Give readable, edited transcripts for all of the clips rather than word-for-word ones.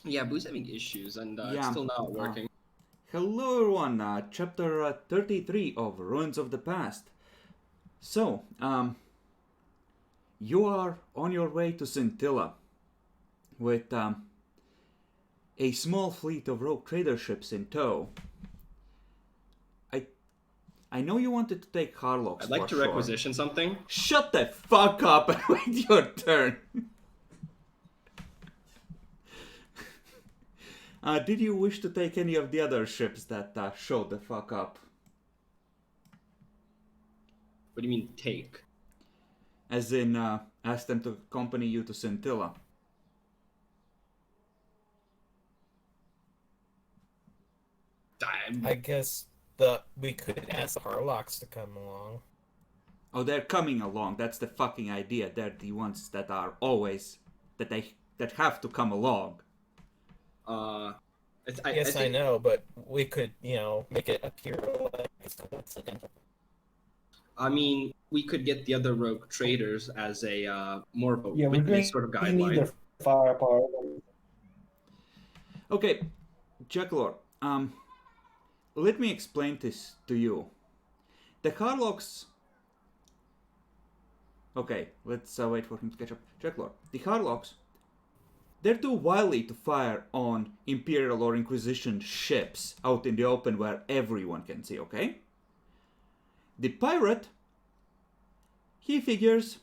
Yeah, Boo's having issues, and it's Yeah. still not Uh, working. Hello, everyone. Chapter 33 of Ruins of the Past. So, you are on your way to Scintilla with a small fleet of rogue trader ships in tow. I I know you wanted to take Harlocks I'd like for to sure. requisition something. Shut the fuck up and wait your turn. Did you wish to take any of the other ships that showed the fuck up? What do you mean take? As in, ask them to accompany you to Scintilla. I'm, I guess the we could ask the Harlocks to come along. Oh, they're coming along. That's the fucking idea. They're the ones that are always that have to come along. uh, I Yes, I think. know, but we could, make it appear like it's coincidental. I mean, we could get the other rogue traders as a more of a Yeah, we're witness going sort of to need guideline. their firepower. Okay, Jackalor. Let me explain this to you. The Harlocks. Okay, let's wait for him to catch up. Jackalor. The Harlocks. They're too wily to fire on Imperial or Inquisition ships out in the open where everyone can see. Okay. The pirate. He figures,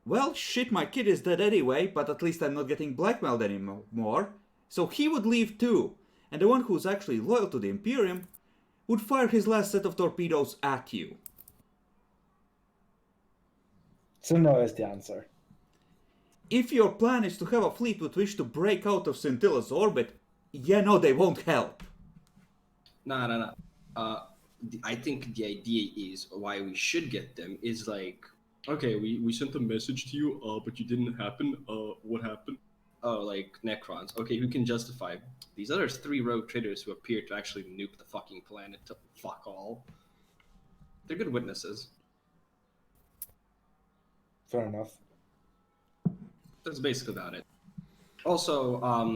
well, shit, my kid is dead anyway, but at least I'm not getting blackmailed anymore. So he would leave too. And the one who's actually loyal to the Imperium would fire his last set of torpedoes at you. So no is the answer. If your plan is to have a fleet with which to break out of Scintilla's orbit, yeah, no, they won't help. No, no, no. I think the idea is why we should get them is like, okay, we sent a message to you, but you didn't happen. What happened? Oh, like Necrons. Okay, who can justify these other three rogue traders who appear to actually nuke the fucking planet to fuck all? They're good witnesses. Fair enough. That's basically about it. Also,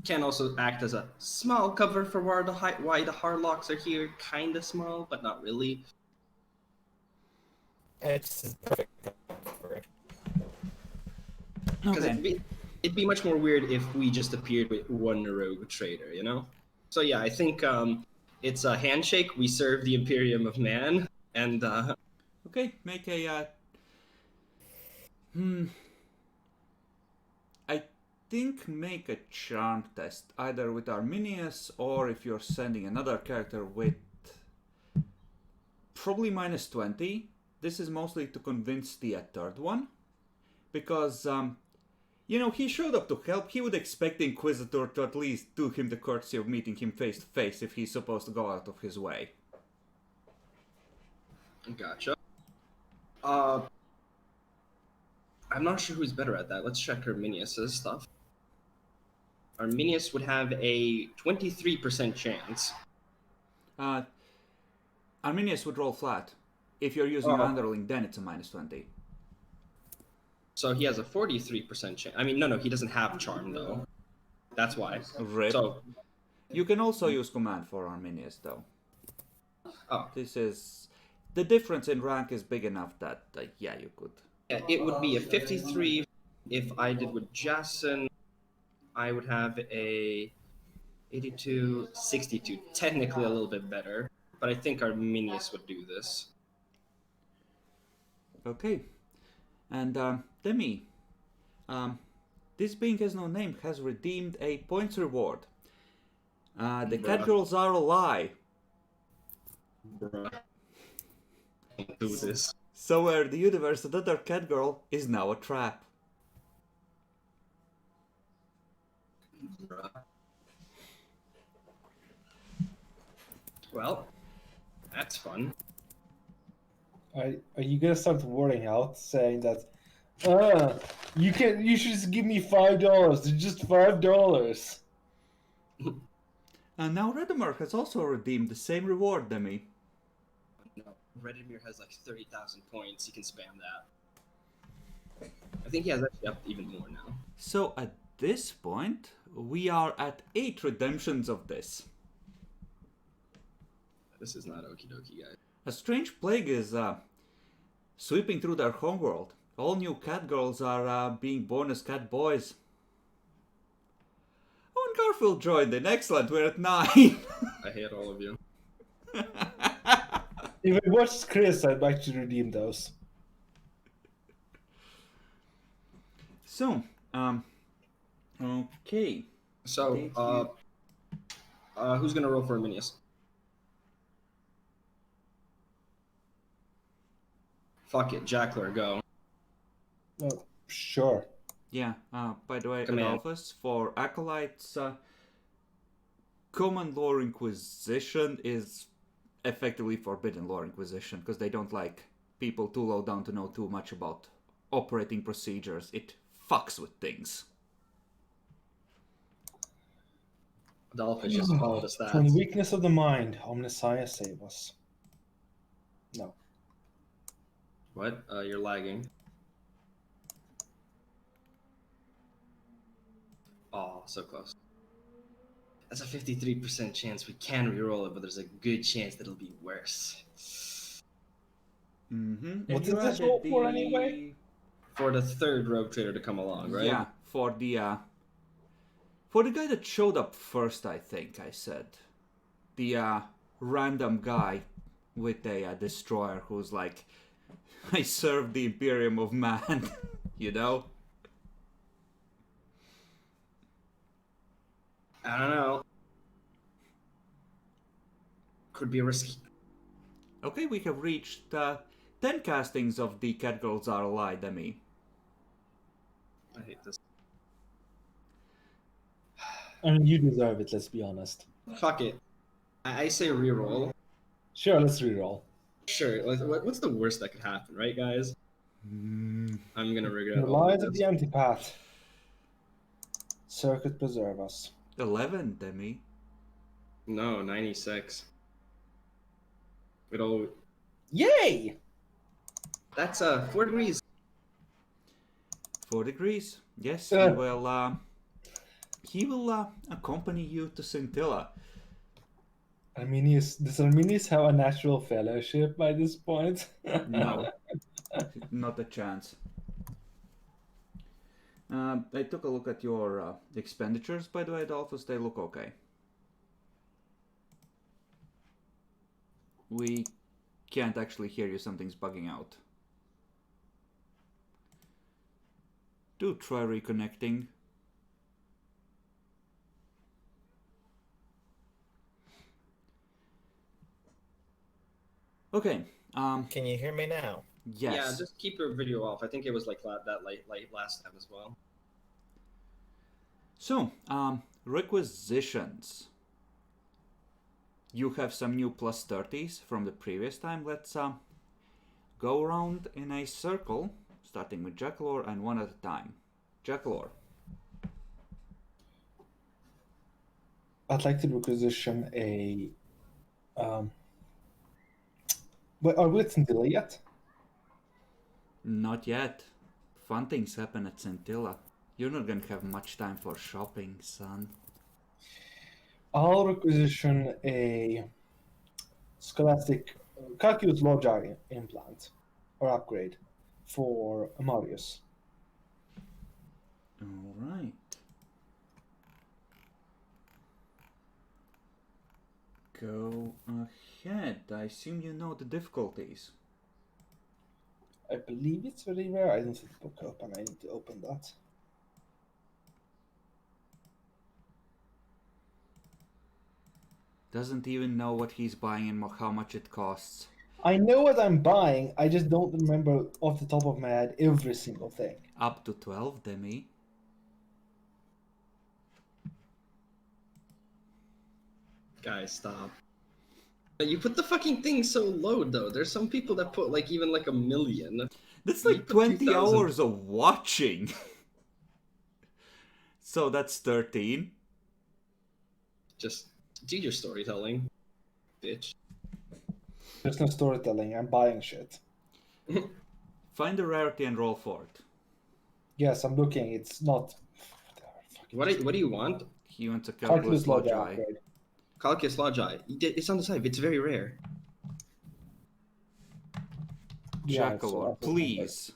can also act as a small cover for why the Harlocks are here. Kinda small, but not really. It's perfect for it. Because Okay. it'd be much more weird if we just appeared with one rogue trader, you know? So yeah, I think it's a handshake. We serve the Imperium of Man, and Okay, make a. I think make a charm test, either with Arminius or if you're sending another character with probably minus 20. This is mostly to convince the third one. Because, he showed up to help. He would expect the Inquisitor to at least do him the courtesy of meeting him face to face if he's supposed to go out of his way. gotcha. Uh, I'm not sure who's better at that. Let's check Arminius's stuff. Arminius would have a 23% chance. Uh, Arminius would roll flat. If you're using an Oh, underling, then it's a minus 20. so he has a 43% chance. I mean, no, he doesn't have charm though. That's why. Rip. So, You can also use command for Arminius, though. oh, This is. The difference in rank is big enough that, yeah, you could. yeah, it would be a 53. If I did with Jason, I would have a 82, 62. Technically a little bit better, but I think Arminius would do this. Okay. And, Demi. This being has no name has redeemed a points reward. The catgirls are a lie. Bruh. Don't do this. So where the universe, another catgirl is now a trap. Bruh. Well, that's fun. Are you gonna start wording out saying that? You should just give me $5. It's just $5. And now Redemar has also redeemed the same reward, Demi. No, Redimir has like 30,000 points. He can spam that. I think he has actually up even more now. So a this point, we are at 8 redemptions of this. This is not okie dokie, guys. A strange plague is sweeping through their homeworld. All new cat girls are being born as cat boys. Oh, and Garfield joined in. Excellent, we're at 9. I hate all of you. If I watched Chris, I'd actually redeem those. So, okay. So, who's gonna roll for Arminius? Fuck it, Jackler, go. Oh, sure. Yeah, by the way, Command. Adolphus, for Acolytes, Common Lore Inquisition is effectively Forbidden Lore Inquisition, because they don't like people too low down to know too much about operating procedures. It fucks with things. Adolphus, just follow the From the stats. weakness of the mind, Omnissiah save us. No. What? You're lagging. Oh, so close. That's a 53% chance we can reroll it, but there's a good chance that it'll be worse. Mm-hmm. What did this roll for anyway? For the third rogue trader to come along, right? Yeah, for the guy that showed up first, I think I said. The random guy with a destroyer who's like, I serve the Imperium of Man, you know? I don't know. Could be risky. Okay, we have reached 10 castings of the Catgirls Are Alive, Demi. I hate this. I mean, you deserve it, let's be honest. Fuck it. I say reroll. Sure, let's reroll. Sure. What's the worst that could happen, right, guys? I'm gonna regret The all lies of of this. the antipath. Circuit preserve us. 11, Demi. No, 96. It'll. Yay! That's 4 degrees. 4 degrees. Yes, Yeah. he will accompany you to Scintilla. Does Arminius have a natural fellowship by this point? No, not a chance. I took a look at your expenditures, by the way, Adolphus. They look okay. We can't actually hear you. Something's bugging out. Do try reconnecting. Okay. Can you hear me now? Yes. Yeah, just keep your video off. I think it was like that late last time as well. So, requisitions. You have some new plus 30s from the previous time. Let's go around in a circle, starting with Jackalor and one at a time. Jackalor. I'd like to requisition a. Wait, are we at Scintilla yet? Not yet. Fun things happen at Scintilla. You're not gonna have much time for shopping, son. I'll requisition a Scholastic Calculus Logi implant or upgrade for Marius. Alright. Go ahead. I assume you know the difficulties. I believe it's very rare. I didn't see the book open. I need to open that. Doesn't even know what he's buying and how much it costs. I know what I'm buying. I just don't remember off the top of my head every single thing. Up to 12, Demi. Guys, stop. You put the fucking thing so low, though. There's some people that put like even like 1 million. That's You like put 20 2,000. hours of watching. So that's 13. Just do your storytelling, bitch. There's no storytelling. I'm buying shit. Find the rarity and roll for it. Yes, I'm looking. It's not. What do you want? He wants a Calculus calculus Logi logi. upgrade. Calculus Logi. It's on the side. It's very rare. Yeah, it's Jackalor, also please.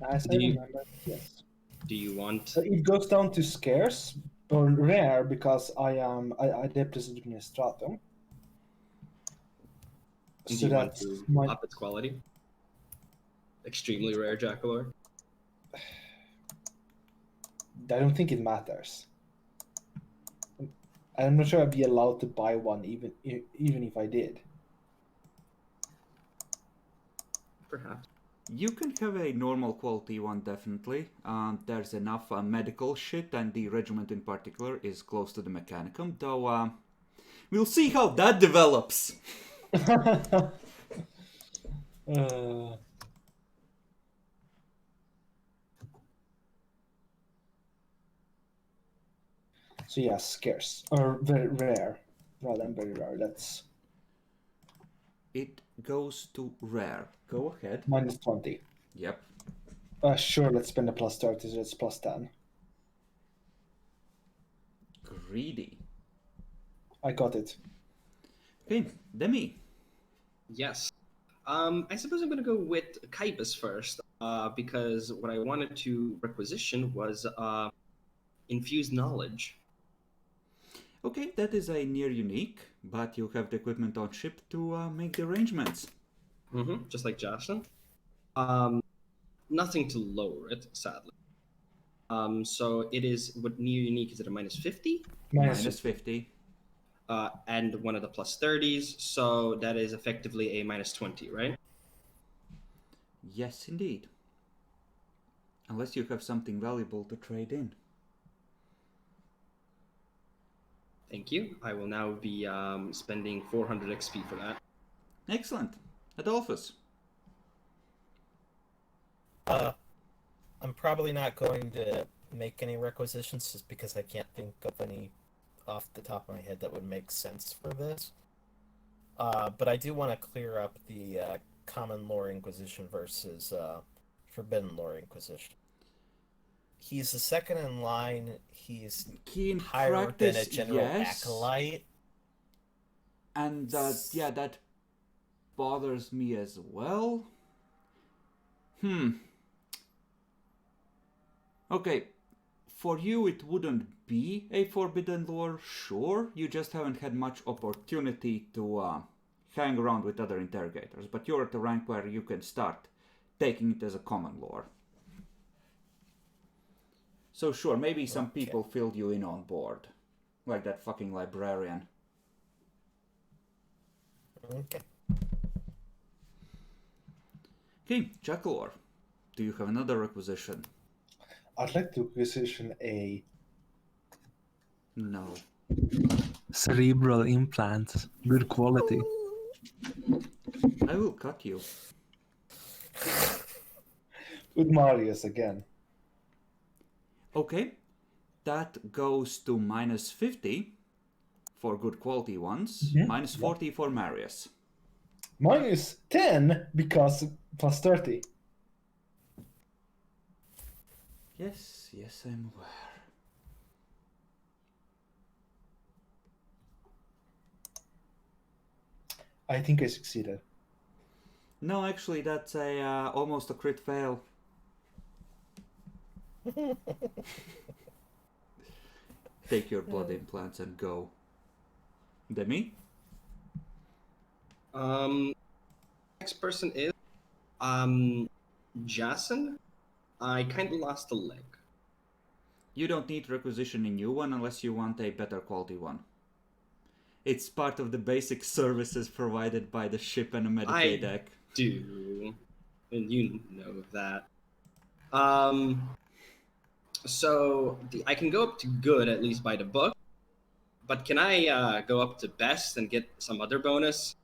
As I Do you- remember, yes. Do you want? So it goes down to scarce or rare because I depressed administratum. Do So you want that's to my up its quality? Extremely rare Jackalor. I don't think it matters. I'm not sure I'd be allowed to buy one even if I did. Perhaps. You can have a normal quality one, definitely. There's enough medical shit, and the regiment in particular is close to the Mechanicum, though we'll see how that develops. So yeah, scarce or very rare rather than very rare. That's It goes to rare. Go ahead. minus 20. Yep. Sure, let's spend a plus 30, so it's plus 10. Greedy. I got it. Okay, Demi. Yes. I suppose I'm gonna go with Kaibus first, because what I wanted to requisition was infused knowledge. Okay, that is a near unique, but you have the equipment on ship to make the arrangements. Just like Jocelyn. Nothing to lower it, sadly. So it is what near unique is at a minus 50, Minus 50. and one of the plus 30s. So that is effectively a minus 20, right? Yes, indeed. Unless you have something valuable to trade in. Thank you. I will now be spending 400 XP for that. Excellent. Adolphus. I'm probably not going to make any requisitions just because I can't think of any off the top of my head that would make sense for this. But I do want to clear up the common lore Inquisition versus forbidden lore Inquisition. He's the second in line. He's Key in higher practice, than a general yes. acolyte. And yeah, that bothers me as well. Okay, for you it wouldn't be a forbidden lore, sure. You just haven't had much opportunity to hang around with other interrogators, but you're at the rank where you can start taking it as a common lore. So sure, maybe some people filled you in on board. Like that fucking librarian. Okay. Okay, Jackalor, do you have another requisition? I'd like to requisition a No. Cerebral implants, good quality. I will cut you. with Marius again. Okay, that goes to minus 50 for good quality ones, minus 40 for Marius. Minus 10 because plus 30. Yes, I'm aware. I think I succeeded. No, actually, that's a almost a crit fail. Take your blood implants and go. Demi? Next person is Jason. I kind of lost a leg. You don't need requisition a new one unless you want a better quality one. It's part of the basic services provided by the ship and a Medicaid deck. Do, and you know that. So I can go up to good at least by the book, but can I go up to best and get some other bonus?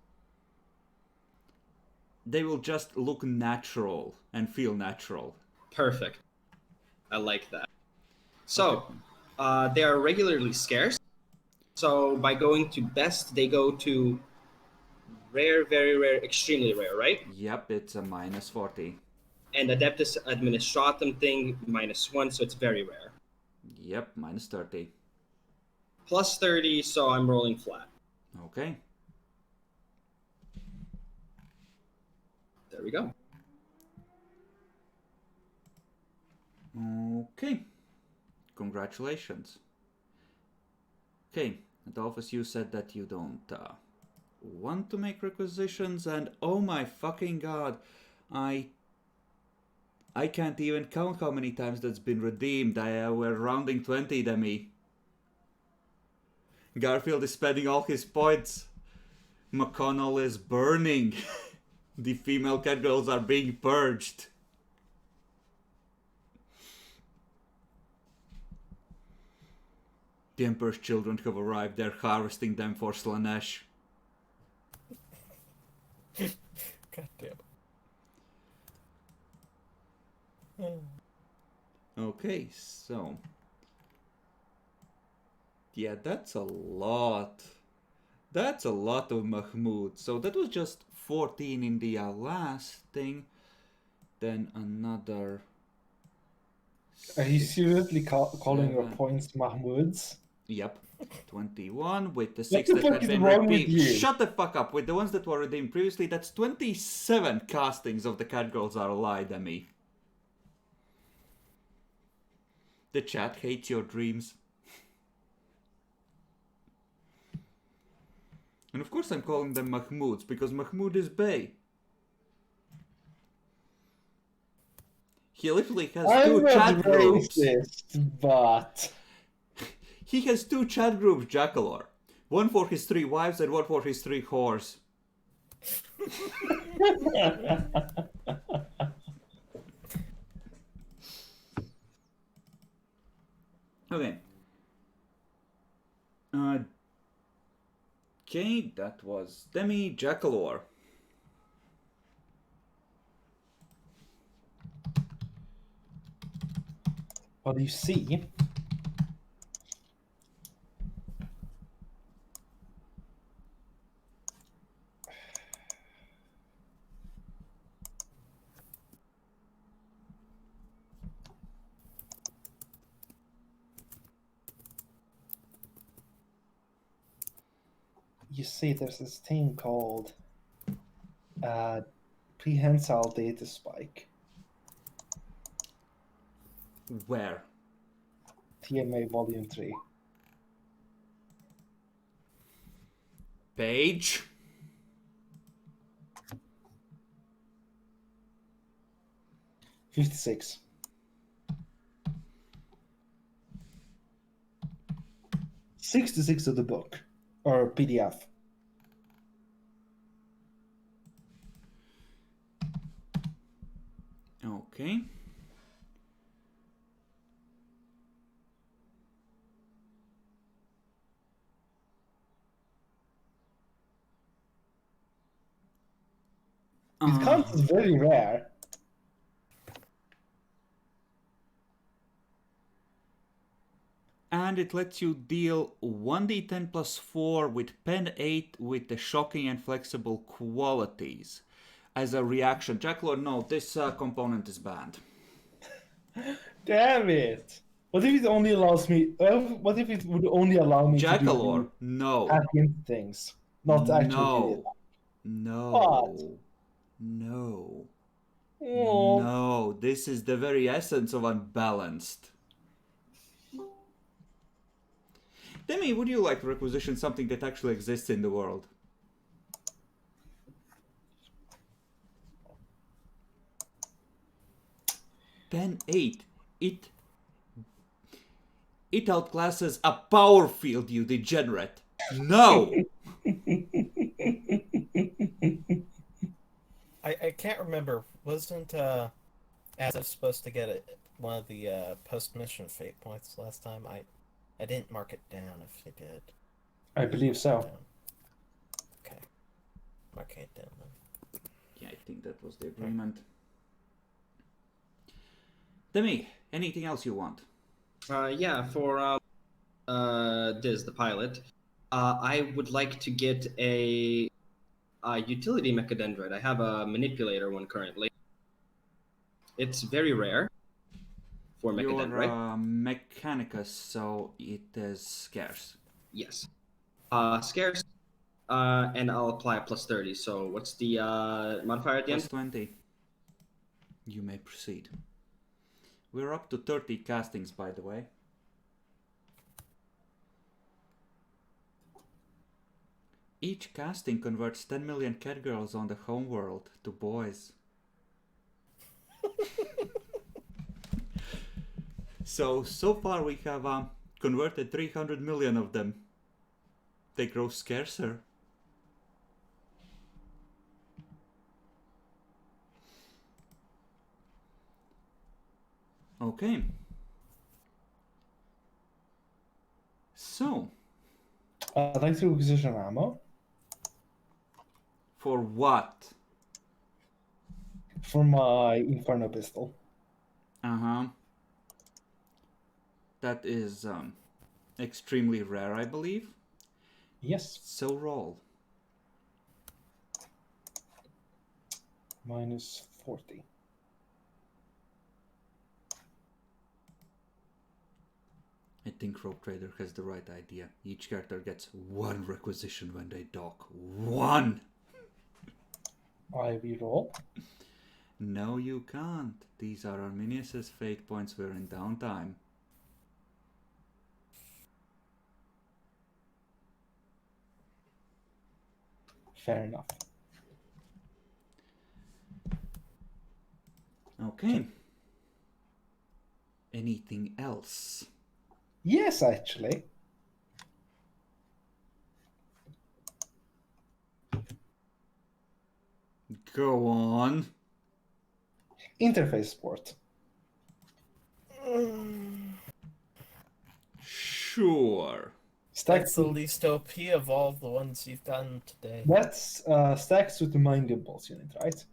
They will just look natural and feel natural. Perfect. I like that. So, they are regularly scarce. So by going to best, they go to rare, very rare, extremely rare, right? Yep, it's a minus 40. And Adeptus Administratum thing, -1, so it's very rare. Yep, minus 30. Plus 30, so I'm rolling flat. Okay. There we go. Okay. Congratulations. Okay, Adolphus, you said that you don't want to make requisitions, and oh my fucking god, I can't even count how many times that's been redeemed. We're rounding 20, Demi. Garfield is spending all his points. McConnell is burning. The female catgirls are being purged. The Emperor's children have arrived. They're harvesting them for Slanesh. God damn. Okay, so... yeah, that's a lot. That's a lot of Mahmoud. So that was just 14 in the last thing. Then another... Are you seriously calling your 7. points Mahmouds? Yep. 21 with the What 6 the that fuck had is been wrong with redeemed. you? Shut the fuck up. With the ones that were redeemed previously, that's 27 castings of the Catgirls Are Alive, Demi. The chat hates your dreams. And of course I'm calling them Mahmouds, because Mahmoud is Bey. He literally has I'm two not chat groups. racist, but... He has two chat groups, Jackalor. One for his 3 wives and one for his 3 whores. Okay. Okay, that was Demi Jackalor. What do you see? You see there's this thing called prehensile data spike. Where? TMA Volume 3. Page? $56. $66 of the book or PDF. Okay. It counts as very rare. And it lets you deal 1d10 plus 4 with pen 8 with the shocking and flexible qualities. As a reaction. Jackalor, no, this component is banned. Damn it! What if it only allows me? What if it would only allow me to Jackalor, do no. hack into things, not actually? No. No. Oh. No. This is the very essence of unbalanced. Demi, would you like to requisition something that actually exists in the world? Pen 8. It outclasses a power field, you degenerate. No! I can't remember. Wasn't Azov supposed to get one of the post-mission fate points last time? I didn't mark it down if he did. I believe so. Okay. Marking it down then. Yeah, I think that was the agreement. Demi, anything else you want? Yeah, for Diz, the pilot, I would like to get a utility mechadendrite. I have a manipulator one currently. It's very rare for Mechadent, You're right? Mechanicus, so it is scarce. Yes. Scarce. And I'll apply a plus 30. So what's the modifier at the Plus end? 20. You may proceed. We're up to 30 castings, by the way. Each casting converts 10 million cat girls on the homeworld to boys. So far we have converted 300 million of them. They grow scarcer. Okay. So, I'd like to requisition ammo for what? for my Inferno pistol. Uh-huh. That is extremely rare, I believe. Yes. So roll. Minus 40. I think Rogue Trader has the right idea. Each character gets 1 requisition when they dock. 1! I reroll. No, you can't. These are Arminius's fate points. We're in downtime. Fair enough. Okay. Anything else? Yes, actually. Go on. Interface sport. Sure. That's Stacks the with, least OP of all the ones you've done today. that's stacks with the Mind Impulse unit, right?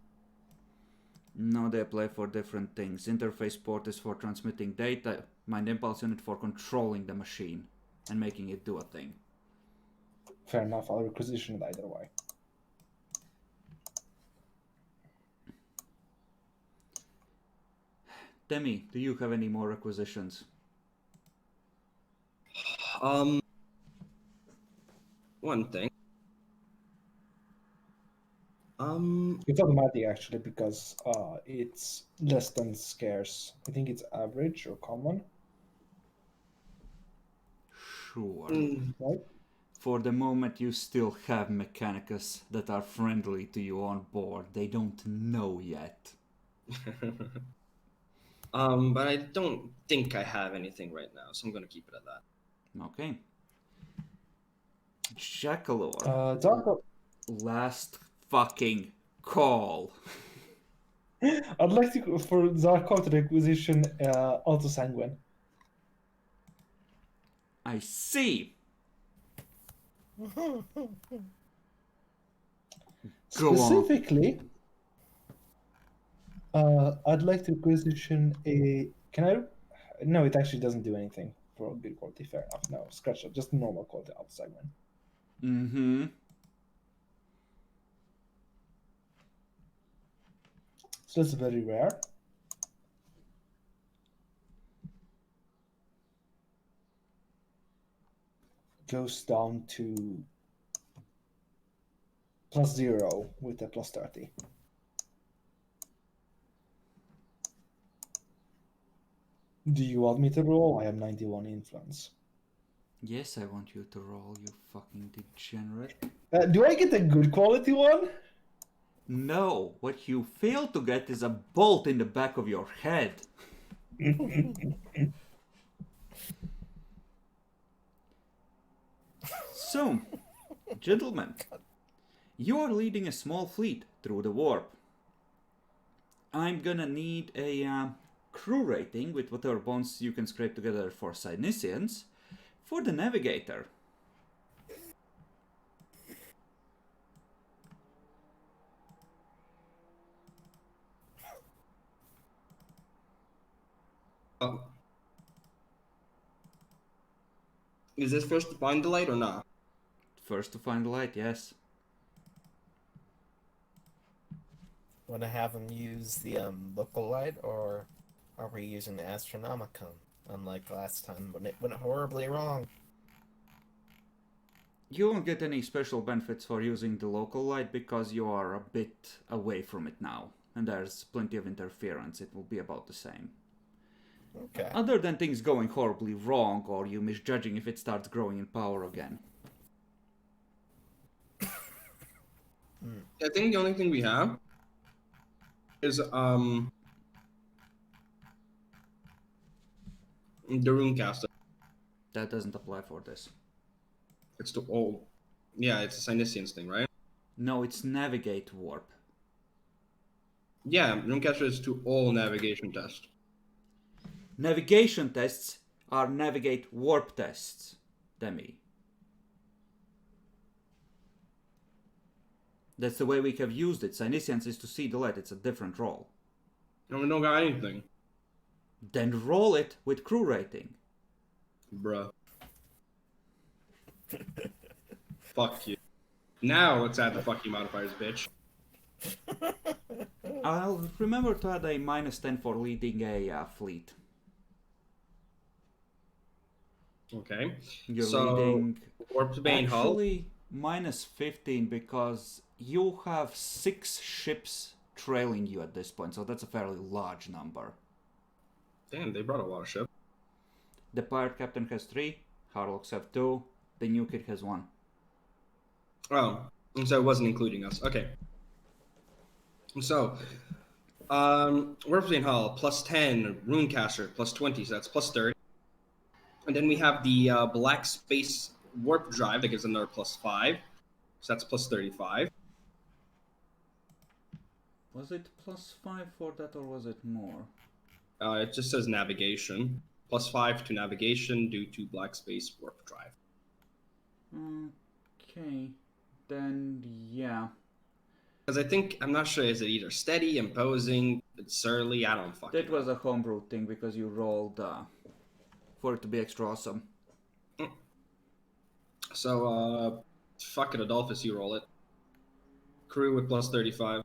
No, they apply for different things. Interface port is for transmitting data. Mind Impulse unit for controlling the machine and making it do a thing. Fair enough. I'll requisition it either way. Demi, do you have any more requisitions? One thing. It's automatic actually because it's less than scarce. I think it's average or common, Sure. right? For the moment, you still have Mechanicus that are friendly to you on board. They don't know yet. But I don't think I have anything right now, so I'm gonna keep it at that. Okay. Jackalor. Dark. Last fucking call. I'd like to for Zarkot requisition Auto Sanguine. I see. Go on. Specifically, I'd like to requisition a. Can I? No, it actually doesn't do anything for good quality. Fair enough. No, scratch it. Just normal quality Auto Sanguine. Mm-hmm. So that's very rare. Goes down to +0 with a +30. Do you want me to roll? I have 91 influence. Yes, I want you to roll, you fucking degenerate. Do I get a good quality one? No, what you fail to get is a bolt in the back of your head. So, gentlemen, you are leading a small fleet through the warp. I'm gonna need a crew rating with whatever bonds you can scrape together for Cynicians for the navigator. Is this first to find the light or not? First to find the light, yes. Want to have them use the local light or Are we using the Astronomicon? Unlike last time when it went horribly wrong. You won't get any special benefits for using the local light because you are a bit away from it now. And there's plenty of interference. It will be about the same. Okay. Other than things going horribly wrong or you misjudging if it starts growing in power again. I think the only thing we have is the Runecaster. That doesn't apply for this. It's the old. Yeah, it's a Sinisians thing, right? No, it's navigate warp. Yeah, Runecaster is to all navigation tests. Navigation tests are navigate warp tests, Demi. That's the way we have used it. Sinisians is to see the light. It's a different role. No, we don't got anything. Then roll it with crew rating. Bruh. Fuck you. Now let's add the fucking modifiers, bitch. I'll remember to add a -10 for leading a fleet. Okay. You're So, leading Warped Bane Hull. actually -15 because you have 6 ships trailing you at this point, so that's a fairly large number. Damn, they brought a lot of shit. The pirate captain has 3, Harlocks have 2, the new kid has 1. Oh, so it wasn't including us. Okay. So, Warped Bane Hull, +10, Runecaster, +20, so that's +30. And then we have the Black Space Warp Drive that gives another +5, so that's +35. Was it +5 for that or was it more? It just says navigation. +5 to navigation due to Black Space Warp Drive. Okay, then yeah. Because I think, I'm not sure, is it either steady, imposing, surly? I don't fucking That was a homebrew thing because you rolled for it to be extra awesome. So, fuck it, Adolphus, you roll it. Crew with +35.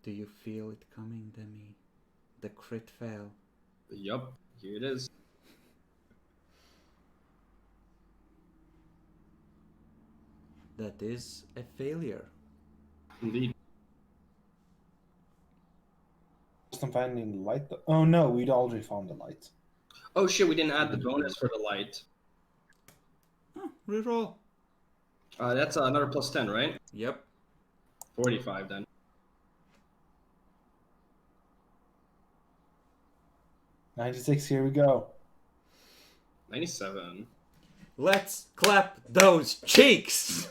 Do you feel it coming, Demi? The crit fail. Yup, here it is. That is a failure. Indeed. I'm finding the light. Oh no, we'd already found the light. Oh shit, we didn't add the bonus for the light. Oh, reroll. That's another +10, right? Yep. 45 then. '96. Here we go. 97. Let's clap those cheeks!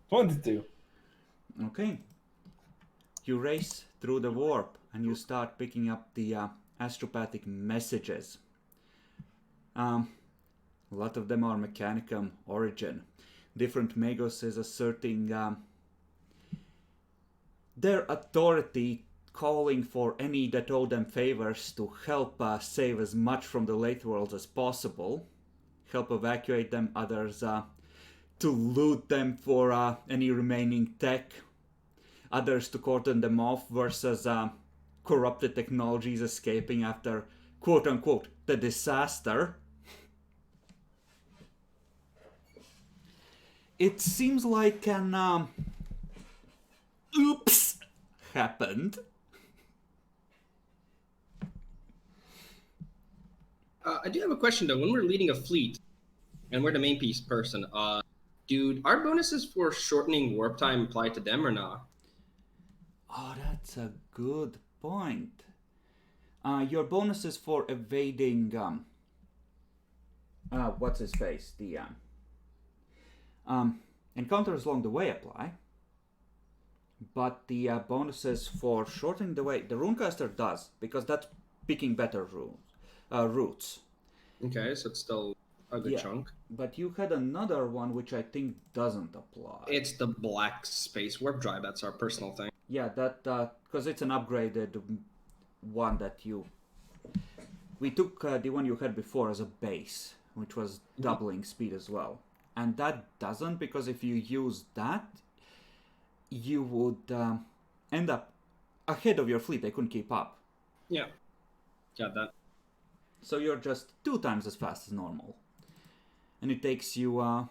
22. Okay. You race through the warp and you start picking up the astropathic messages. A lot of them are Mechanicum origin. Different Magos is asserting their authority, calling for any that owe them favors to help save as much from the late worlds as possible, help evacuate them, others to loot them for any remaining tech, others to cordon them off versus corrupted technologies escaping after quote-unquote the disaster. It seems like an oops happened. I do have a question though. When we're leading a fleet, and we're the main piece person, dude, are bonuses for shortening warp time apply to them or not? Oh, that's a good point. Your bonuses for evading what's his face? The encounters along the way apply. But the bonuses for shortening the way, the Runecaster does, because that's picking better routes. Okay, so it's still a good chunk. But you had another one which I think doesn't apply. It's the Black Space Warp Drive. That's our personal thing. Yeah, that because it's an upgraded one that we took the one you had before as a base, which was doubling speed as well. and that doesn't, because if you use that, you would end up ahead of your fleet. They couldn't keep up. Yeah. Got that. So you're just 2 times as fast as normal. And it takes you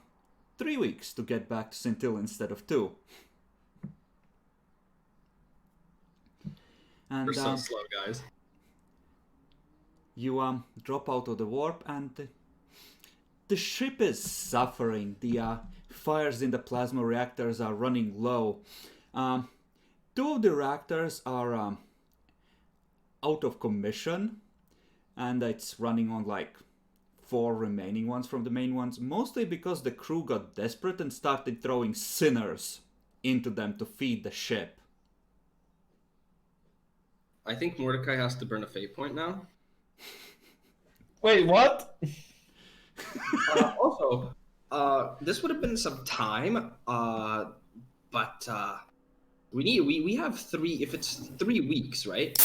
3 weeks to get back to Scintilla instead of 2. And We're so slow, guys. you drop out of the warp, and the ship is suffering. The fires in the plasma reactors are running low. 2 of the reactors are out of commission, and it's running on like 4 remaining ones from the main ones, mostly because the crew got desperate and started throwing sinners into them to feed the ship. I think Mordecai has to burn a fate point now. Wait, what? Also, this would have been some time, but we have 3. If it's 3 weeks, right?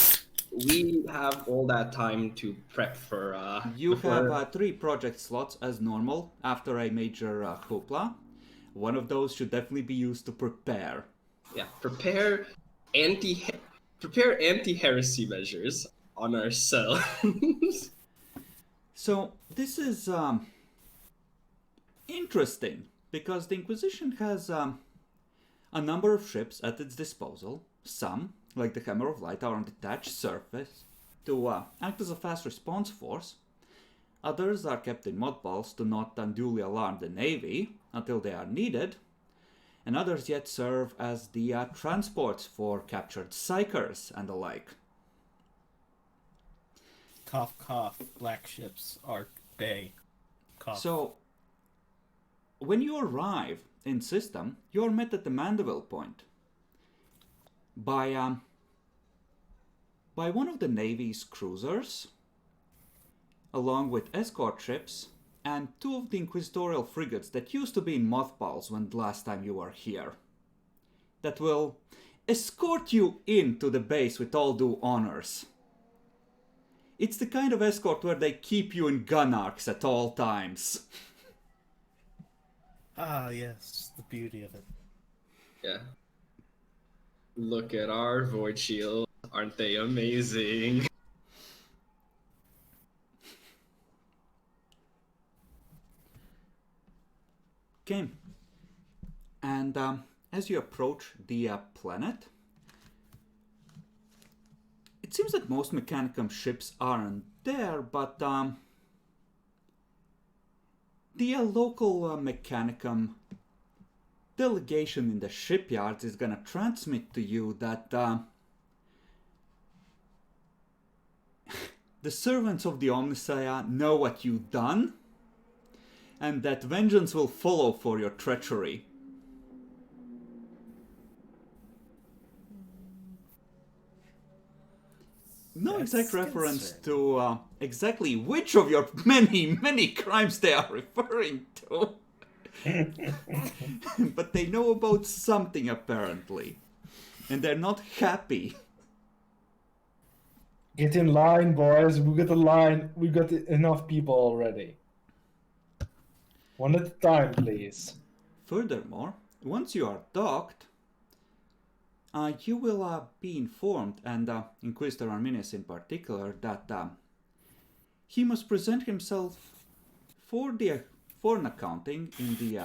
We have all that time to prep for. You before- have 3 project slots as normal after a major hoopla. One of those should definitely be used to prepare. Yeah, prepare anti-heresy measures on ourselves. So this is interesting, because the Inquisition has a number of ships at its disposal. Some, like the Hammer of Light, are on detached surface to act as a fast response force. Others are kept in mothballs to not unduly alarm the Navy until they are needed. And others yet serve as the transports for captured psychers and the like. Cough, cough. Black ships are bay. Cough. So, when you arrive in system, you're met at the Mandeville point by one of the Navy's cruisers, along with escort ships and 2 of the inquisitorial frigates that used to be in mothballs when the last time you were here, that will escort you into the base with all due honors. It's the kind of escort where they keep you in gun arcs at all times. Ah, yes, the beauty of it. Yeah. Look at our void shields. Aren't they amazing? Okay. And as you approach the planet, it seems that most Mechanicum ships aren't there, but the local Mechanicum delegation in the shipyards is gonna transmit to you that the servants of the Omnissiah know what you've done, and that vengeance will follow for your treachery. No That's exact reference concerning. to exactly which of your many crimes they are referring to. But they know about something, apparently. And they're not happy. Get in line, boys. We got the line. We got enough people already. One at a time, please. Furthermore, once you are docked, you will be informed, and Inquisitor Arminius in particular, that he must present himself for an accounting in the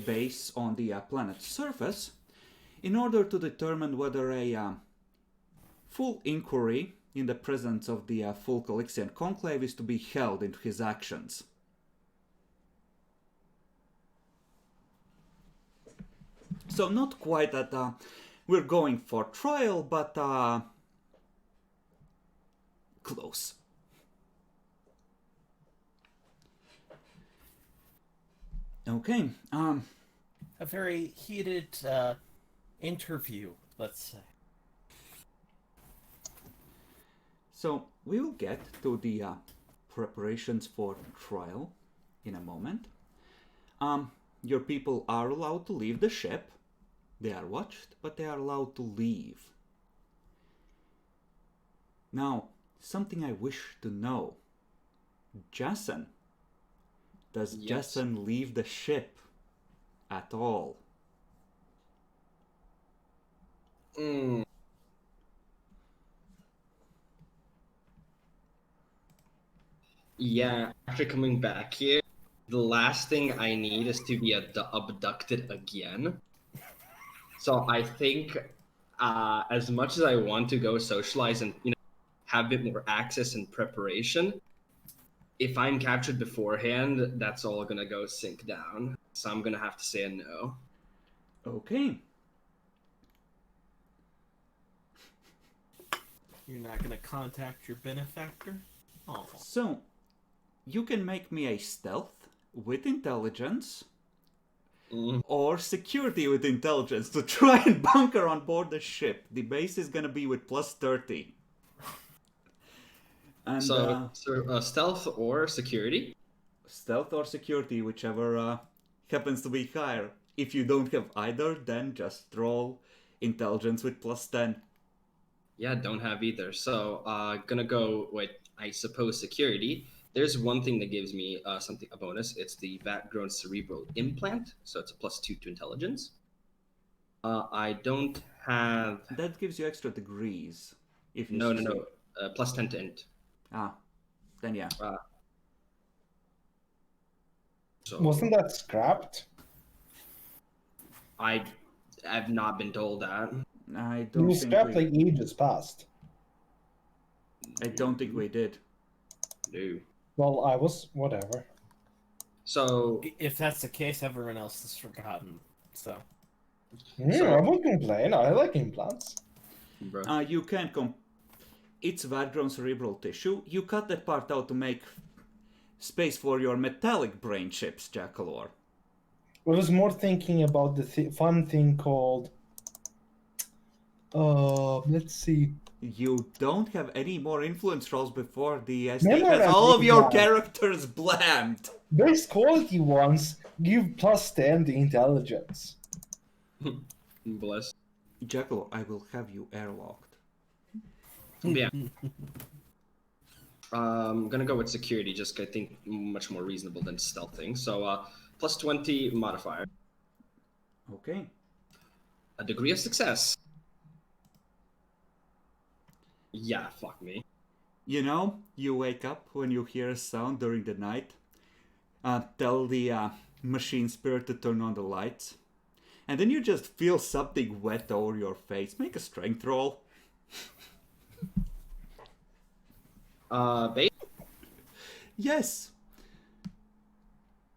base on the planet's surface in order to determine whether a full inquiry in the presence of the full Calixian conclave is to be held into his actions. So not quite that we're going for trial, but close. Okay. A very heated interview, let's say. So we will get to the preparations for trial in a moment. Your people are allowed to leave the ship. They are watched, but they are allowed to leave. Now, something I wish to know. Jason. Does Yes. Jason leave the ship? at all. Mm. Yeah, after coming back here, the last thing I need is to be abducted again. So I think, as much as I want to go socialize and have a bit more access and preparation, if I'm captured beforehand, that's all gonna go sink down. So I'm gonna have to say a no. Okay. You're not gonna contact your benefactor? Oh. So, you can make me a stealth with intelligence or security with intelligence to try and bunker on board the ship. The base is gonna be with plus 30. And, So stealth or security? stealth or security, whichever happens to be higher. If you don't have either, then just roll intelligence with plus 10. Yeah, don't have either. So gonna go with, I suppose, security. There's one thing that gives me a bonus. It's the vat-grown cerebral implant. So it's a +2 to intelligence. I don't have. That gives you extra degrees. If you No. succeed. +10 to int. Ah, then yeah. So Wasn't that scrapped? I have not been told that. I It don't was think scrapped we, like ages past. I don't think we did. No. Well, I was whatever. So If that's the case, everyone else has forgotten. So I won't complain. I like implants. bro. You can it's vat-grown cerebral tissue. You cut that part out to make space for your metallic brain chips, Jackalor. I was more thinking about the fun thing called. Let's see. You don't have any more influence rolls before the SD Remember has that all of thing, your yeah. characters blamed. Best quality ones give +10 to intelligence. Bless. Jackalor, I will have you airlocked. Yeah. I'm gonna go with security, just I think much more reasonable than stealthing. So +20 modifier. Okay. A degree of success. Yeah, fuck me. You know, you wake up when you hear a sound during the night. Tell the machine spirit to turn on the lights. And then you just feel something wet over your face. Make a strength roll. Base? Yes.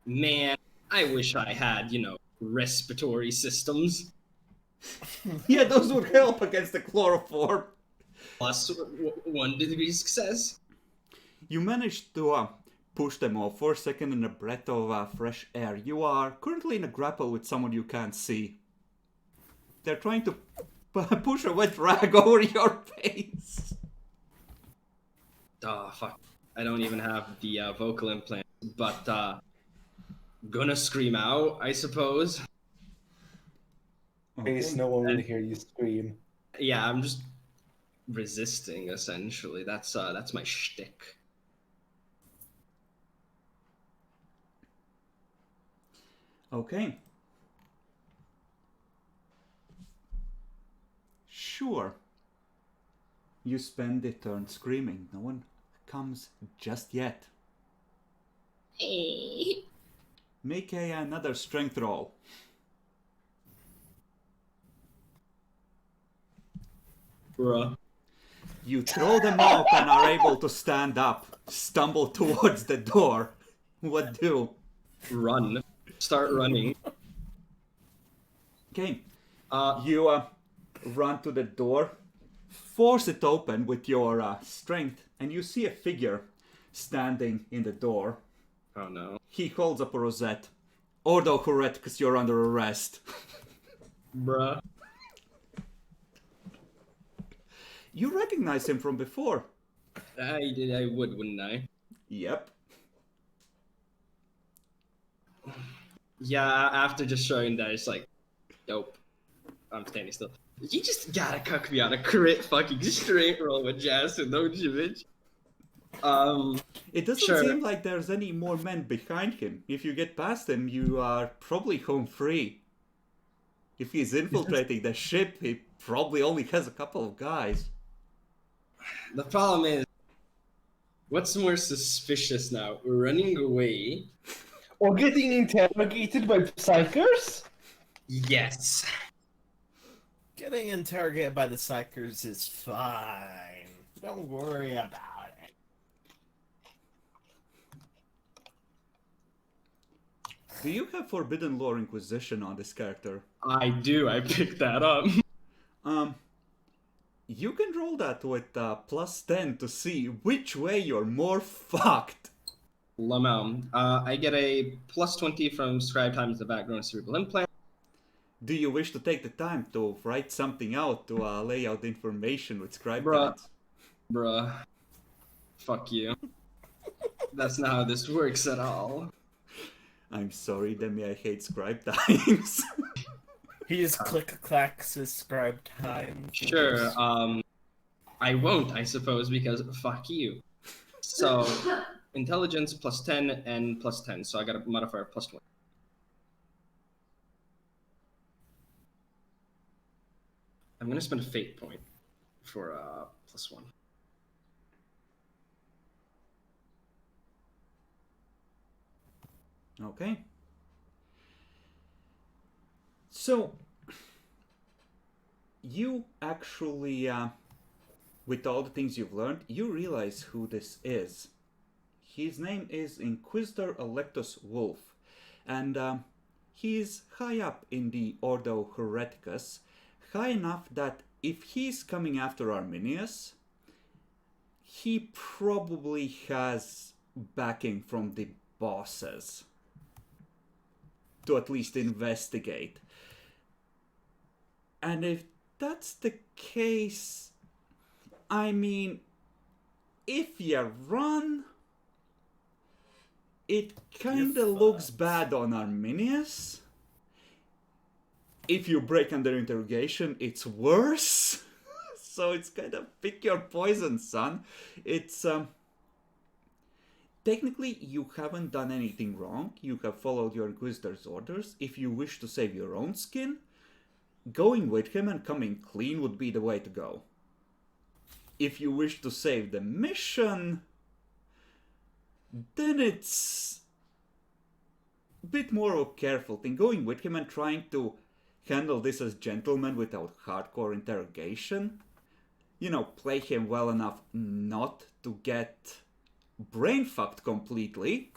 Man, I wish I had, respiratory systems. Yeah, those would help against the chloroform. +1 degree success. You managed to push them off for a second in a breath of fresh air. You are currently in a grapple with someone you can't see. They're trying to push a wet rag over your face. Oh, fuck. I don't even have the vocal implant, but gonna scream out, I suppose. Base, no one will hear you scream. Yeah, I'm just resisting, essentially. That's my shtick. Okay. Sure. You spend the turn screaming. No one comes just yet. Make another strength roll. Bruh. You throw them off and are able to stand up, stumble towards the door. What do? Run. Start running. Okay. Uh, You run to the door, force it open with your strength, and you see a figure standing in the door. oh no. He holds up a rosette. Ordo correct, because you're under arrest. Bruh. You recognize him from before. I would, wouldn't I? Yep. Yeah, after just showing that, it's like, nope. I'm standing still. You just gotta cuck me on a crit fucking straight roll with Jasper, don't you, bitch? It doesn't Sure. seem like there's any more men behind him. If you get past him, you are probably home free. If he's infiltrating the ship, he probably only has a couple of guys. The problem is, what's more suspicious now? Running away? Or getting interrogated by psychers? Yes. Getting interrogated by the psychers is fine. Don't worry about it. Do you have Forbidden Lore Inquisition on this character? I do. I picked that up. You can roll that with +10 to see which way you're more fucked. Lamau. I get a +20 from scribe times the background cerebral implant. Do you wish to take the time to write something out to lay out information with scribe Bruh. guides? Bruh. Fuck you. That's not how this works at all. I'm sorry, Demi, I hate scribe times. He just click-clacks his scribe time. Sure, I won't, I suppose, because fuck you. So, intelligence +10 and +10, so I got a modifier of +20. I'm gonna spend a fate point for +1. Okay. So, you actually, with all the things you've learned, you realize who this is. His name is Inquisitor Electus Wolf, and he's high up in the Ordo Hereticus, high enough that if he's coming after Arminius, he probably has backing from the bosses to at least investigate. And if that's the case, I mean, if you run, it kinda looks bad on Arminius. If you break under interrogation, it's worse. So it's kind of pick your poison, son. It's, technically, you haven't done anything wrong. You have followed your Inquisitor's orders. If you wish to save your own skin, going with him and coming clean would be the way to go. If you wish to save the mission, then it's a bit more of a careful thing. Going with him and trying to handle this as gentlemen without hardcore interrogation. You know, play him well enough not to get brain fucked completely.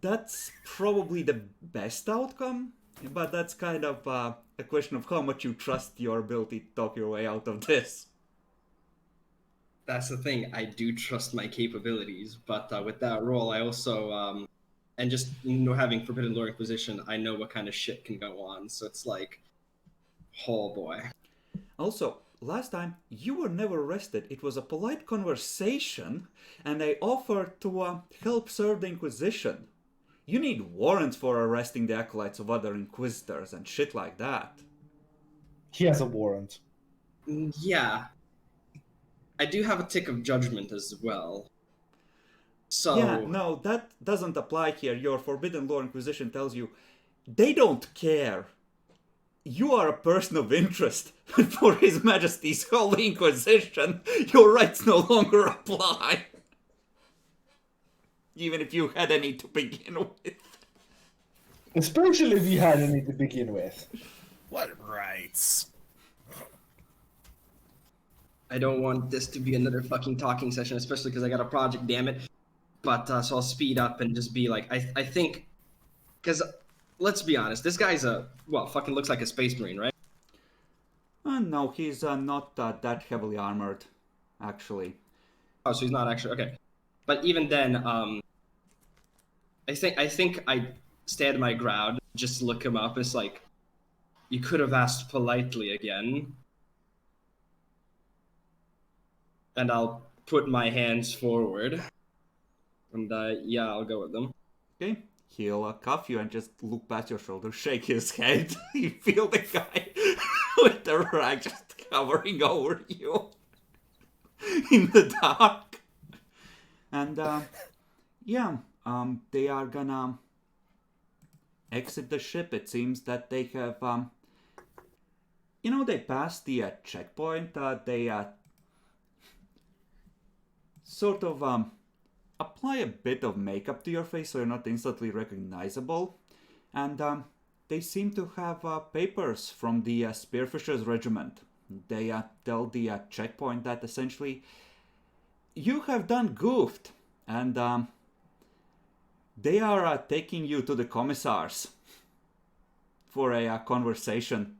That's probably the best outcome, but that's kind of a question of how much you trust your ability to talk your way out of this. That's the thing, I do trust my capabilities, but with that role, I also, and just, you know, having Forbidden Lore Inquisition, I know what kind of shit can go on, so it's like, oh boy. Also, last time, you were never arrested. It was a polite conversation, and I offered to help serve the Inquisition. You need warrants for arresting the acolytes of other Inquisitors and shit like that. He has a warrant. Yeah. I do have a tick of judgment as well. So... Yeah, no, that doesn't apply here. Your Forbidden Lore Inquisition tells you they don't care. You are a person of interest. For His Majesty's Holy Inquisition, your rights no longer apply. Even if you had any to begin with. Especially if you had any to begin with. What rights? I don't want this to be another fucking talking session, especially because I got a project, damn it. But, so I'll speed up and just be like, I think... Because, let's be honest, this guy's fucking looks like a space marine, right? No, he's not that heavily armored, actually. Oh, so he's not actually... Okay. But even then, I think I stand my ground, just look him up. It's like, you could have asked politely again. And I'll put my hands forward. And, yeah, I'll go with them. Okay, he'll cuff you and just look past your shoulder, shake his head. You feel the guy with the rag just hovering over you in the dark. And they are gonna exit the ship. It seems that they have, they passed the checkpoint. They sort of apply a bit of makeup to your face so you're not instantly recognizable. And they seem to have papers from the Spearfishers Regiment. They tell the checkpoint that essentially you have done goofed, and they are taking you to the commissars for a conversation.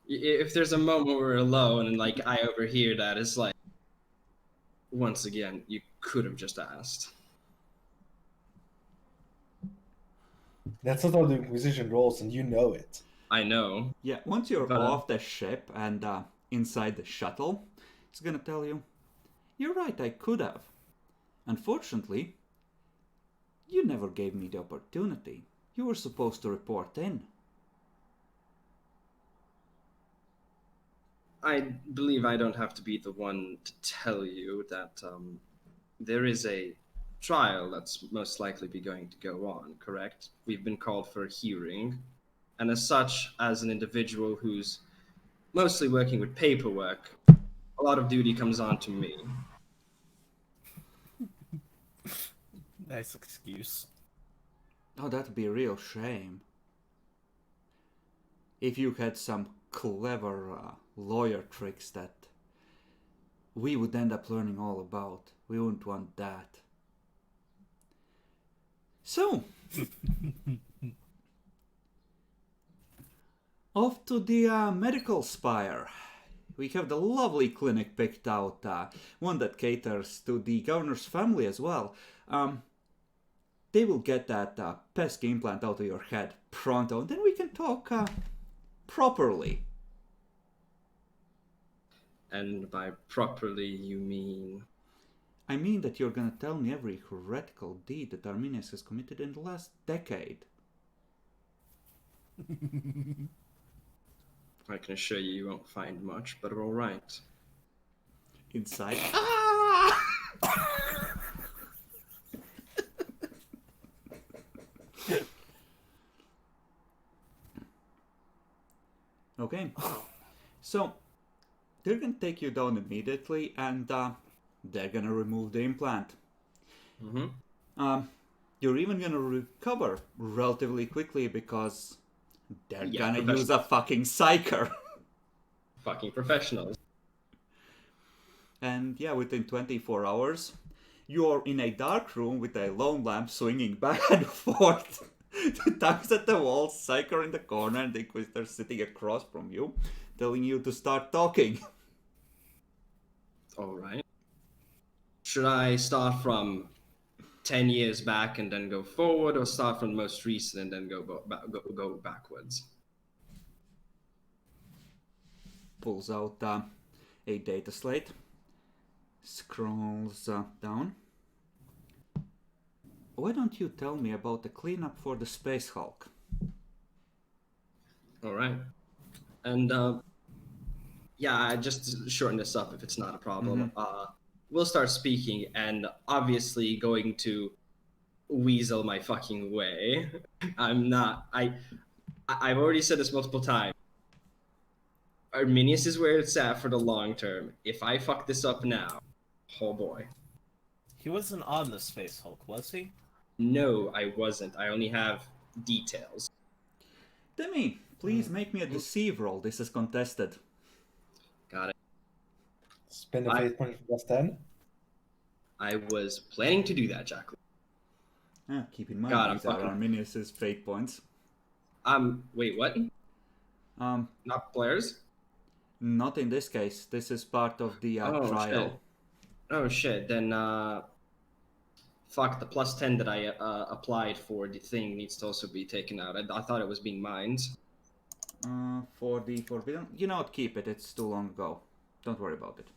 If there's a moment where we're alone and like I overhear that, it's like, once again, you could have just asked. That's not how the Inquisition rolls, and you know it. I know. Yeah, once you're But, off the ship and inside the shuttle, it's gonna tell you, you're right, I could have. Unfortunately, you never gave me the opportunity. You were supposed to report in. I believe I don't have to be the one to tell you that there is a trial that's most likely be going to go on, correct? We've been called for a hearing, and as such, as an individual who's mostly working with paperwork, a lot of duty comes on to me. Nice excuse. Oh, that'd be a real shame. If you had some clever lawyer tricks that we would end up learning all about. We wouldn't want that. So, off to the medical spire. We have the lovely clinic picked out, one that caters to the governor's family as well. They will get that pesky implant out of your head pronto, and then we can talk properly. And by properly, you mean? I mean that you're gonna tell me every heretical deed that Arminius has committed in the last decade. I can assure you, you won't find much, but all right. Inside. Okay. So, they're gonna take you down immediately, and they're gonna remove the implant. Mm-hmm. You're even gonna recover relatively quickly because they're Yeah, gonna use a fucking psyker. Fucking professionals. And yeah, within 24 hours, you're in a dark room with a lone lamp swinging back and forth. The thumbs at the wall, psyker in the corner, and the Inquisitor sitting across from you, telling you to start talking. All right. Should I start from 10 years back and then go forward, or start from the most recent and then go backwards? Pulls out a data slate, scrolls down. Why don't you tell me about the cleanup for the Space Hulk? All right. And yeah, just to shorten this up if it's not a problem. We'll start speaking, and obviously going to weasel my fucking way. I'm not. I've already said this multiple times. Arminius is where it's at for the long term. If I fuck this up now, oh boy. He wasn't on the Space Hulk, was he? No, I wasn't. I only have details. Demi, please make me a deceive roll. This is contested. Got it. Spend a fate point plus 10. I was planning to do that, Jacqueline. Keep in mind, God, I'm these are fucking- Arminius's fate points. Wait, what? Not Blair's? Not in this case. This is part of the Oh, trial. shit. Oh shit, then fuck, the plus 10 that I applied for the thing needs to also be taken out. I thought it was being mined. For the forbidden, you know what? Keep it. It's too long ago. Don't worry about it.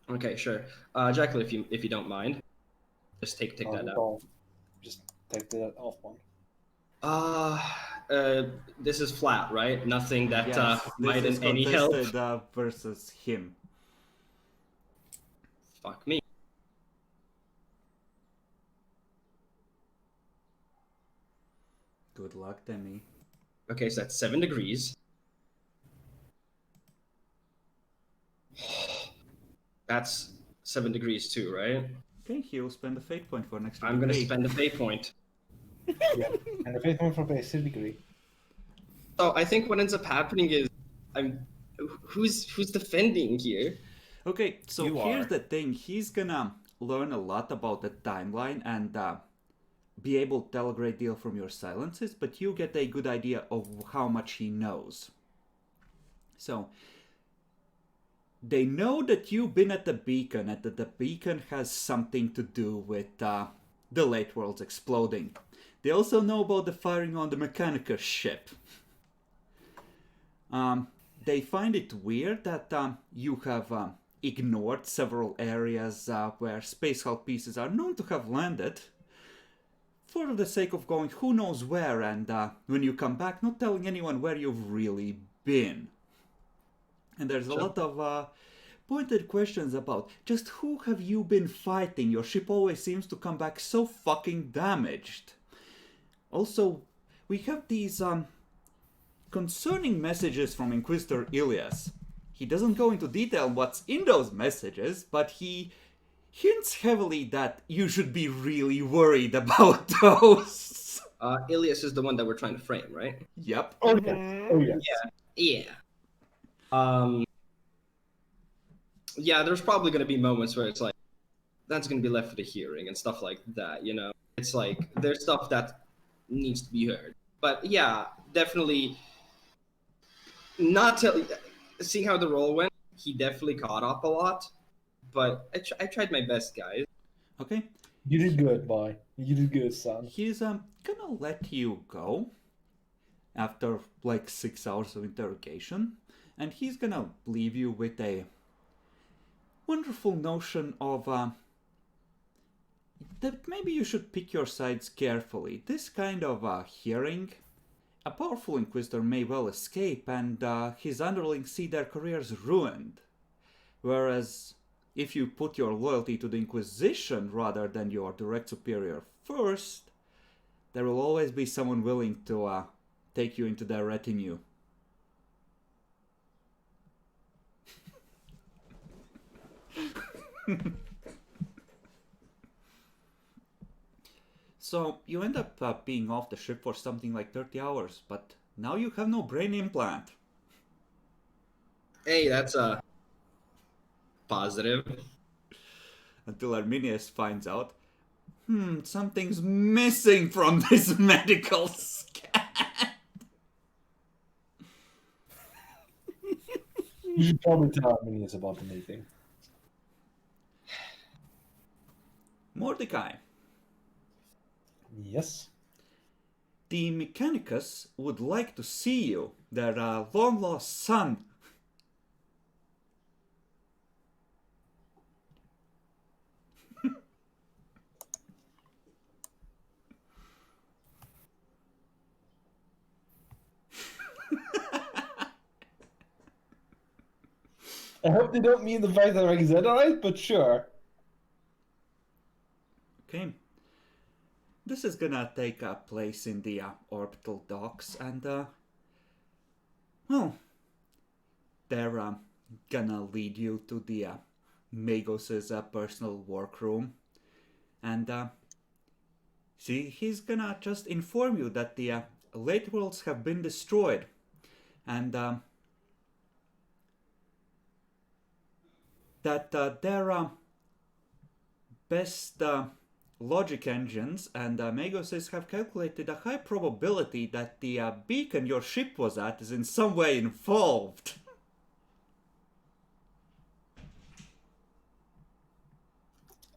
Okay, sure. Jacqueline, if you don't mind, just take that out. Just take that off one. This is flat, right? Nothing that Yes, might this is in any help. contested versus him. Fuck me. Good luck, Demi. Okay, so that's 7 degrees. That's 7 degrees too, right? Okay, he'll spend a fate point for an extra I'm gonna degree. spend a fate point. Yeah. And the fate point for basic degree. So I think what ends up happening is who's defending here? Okay, so You here's are. the thing. He's gonna learn a lot about the timeline and be able to tell a great deal from your silences, but you get a good idea of how much he knows. So, they know that you've been at the beacon and that the beacon has something to do with the late worlds exploding. They also know about the firing on the Mechanicus ship. They find it weird that you have ignored several areas where Space Hulk pieces are known to have landed for the sake of going who knows where, and when you come back, not telling anyone where you've really been. And there's a lot of pointed questions about just who have you been fighting? Your ship always seems to come back so fucking damaged. Also, we have these concerning messages from Inquisitor Ilias. He doesn't go into detail what's in those messages, but he hints heavily that you should be really worried about those. Ilias is the one that we're trying to frame, right? Yep. Oh yeah. Oh yeah. Yeah. Yeah, there's probably going to be moments where it's like, that's going to be left for the hearing and stuff like that, you know? It's like, there's stuff that needs to be heard. But yeah, definitely not seeing how the roll went, he definitely caught up a lot. But I tried my best, guys. Okay. You did good, boy. You did good, son. He's gonna let you go after like 6 hours of interrogation, and he's gonna leave you with a wonderful notion of that maybe you should pick your sides carefully. This kind of hearing, a powerful Inquisitor may well escape, and his underlings see their careers ruined. Whereas, if you put your loyalty to the Inquisition rather than your direct superior first, there will always be someone willing to take you into their retinue. So, you end up being off the ship for something like 30 hours, but now you have no brain implant. Hey, that's positive. Until Arminius finds out, something's missing from this medical scan. You should probably tell Arminius about the meeting. Mordecai, Yes. the Mechanicus would like to see you, their long-lost son. I hope they don't mean the fact that I'm Exeterite, but sure. Okay. This is gonna take place in the orbital docks, and well, they're gonna lead you to the Magos's personal workroom, and see, he's gonna just inform you that the late worlds have been destroyed, and that their best logic engines and Magoses have calculated a high probability that the beacon your ship was at is in some way involved.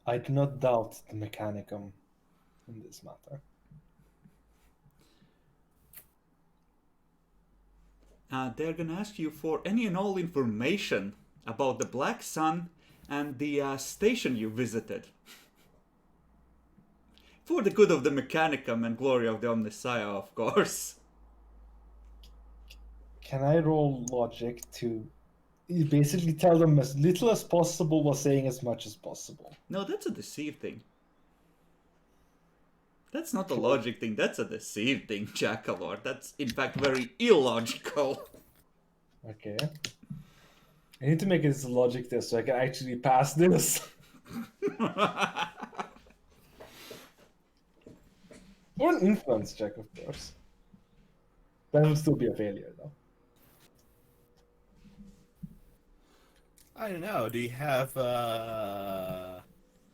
I do not doubt the Mechanicum in this matter. They're gonna ask you for any and all information about the Black Sun and the station you visited. For the good of the Mechanicum and glory of the Omnissiah, of course. Can I roll logic to You basically tell them as little as possible while saying as much as possible. No, that's a deceive thing. That's not a logic thing, that's a deceive thing, Jackalord. That's, in fact, very illogical. Okay. I need to make it as a logic test so I can actually pass this. Or an influence check, of course. That would still be a failure, though. I don't know. Do you have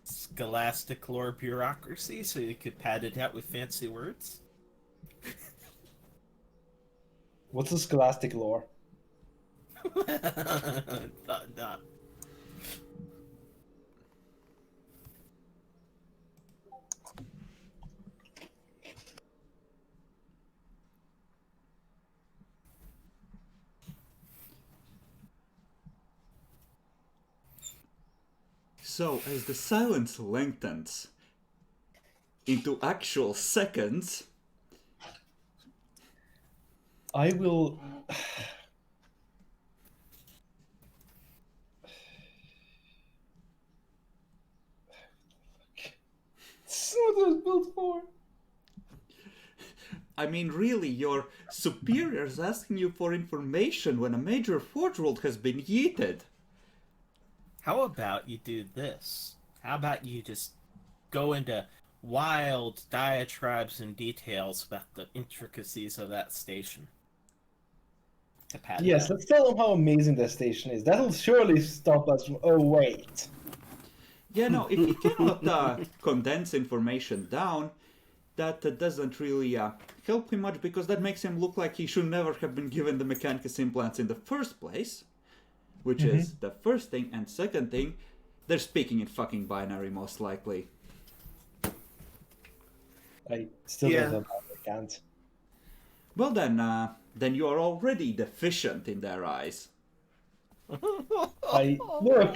scholastic lore bureaucracy so you could pad it out with fancy words? What's the scholastic lore? Not. So, as the silence lengthens into actual seconds, I will. This is what it was built for. I mean, really, your superior's asking you for information when a major forge world has been yeeted. How about you do this? How about you just go into wild diatribes and details about the intricacies of that station? To pad it Yes, out. let's tell them how amazing that station is. That'll surely stop us from. Oh, wait. Yeah, no, if he cannot condense information down, that doesn't really help him much, because that makes him look like he should never have been given the Mechanicus implants in the first place, which is the first thing. And second thing, they're speaking in fucking binary, most likely. I still Yeah. don't know how I can't. Well then you are already deficient in their eyes. Look, I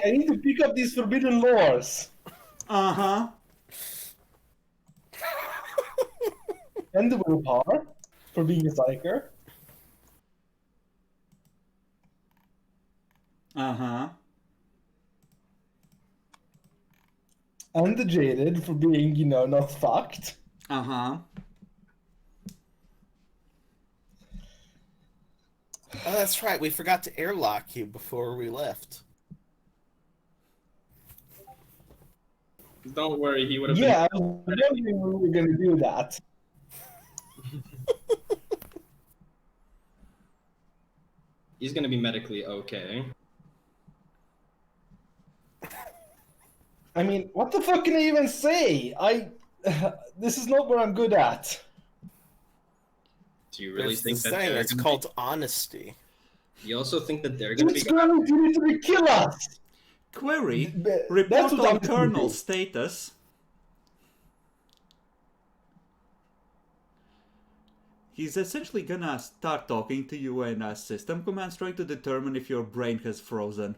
need to pick up these forbidden lores. Uh-huh. And the willpower for being a psyker. Uh-huh. And the jaded for being, not fucked. Uh-huh. Oh, that's right. We forgot to airlock you before we left. Don't worry, he would have Yeah, I was wondering we were going to do that. He's gonna be medically okay. I mean, what the fuck can I even say? This is not what I'm good at. Do you really There's think this that thing, they're it's gonna called honesty. You also think that they're gonna be? It's going to literally kill us! Query, That's report what on I'm kernel thinking. status. He's essentially gonna start talking to you in system commands, trying to determine if your brain has frozen.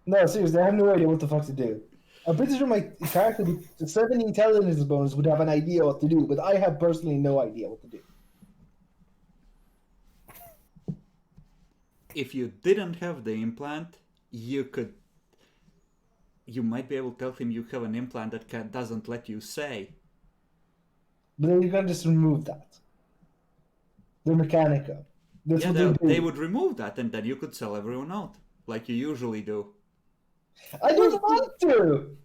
No, seriously, I have no idea what the fuck to do. I'm pretty sure my character with 7 intelligence bonus would have an idea what to do, but I have personally no idea what to do. If you didn't have the implant, you might be able to tell him you have an implant that doesn't let you say. But then you can just remove that. They're mechanical. That's Yeah, what they do. they would remove that, and then you could sell everyone out, like you usually do. I don't want to!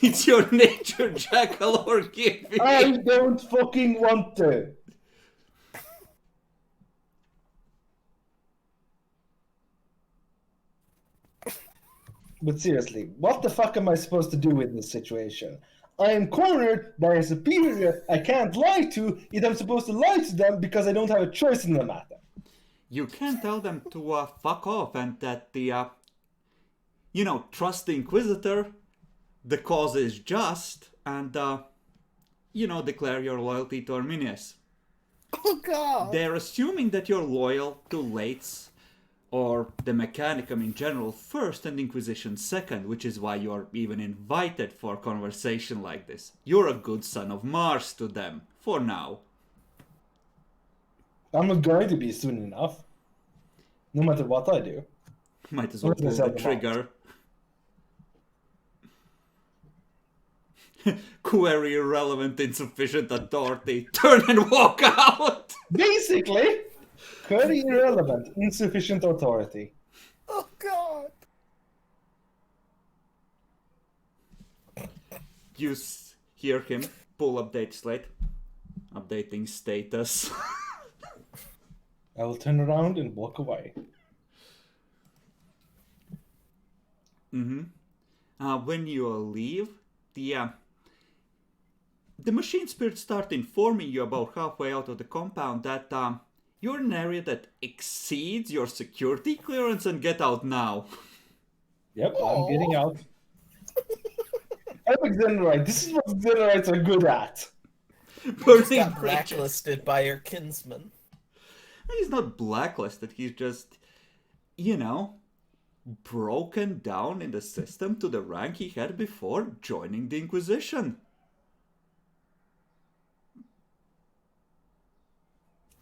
It's your nature, Jackal, or give me. I don't fucking want to! But seriously, what the fuck am I supposed to do in this situation? I am cornered by a superior I can't lie to, yet I'm supposed to lie to them because I don't have a choice in the matter. You can tell them to fuck off, and that trust the Inquisitor, the cause is just, and, declare your loyalty to Arminius. Oh god! They're assuming that you're loyal to Lates or the Mechanicum in general first and Inquisition second, which is why you're even invited for a conversation like this. You're a good son of Mars to them, for now. I'm not going to be soon enough. No matter what I do. Might as well pull the trigger. Query irrelevant, insufficient authority. Turn and walk out! Basically, very irrelevant, insufficient authority. Oh God! You hear him pull update slate. Updating status. I will turn around and walk away. When you leave, the machine spirits start informing you about halfway out of the compound that you're in an area that exceeds your security clearance and get out now. Yep, I'm getting out. I'm a Xenorite. This is what Xenorites are good at. Just got blacklisted by your kinsman. He's not blacklisted, he's just, broken down in the system to the rank he had before joining the Inquisition.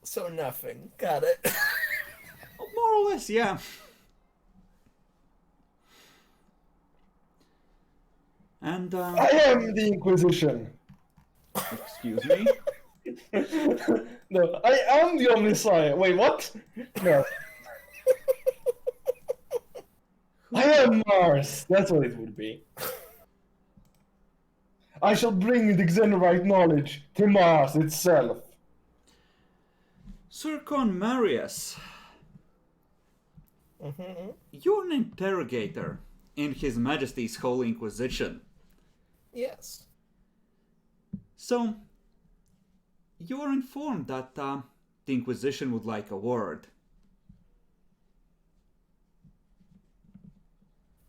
So nothing. Got it. More or less, yeah. And, I am the Inquisition. excuse me? No, I am the Omnissiah. Wait, what? No. I am Mars. That's what it would be. I shall bring the Xenorite knowledge to Mars itself. Sircon Marius. You're an interrogator in His Majesty's Holy Inquisition. Yes. So, you're informed that the Inquisition would like a word.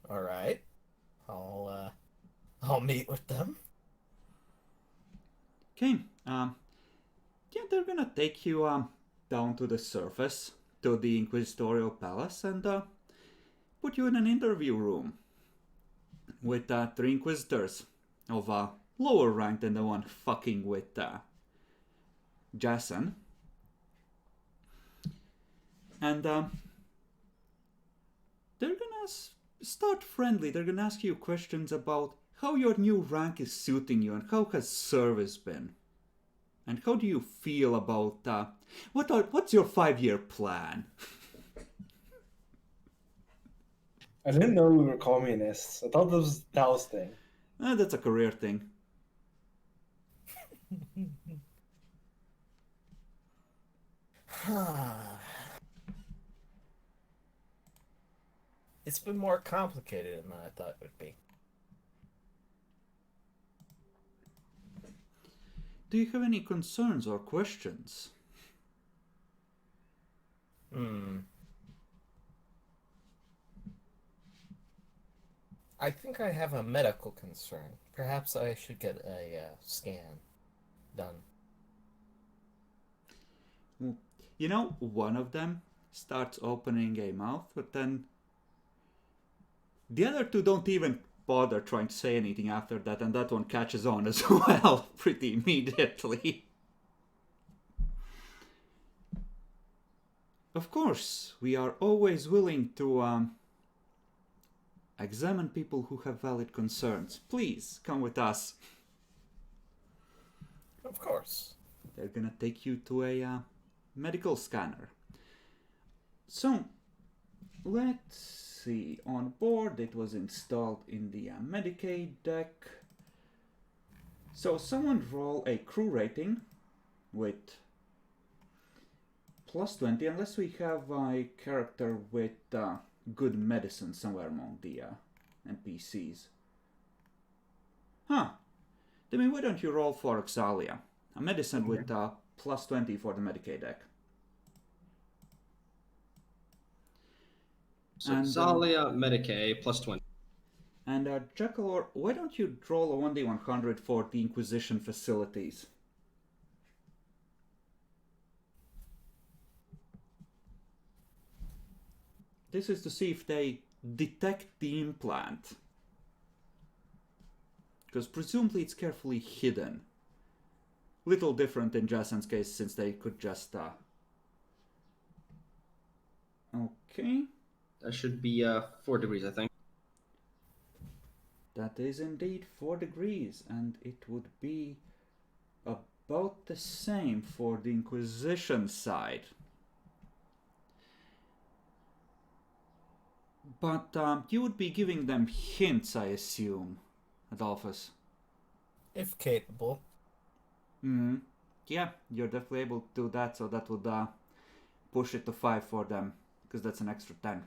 All right. I'll meet with them. Okay. They're gonna take you down to the surface to the Inquisitorial Palace and put you in an interview room with 3 Inquisitors of lower rank than the one fucking with Jason. And they're gonna start friendly. They're gonna ask you questions about how your new rank is suiting you and how has service been. And how do you feel about what's your 5-year plan? I didn't know we were communists. I thought that was Tao's thing. That's a career thing. It's been more complicated than I thought it would be. Do you have any concerns or questions? I think I have a medical concern. Perhaps I should get a scan done. One of them starts opening a mouth, but then the other 2 don't even bother trying to say anything after that, and that one catches on as well pretty immediately. Of course, we are always willing to examine people who have valid concerns. Please, come with us. Of course. They're gonna take you to a medical scanner. So, let's see. On board, it was installed in the Medicaid deck. So, someone roll a crew rating with plus 20, unless we have a character with good medicine somewhere among the NPCs. Then why don't you roll for Oxalia? A medicine with plus 20 for the Medicaid deck. So Zalia, Medicaid, plus 20. And Jackalor, why don't you roll a 1d100 for the Inquisition facilities? This is to see if they detect the implant. Because presumably it's carefully hidden. Little different in Jason's case, since they could just... Okay. That should be 4 degrees, I think. That is indeed 4 degrees, and it would be about the same for the Inquisition side. But you would be giving them hints, I assume, Adolphus. If capable. Mm-hmm. Yeah, you're definitely able to do that, so that would push it to 5 for them, because that's an extra 10.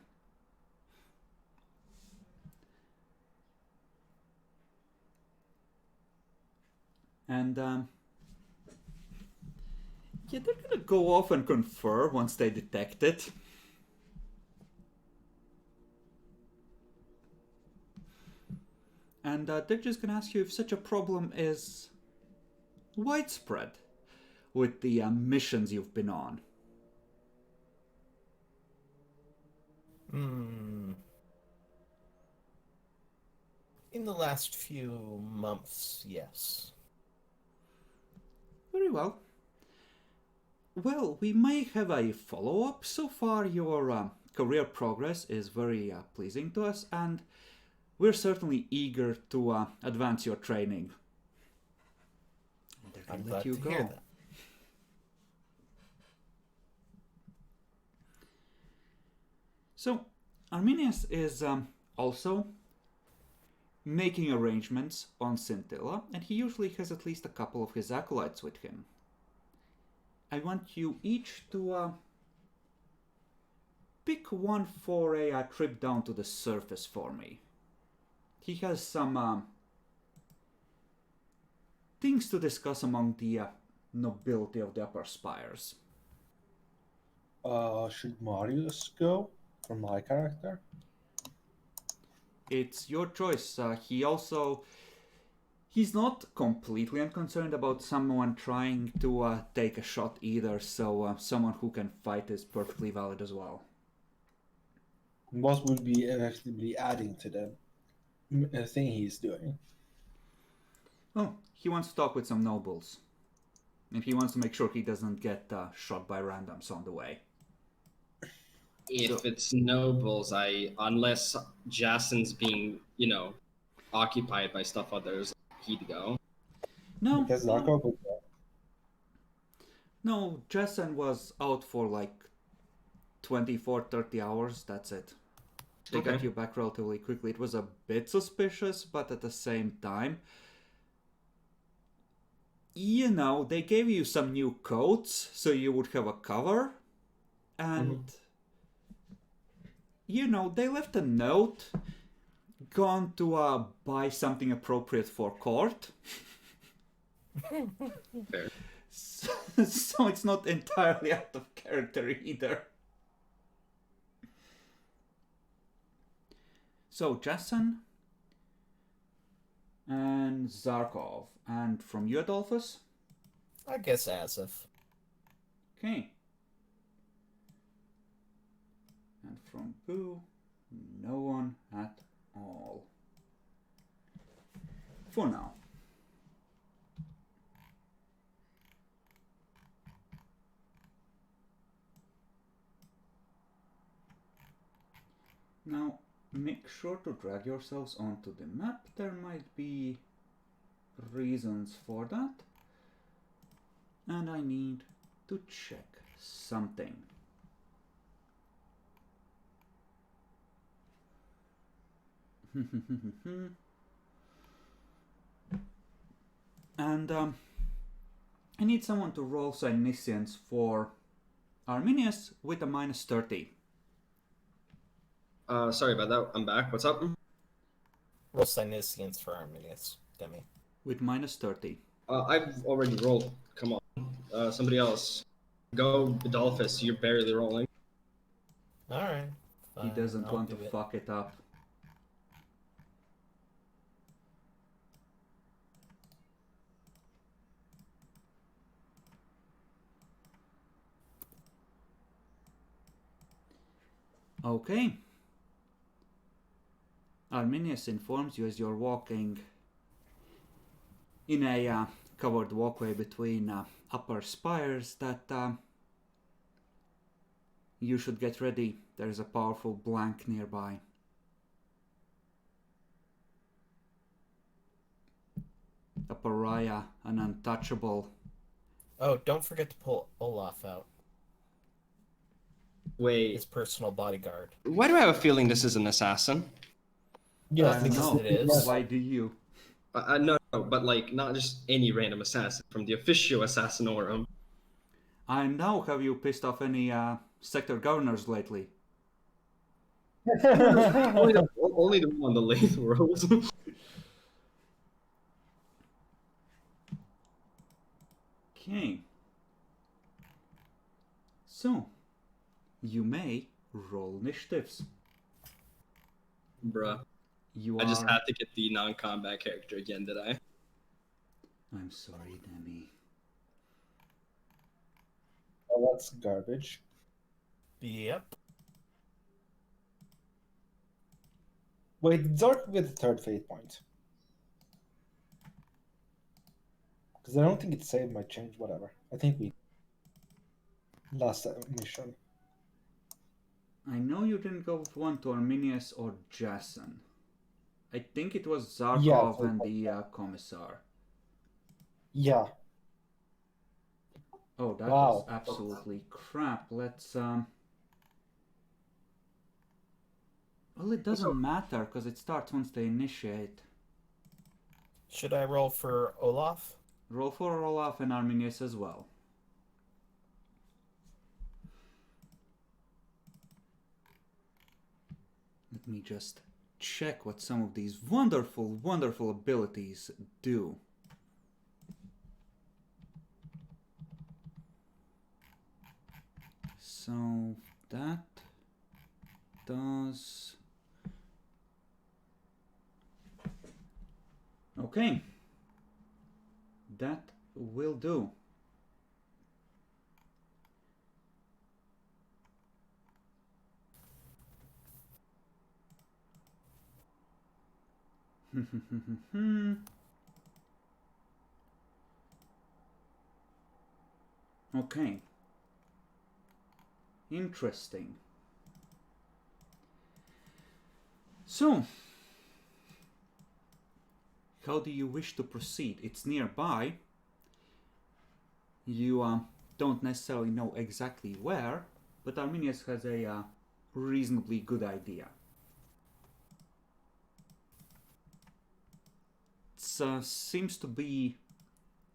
And, yeah, they're gonna go off and confer once they detect it. And they're just gonna ask you if such a problem is widespread with the missions you've been on. In the last few months, yes. Very well. Well, we may have a follow-up. So far, your career progress is very pleasing to us, and we're certainly eager to advance your training. And they're I'm gonna let glad you to hear go. that. So, Arminius is also making arrangements on Scintilla, and he usually has at least a couple of his acolytes with him. I want you each to pick one for a trip down to the surface for me. He has some things to discuss among the nobility of the upper spires. Should Marius go for my character? It's your choice. He's not completely unconcerned about someone trying to take a shot either, so someone who can fight is perfectly valid as well. What would be effectively adding to the thing he's doing? Oh, he wants to talk with some nobles. And he wants to make sure he doesn't get shot by randoms on the way. If it's nobles, unless Jason's being, occupied by stuff others, he'd go. No, Because Zarkov would go. no, Jason was out for like 24, 30 hours, that's it. They got Okay. you back relatively quickly. It was a bit suspicious, but at the same time, they gave you some new coats so you would have a cover. And, they left a note. Gone to buy something appropriate for court. Fair. So it's not entirely out of character either. So, Jason and Zarkov. And from you, Adolphus? I guess Asif. Okay. And from Boo, no one at all. For now. Now, make sure to drag yourselves onto the map. There might be reasons for that. And I need to check something. And I need someone to roll Synesians for Arminius with a minus 30. Sorry about that. I'm back. What's up? Roll Synesians for Arminius, Demi. With minus 30. I've already rolled. Come on. Somebody else. Go, Adolphus. You're barely rolling. Alright. He doesn't I'll want to do it. fuck it up. Okay. Arminius informs you as you're walking in a covered walkway between upper spires that you should get ready. There's a powerful blank nearby. A pariah, an untouchable. Oh, don't forget to pull Olaf out, Wait, his personal bodyguard. why do I have a feeling this is an assassin? Yes, because No. it is. Why do you? No, but like not just any random assassin from the official Assassinorum. I know. Have you pissed off any sector governors lately? Only the one on the lathe rolls. Okay. So, you may roll initiatives. Bruh. You I just are- had to get the non-combat character again, did I? I'm sorry, Demi. Oh, that's garbage. Yep. Wait, Zork with the third fate point. Because I don't think it saved my change, whatever. I think we lost that mission. I know you didn't go with one to Arminius or Jason. I think it was Zarkov Yeah, so- and the Commissar. Yeah. Oh, that Wow. was absolutely crap. Let's Well, it doesn't matter because it starts once they initiate. Should I roll for Olaf? Roll for Olaf and Arminius as well. Let me just check what some of these wonderful, wonderful abilities do. So that does... Okay. That will do. Okay. Interesting. So, how do you wish to proceed? It's nearby. You don't necessarily know exactly where, but Arminius has a reasonably good idea. It seems to be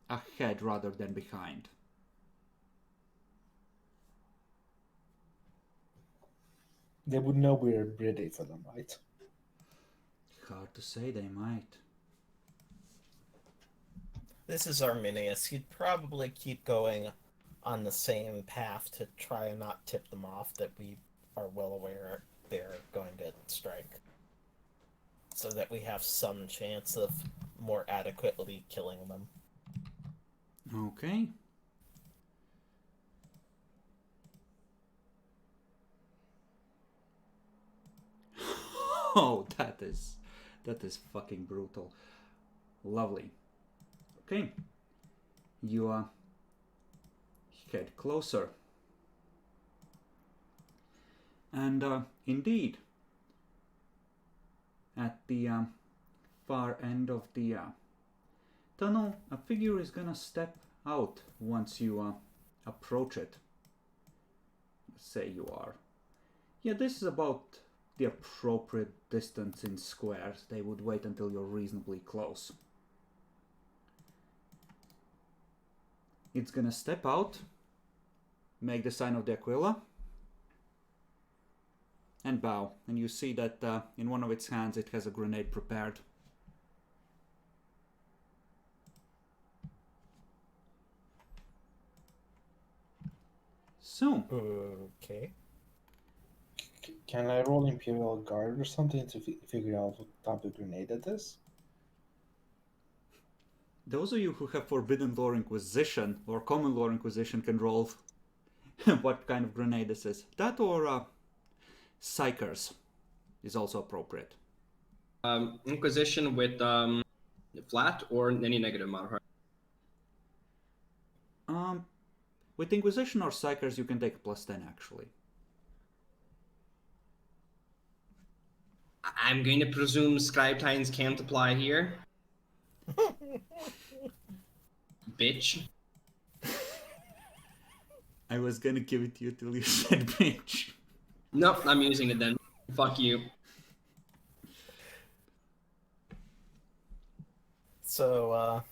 ahead rather than behind. They would know we're ready for them, right? Hard to say, they might. This is Arminius. He'd probably keep going on the same path to try and not tip them off that we are well aware they're going to strike. So that we have some chance of more adequately killing them. Okay. Oh, that is fucking brutal. Lovely. Okay. You head closer. And indeed, at the far end of the tunnel, a figure is gonna step out once you approach it. Say you are. Yeah, this is about the appropriate distance in squares. They would wait until you're reasonably close. It's gonna step out, make the sign of the Aquila, and bow. And you see that in one of its hands it has a grenade prepared. So, Okay. Can I roll Imperial Guard or something to figure out what type of grenade it is? those of you who have Forbidden Lore Inquisition or Common Lore Inquisition can roll what kind of grenade this is. That or Psychers is also appropriate. Inquisition with flat or any negative modifier. With Inquisition or Psychers, you can take a +10 actually. I'm going to presume Scribe Tines can't apply here. Bitch. I was gonna give it to you till you said bitch. Nope, I'm using it then. Fuck you. So,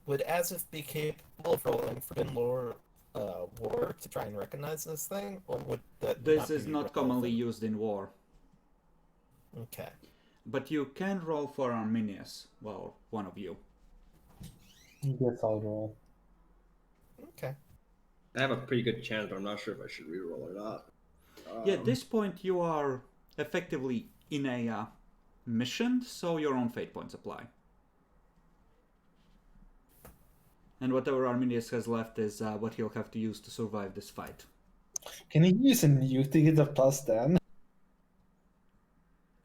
would Azif be capable of rolling Forbidden Lore War to try and recognize this thing, or would that This be is not relevant? commonly used in war. Okay. But you can roll for Arminius. Well, one of you. Yes, I'll roll. Okay. I have a pretty good chance, but I'm not sure if I should reroll or not. Yeah, at this point you are effectively in a mission, so your own fate points apply. And whatever Arminius has left is what he'll have to use to survive this fight. Can he use a nuke to get a +10?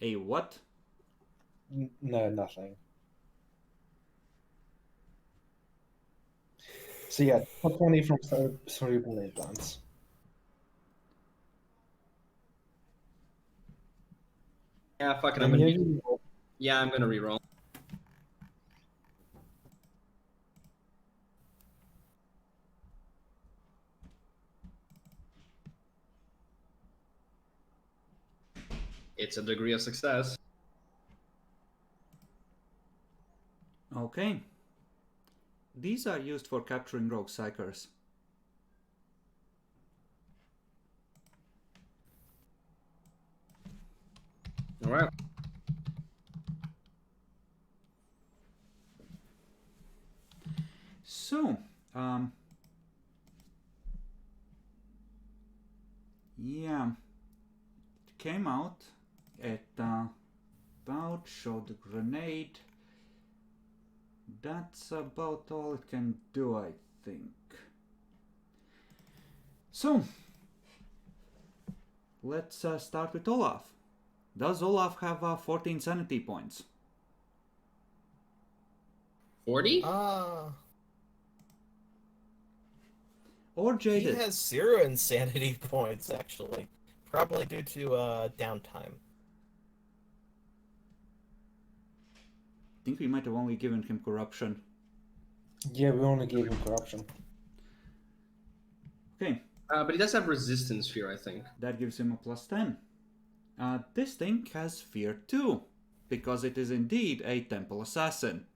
A what? No, nothing. So yeah, top 20 from cerebral implants. Yeah, fuck it. And you- I'm gonna reroll. It's a degree of success. Okay. These are used for capturing rogue psychers. Alright. So, yeah, it came out at about showed the grenade. That's about all it can do, I think. So, let's start with Olaf. Does Olaf have 14 sanity points? 40? Or He Jaded? has 0 insanity points, actually. Probably due to downtime. I think we might have only given him corruption. Yeah, we only gave him corruption. Okay, But he does have resistance fear, I think. that gives him a +10. This thing has fear too, because it is indeed a temple assassin.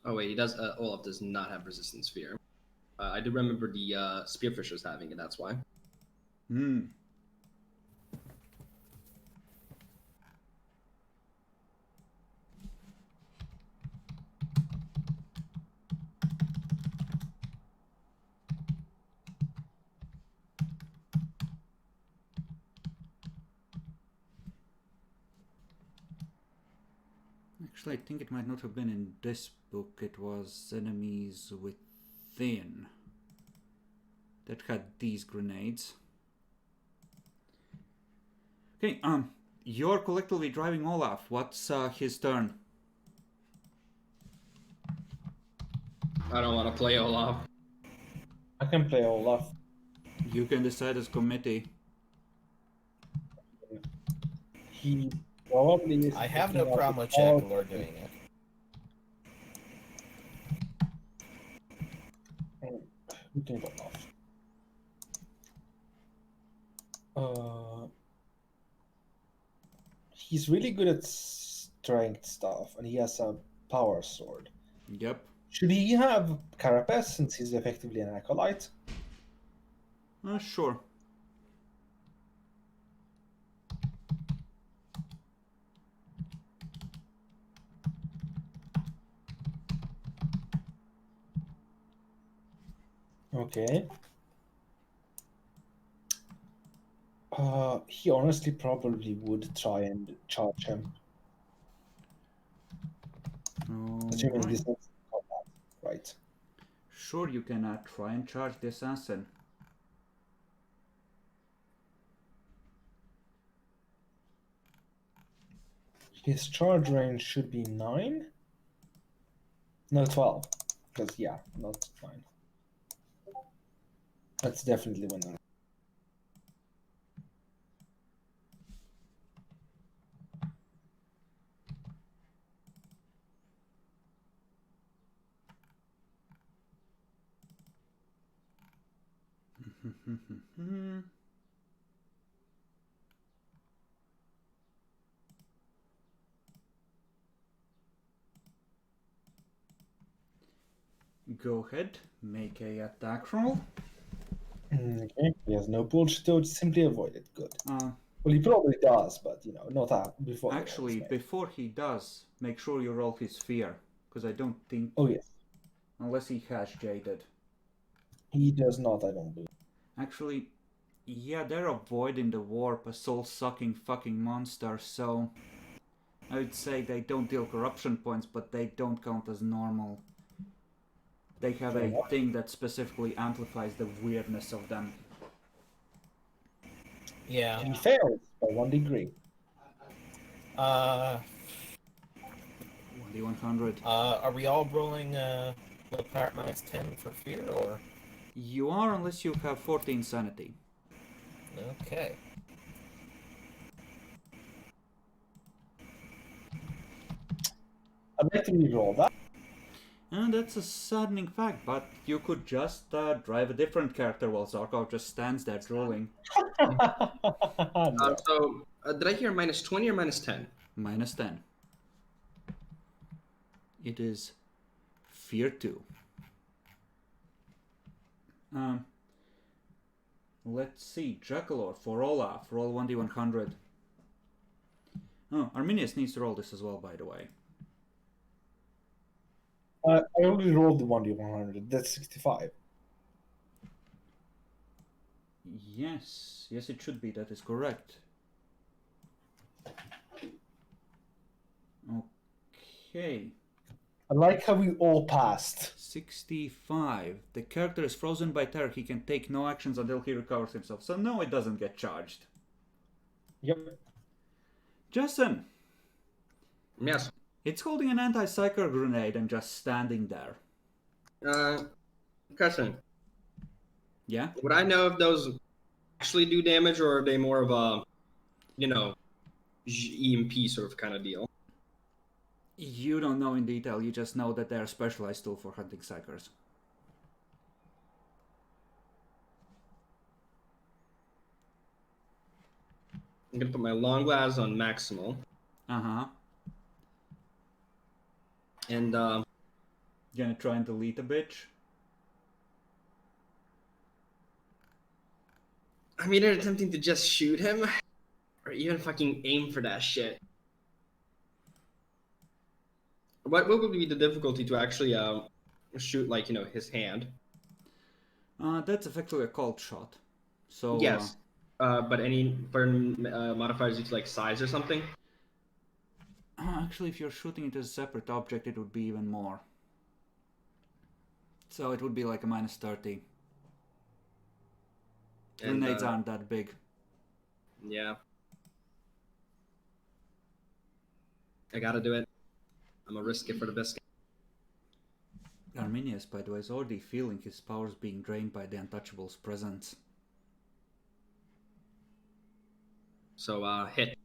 Oh wait, he does. Olaf does not have resistance fear. I do remember the spearfishers having it. That's why. Actually, I think it might not have been in this book. It was Enemies Within that had these grenades. Okay, you're collectively driving Olaf. What's his turn? I don't want to play Olaf. I can play Olaf. You can decide as committee. He probably is. I have no picking up problem with all- Jack Lord doing it. We can go off. He's really good at strength stuff, and he has a power sword. Yep. Should he have Carapace since he's effectively an acolyte? Sure. Okay. He honestly probably would try and charge him. Assuming Alright. this is combat, right? Sure, you can try and charge the assassin. His charge range should be 9? No, 12. Because, yeah, not 9. That's definitely when. Go ahead, make a attack roll. Okay, he has no bullshit, so just simply avoid it. Good. Uh, Well, he probably does, but, not that before. Actually, before he does, make sure you roll his fear, because I don't think... Oh, yes. Unless he has Jaded. He does not, I don't believe. Actually, yeah, they're avoiding the warp, a soul-sucking fucking monster, so... I would say they don't deal corruption points, but they don't count as normal. They have a thing that specifically amplifies the weirdness of them. Yeah. He fails by 1 degree. 1d100. Are we all rolling willpower minus 10 for fear, or? You are, unless you have 14 sanity. Okay. I'd like to reroll that. And that's a saddening fact, but you could just drive a different character while Zarkov just stands there drooling. No. So, did I hear minus 20 or minus 10? Minus 10. It is Fear 2. Let's see. Draculaur for Olaf. Roll 1d100. Oh, Arminius needs to roll this as well, by the way. I already rolled the 1d100. That's 65. Yes, it should be. That is correct. Okay. I like how we all passed. 65. The character is frozen by terror. He can take no actions until he recovers himself. So no, it doesn't get charged. Yep. Justin. Yes. It's holding an anti-psyker grenade and just standing there. Question. Yeah? Would I know if those actually do damage, or are they more of a, EMP sort of kind of deal? You don't know in detail, you just know that they're a specialized tool for hunting psychers. I'm gonna put my long glass on maximal. Uh-huh. And, You gonna try and delete a bitch? I'm either attempting to just shoot him, or even fucking aim for that shit. What would be the difficulty to actually shoot, his hand? That's effectively a cold shot. So Yes. But any burn modifiers due to size or something? Actually, if you're shooting it as a separate object, it would be even more. So it would be like a minus 30. And, Grenades aren't that big. Yeah. I gotta do it. I'm gonna risk it for the biscuit. Arminius, by the way, is already feeling his powers being drained by the Untouchable's presence. So, hit.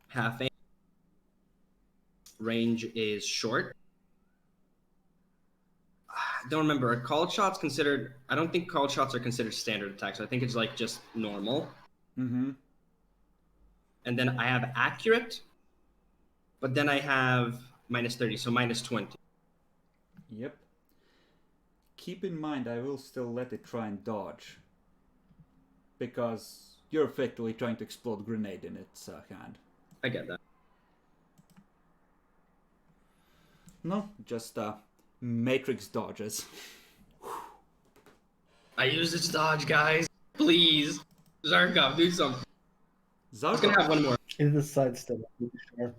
Half aim. Range is short. I don't remember. Are called shots considered... I don't think called shots are considered standard attacks. I think it's just normal. Mm-hmm. And then I have accurate. But then I have minus 30, so minus 20. Yep. Keep in mind, I will still let it try and dodge. Because you're effectively trying to explode grenade in its hand. I get that. No, just matrix dodges. I use its dodge, guys. Please. Zarkov, do something. I was gonna have one more. It is sidestep, I'm pretty sure.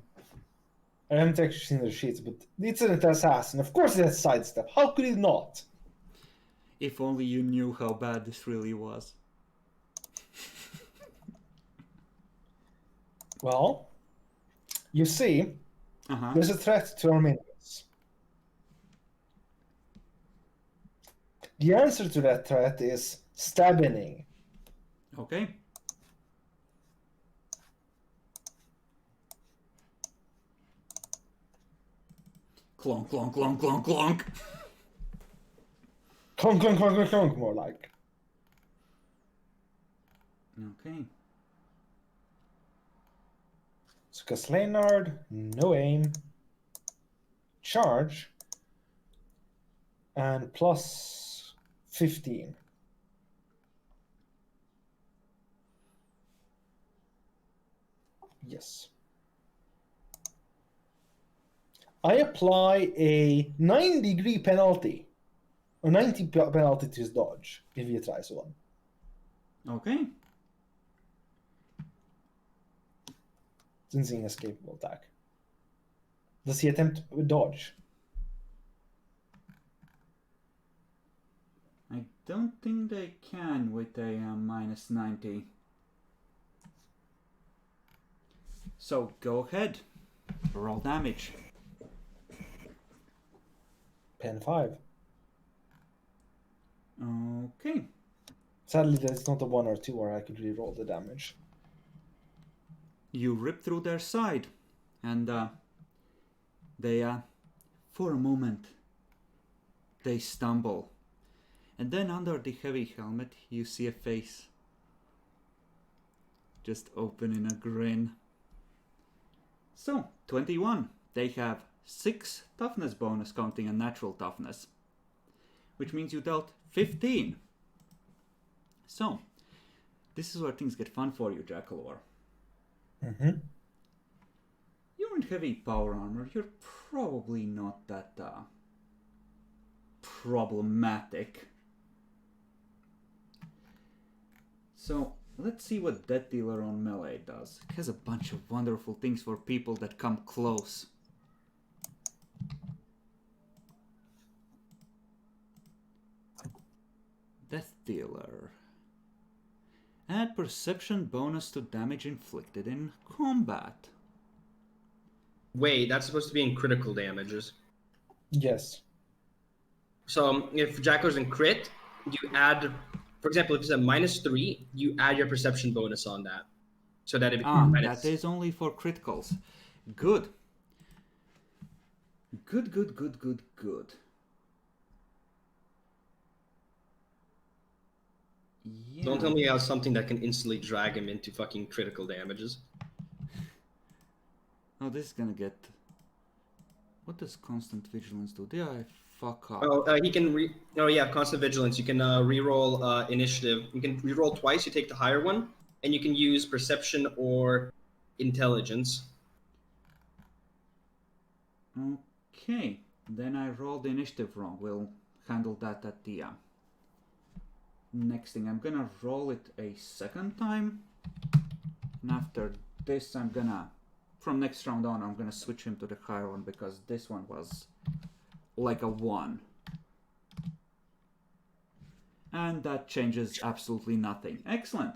I haven't actually seen the sheets, but it's an assassin. Of course it has sidestep. How could it not? If only you knew how bad this really was. Well, You see, Uh-huh. there's a threat to our minions. The answer to that threat is stabbing. Okay. Clonk, clonk, clonk, clonk, clonk. Clonk, clonk, clonk, clonk, clonk, more like. Okay. So Leonard, no aim. Charge. And plus 15. Yes. I apply a 9-degree penalty. Or 90 penalty to his dodge, if he tries one. Okay. Since an escapable attack. Does he attempt a dodge? I don't think they can with a minus 90. So go ahead. Roll damage. Pen 5. Okay. Sadly, there's not a 1 or 2 where I could re-roll the damage. You rip through their side, and they, for a moment, they stumble. And then under the heavy helmet, you see a face. Just open in a grin. So, 21. They have 6 toughness bonus counting a natural toughness. Which means you dealt 15. So, this is where things get fun for you, Jackalor. Mm-hmm. You're in heavy power armor. You're probably not that problematic. So, let's see what Death Dealer on melee does. It has a bunch of wonderful things for people that come close. Death Dealer. Add perception bonus to damage inflicted in combat. Wait, that's supposed to be in critical damages. Yes. So if Jacko's in crit, you add, for example, if it's a -3, you add your perception bonus on that. So that it becomes minus. That is only for criticals. Good. Good. Yeah. Don't tell me he has something that can instantly drag him into fucking critical damages. Oh, this is gonna get... What does constant vigilance do? Did I fuck up? Oh, he can Oh yeah, constant vigilance. You can re-roll initiative. You can re-roll twice. You take the higher one, and you can use perception or intelligence. Okay, then I rolled the initiative wrong. We'll handle that at the next thing. I'm gonna roll it a second time, and after this I'm gonna, from next round on, I'm gonna switch him to the higher one because this one was like a 1. And that changes absolutely nothing. Excellent.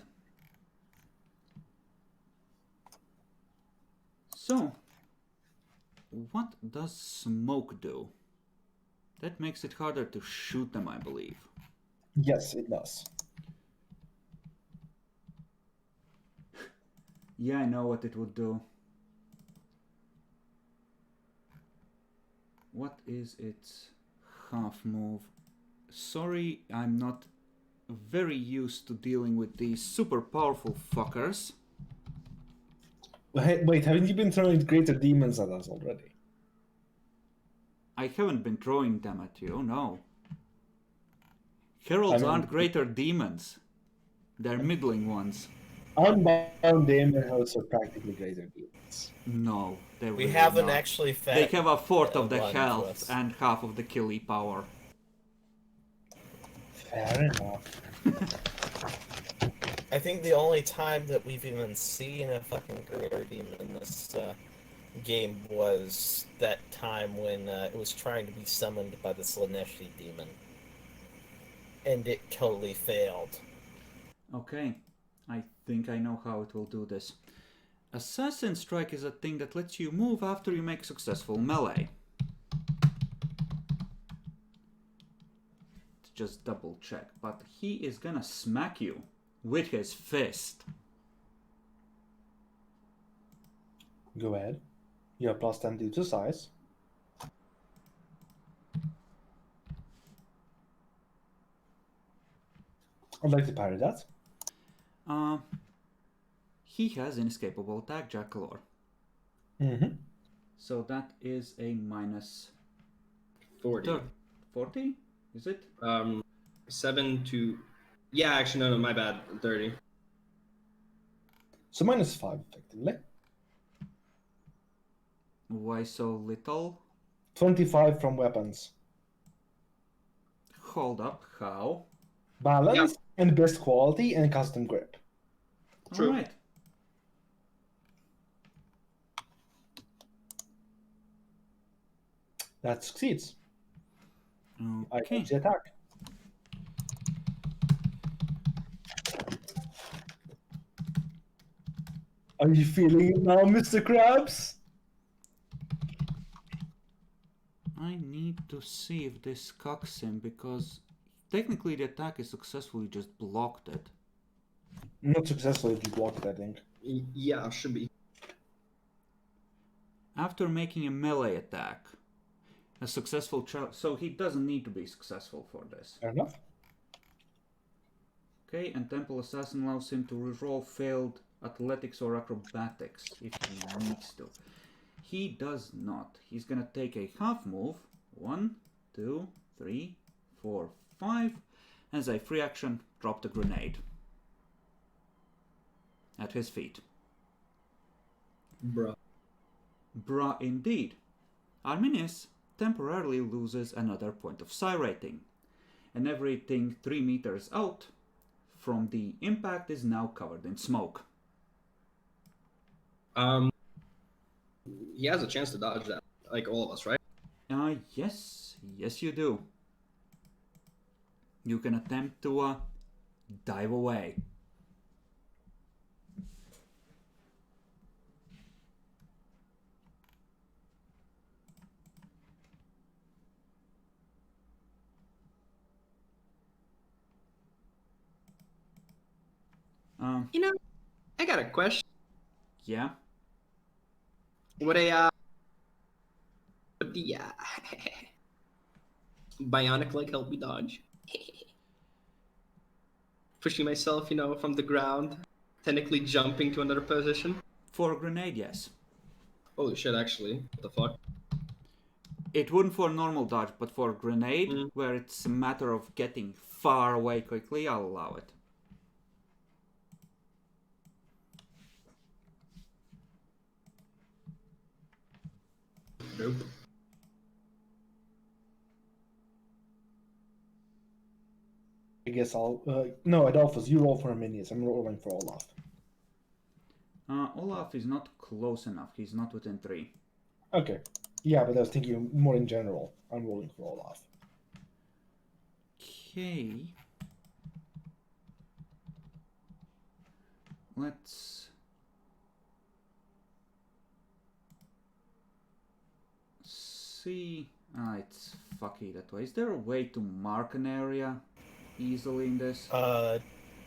So, what does smoke do? That makes it harder to shoot them, I believe. Yes, it does. Yeah, I know what it would do. What is its half move? Sorry, I'm not very used to dealing with these super powerful fuckers. Wait, haven't you been throwing greater demons at us already? I haven't been throwing them at you, no. Heralds aren't greater demons. They're middling ones. Unbound demon hosts are practically greater demons. No, they We really haven't not. actually found. They have a fourth of the one to health us. and half of the killy power. Fair enough. I think the only time that we've even seen a fucking greater demon in this game was that time when it was trying to be summoned by the Slaneshi demon. And it totally failed. Okay, I think I know how it will do this. Assassin Strike is a thing that lets you move after you make successful melee. Just double check, but he is gonna smack you with his fist. Go ahead. You have plus 10 due to size. I'd like to parry that. He has inescapable attack, Jackalor. Mm-hmm. So that is a minus 40. 40? Is it? 7 to. Yeah, actually, no, my bad. 30. So minus 5, effectively. Why so little? 25 from weapons. Hold up, how? Balance and best quality and custom grip. True. Alright. That succeeds. I Okay. dodge the attack. Are you feeling it now, Mr. Krabs? I need to see if this cocks him, because technically the attack is successfully just blocked it. Not successfully if you blocked it, I think. Yeah, should be. After making a melee attack, a successful so he doesn't need to be successful for this. Fair enough. Okay, and Temple Assassin allows him to reroll failed athletics or acrobatics if he needs to. He does not. He's gonna take a half move. 1, 2, 3, 4, 5. As a free action, drop the grenade at his feet. Bruh. Bruh indeed. Arminius temporarily loses another point of psi rating, and everything 3 meters out from the impact is now covered in smoke. He has a chance to dodge that, like all of us, right? Yes, you do. You can attempt to dive away. You know, I got a question. Yeah. Would the bionic leg help me dodge? Pushing myself, from the ground, technically jumping to another position. For a grenade, yes. Holy shit! Actually, what the fuck? It wouldn't for a normal dodge, but for a grenade, Mm. where it's a matter of getting far away quickly, I'll allow it. Nope. I guess I'll... no, Adolphus, you roll for Arminius. I'm rolling for Olaf. Olaf is not close enough. He's not within 3. Okay. Yeah, but I was thinking more in general. I'm rolling for Olaf. Okay. Let's see. It's fucky that way. Is there a way to mark an area easily in this?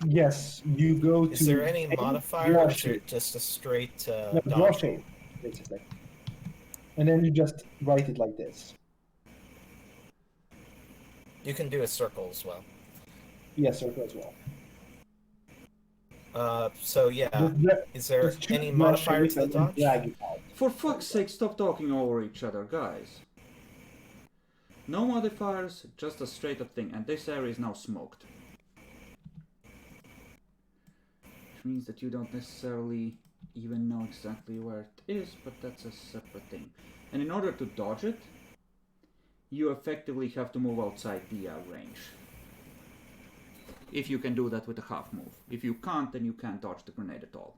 Yes, you go to... Is there any shape, modifier, draw or is shape. it just a straight No, draw dodge? shape, basically. And then you just write it like this. You can do a circle as well. Yes, circle as well. So yeah, is there Just choose any draw modifier shape to the and then dodge? drag it out. For fuck's sake, stop talking over each other, guys. No modifiers, just a straight up thing, and this area is now smoked. Which means that you don't necessarily even know exactly where it is, but that's a separate thing. And in order to dodge it, you effectively have to move outside the range. If you can do that with a half move. If you can't, then you can't dodge the grenade at all.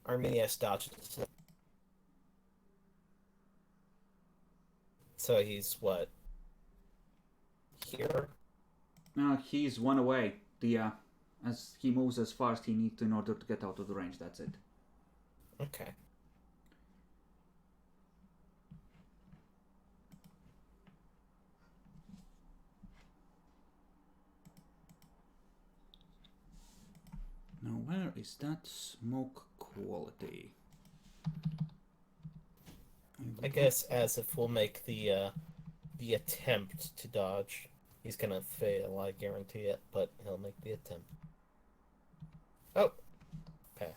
Arminius dodges it. So he's what? Here? He's one away. The As he moves as far as he needs to in order to get out of the range, that's it. Okay. Now where is that smoke quality? I guess as if we'll make the attempt to dodge. He's gonna fail, I guarantee it, but he'll make the attempt. Oh! Pass.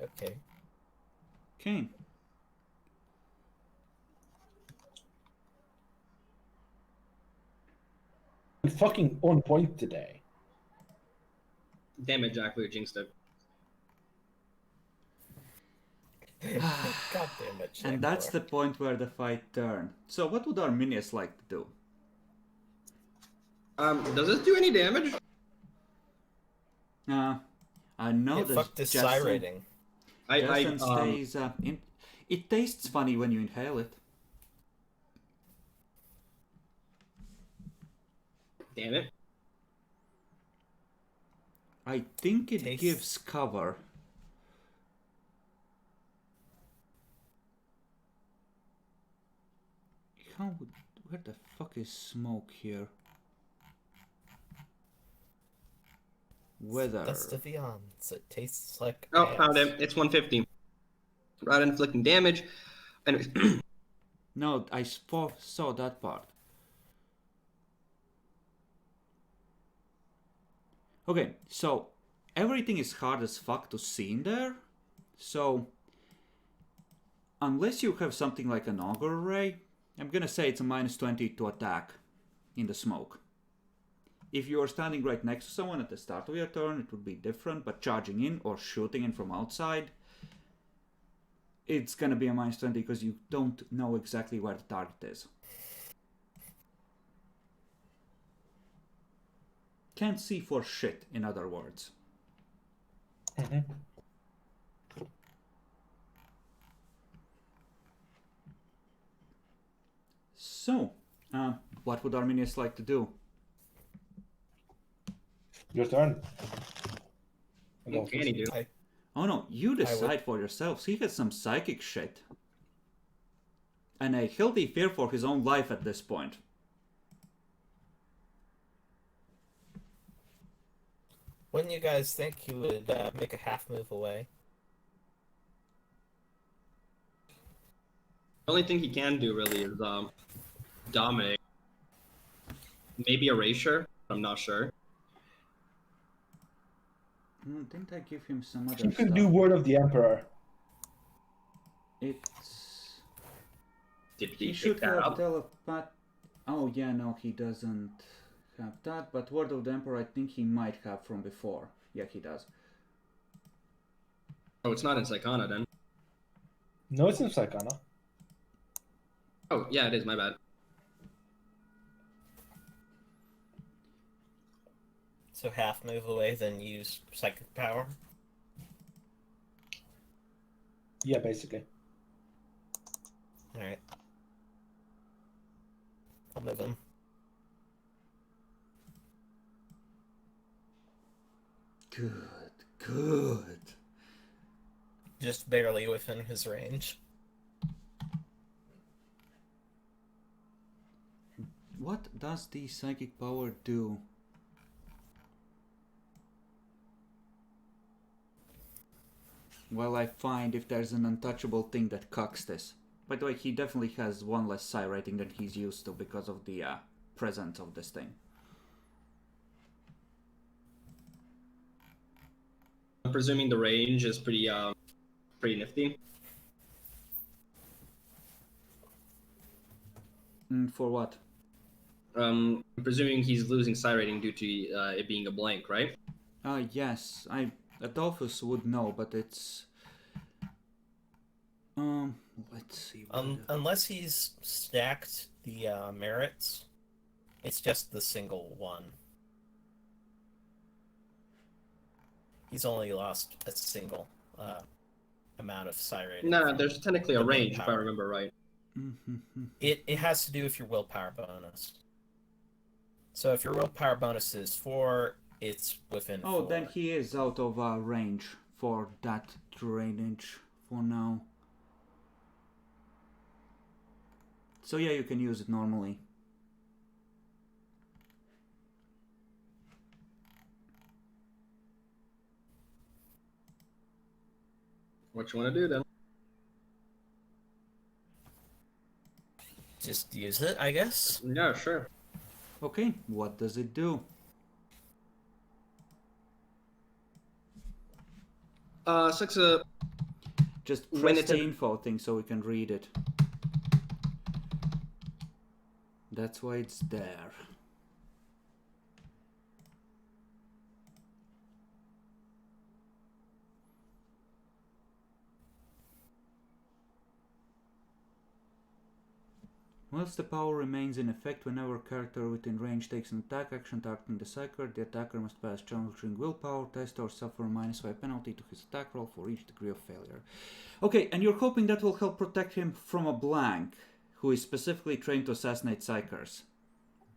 Okay. Okay. Fucking on point today. Damn it, Jack, we jinxed it. God damn it, And that's Jaguar. the point where the fight turned. So what would Arminius like to do? Does this do any damage? I know Yeah, this fuck this Jason- psi rating. Jason stays in. It tastes funny when you inhale it. Damn it. I think it Tastes- gives cover. Where the fuck is smoke here? Weather. That's the viands. It tastes like Oh, ass. found him. It's 150. Right, inflicting damage. Anyways, No, I saw that part. Okay, so everything is hard as fuck to see in there. So unless you have something like an auger ray, I'm gonna say it's a -20 to attack in the smoke. If you are standing right next to someone at the start of your turn, it would be different, but charging in or shooting in from outside, it's gonna be a -20 because you don't know exactly where the target is. Can't see for shit, in other words. So, what would Arminius like to do? Your turn. what can he do? Oh no, you decide for yourselves. He has some psychic shit. And a healthy fear for his own life at this point. Wouldn't you guys think he would make a half move away? The only thing he can do really is dominate. Maybe erasure. I'm not sure. Didn't I give him some other You can stuff? do Word of the Emperor. It's... Did He he should pick that have up? telepath... Oh yeah, no, he doesn't have that. But Word of the Emperor, I think he might have from before. Yeah, he does. Oh, it's not in Psychana then. No, it's in Psychana. Oh, yeah, it is. My bad. So half move away, then use psychic power? Yeah, basically. Alright. I'll move him. Good. Just barely within his range. What does the psychic power do? Well, I find if there's an untouchable thing that cucks this. By the way, he definitely has one less psi rating than he's used to because of the presence of this thing. I'm presuming the range is pretty nifty. For what? I'm presuming he's losing psi rating due to it being a blank, right? Yes. Adolphus would know, but it's... let's see. Unless he's stacked the merits, it's just the single one. He's only lost a single amount of psi rating. Nah, from there's technically a the range if I willpower. remember right. It has to do with your willpower bonus. So if your willpower bonus is 4, it's within Oh, 4. then he is out of range for that drainage for now. So yeah, you can use it normally. What you want to do then? Just use it, I guess. Yeah, sure. Okay, what does it do? So it's a Just When press it's the an- info thing so we can read it. That's why it's there. Whilst the power remains in effect whenever a character within range takes an attack action targeting the psyker, the attacker must pass challenging willpower test or suffer a -5 penalty to his attack roll for each degree of failure. Okay, and you're hoping that will help protect him from a blank, who is specifically trained to assassinate psykers.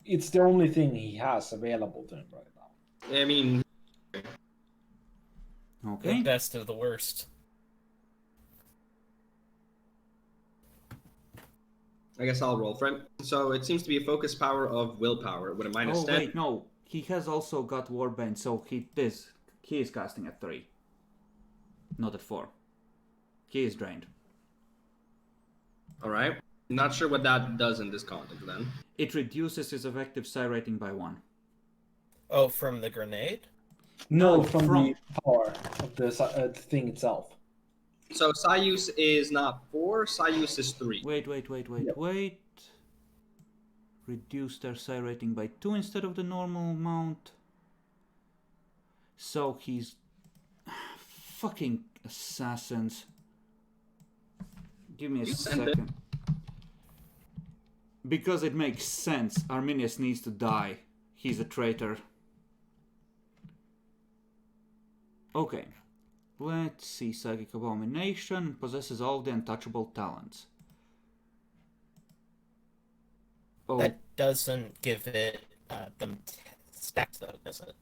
It's the only thing he has available to him right now. I mean, Okay. The best of the worst. I guess I'll roll for it. So it seems to be a focus power of willpower with a minus Oh 10. wait, no. He has also got Warband, so he is casting at 3. Not at 4. He is drained. All right. Not sure what that does in this context then. It reduces his effective psi rating by 1. Oh, from the grenade? No, No, from from- the power of the thing itself. So psi use is not 4, psi use is 3. Wait. Yep. Reduce their psi rating by 2 instead of the normal amount. So he's... Fucking assassins. Give me a You sent it. second. Because it makes sense. Arminius needs to die. He's a traitor. Okay. Let's see. Psychic Abomination possesses all the untouchable talents. Oh, That doesn't give it them stats, though, does it?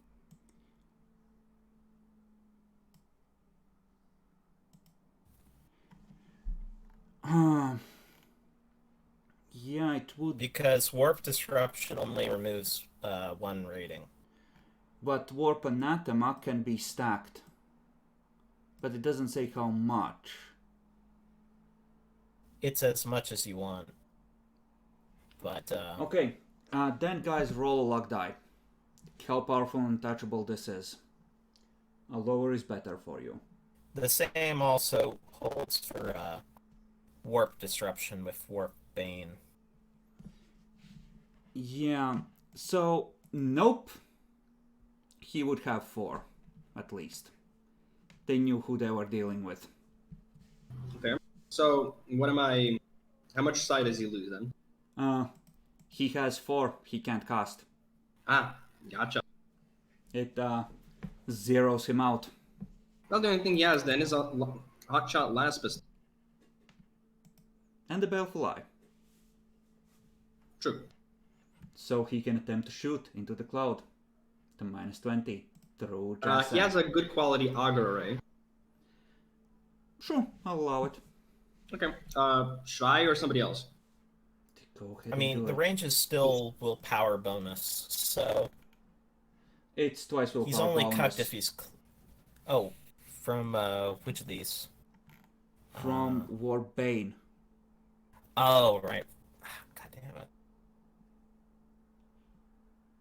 yeah, it would. Because Warp Disruption only removes 1 rating. But Warp Anathema can be stacked. But it doesn't say how much. It's as much as you want. But, Okay, then guys, roll a luck die. How powerful and untouchable this is. A lower is better for you. the same also holds for Warp Disruption with Warp Bane. Yeah, so, nope. He would have 4, at least. They knew who they were dealing with. Fair. So what am I? How much psi does he lose then? He has 4, he can't cast. Ah, gotcha. It zeroes him out. Well, the only thing he has then is a hotshot last pistol. And the Baleful Eye. True. So he can attempt to shoot into the cloud. The -20 through He Jason. has a good quality auger array. Sure, I'll allow it. Okay. Should I or somebody else? Go ahead I and mean, do the it. range is still willpower bonus, so It's twice willpower he's only bonus. cucked if he's... Oh, from which of these? From Warbane. Oh, right. God damn it.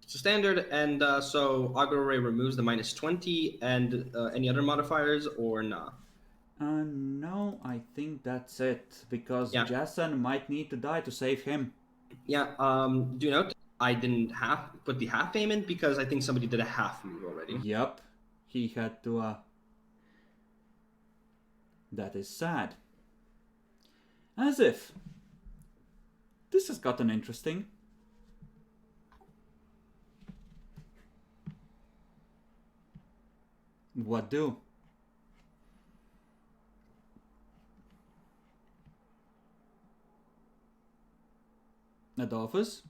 So standard, and so auger array removes the -20 and any other modifiers or not? No, I think that's it. Because Yeah. Jason might need to die to save him. Yeah. Do note I didn't put the half aim in because I think somebody did a half move already. Yep. He had to, That is sad. As if. This has gotten interesting. What do? Adolphus?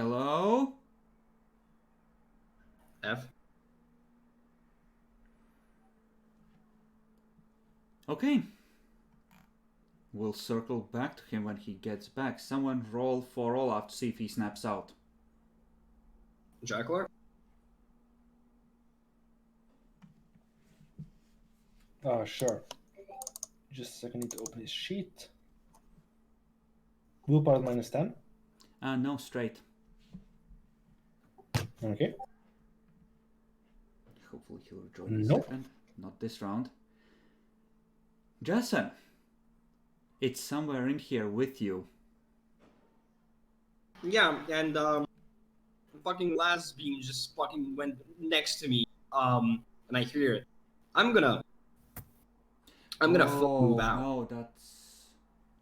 Hello? F. Okay. We'll circle back to him when he gets back. Someone roll for Olaf to see if he snaps out. Jackler? Sure. Just a second, I need to open his sheet. Willpower -10. No, straight. Okay. Hopefully he'll join in a Nope. second. Not this round. Jason! It's somewhere in here with you. Yeah, and fucking last beam just fucking went next to me. And I hear it. I'm gonna full move out. No,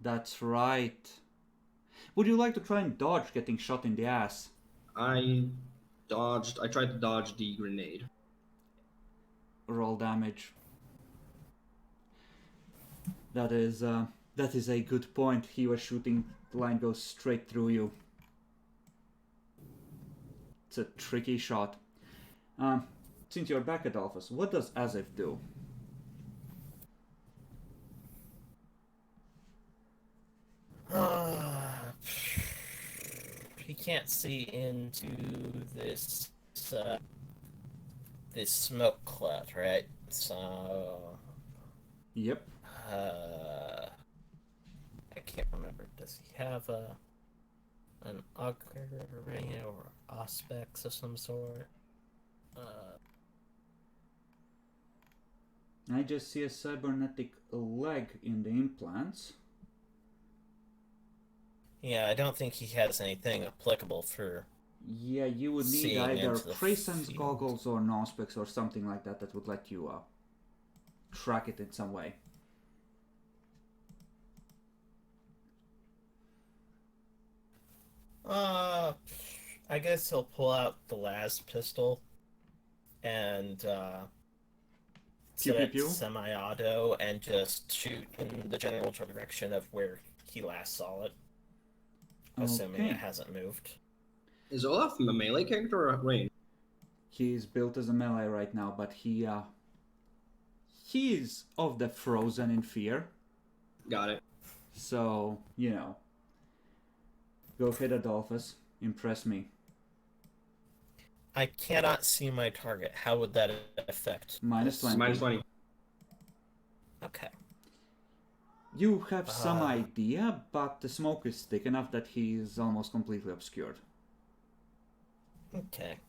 that's right. Would you like to try and dodge getting shot in the ass? I tried to dodge the grenade. Roll damage. That is a good point. He was shooting, the line goes straight through you. It's a tricky shot. Since you're back at Alphas, what does Azif do? He can't see into this this smoke cloud, right? So Yep. I can't remember. Does he have an auger ring or auspex of some sort? I just see a cybernetic leg in the implants. Yeah, I don't think he has anything applicable for. Yeah, you would need Seeing either into the presence field. goggles or nospecs or something like that that would let you track it in some way. I guess he'll pull out the last pistol and Pew, set pew, it pew. semi-auto and just shoot in the general direction of where he last saw it, assuming Okay. it hasn't moved. Is Olaf a melee character or a range? He's built as a melee right now, but he is of the frozen in fear. Got it. So, go ahead, Adolphus. Impress me. I cannot see my target. How would that affect? Minus this? 20. -20. Okay. You have some idea, but the smoke is thick enough that he is almost completely obscured. Okay.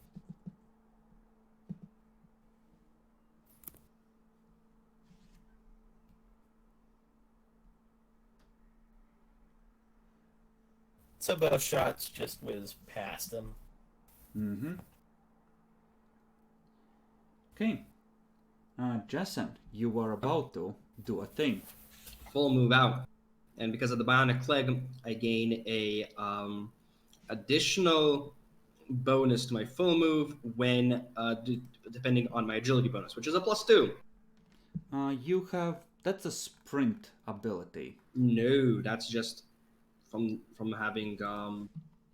So both shots just whiz past him. Mm-hmm. Okay. Jason, you were about to do a thing. Full move out. And because of the bionic leg, I gain a additional bonus to my full move when depending on my agility bonus, which is a +2. That's a sprint ability. No, that's just from having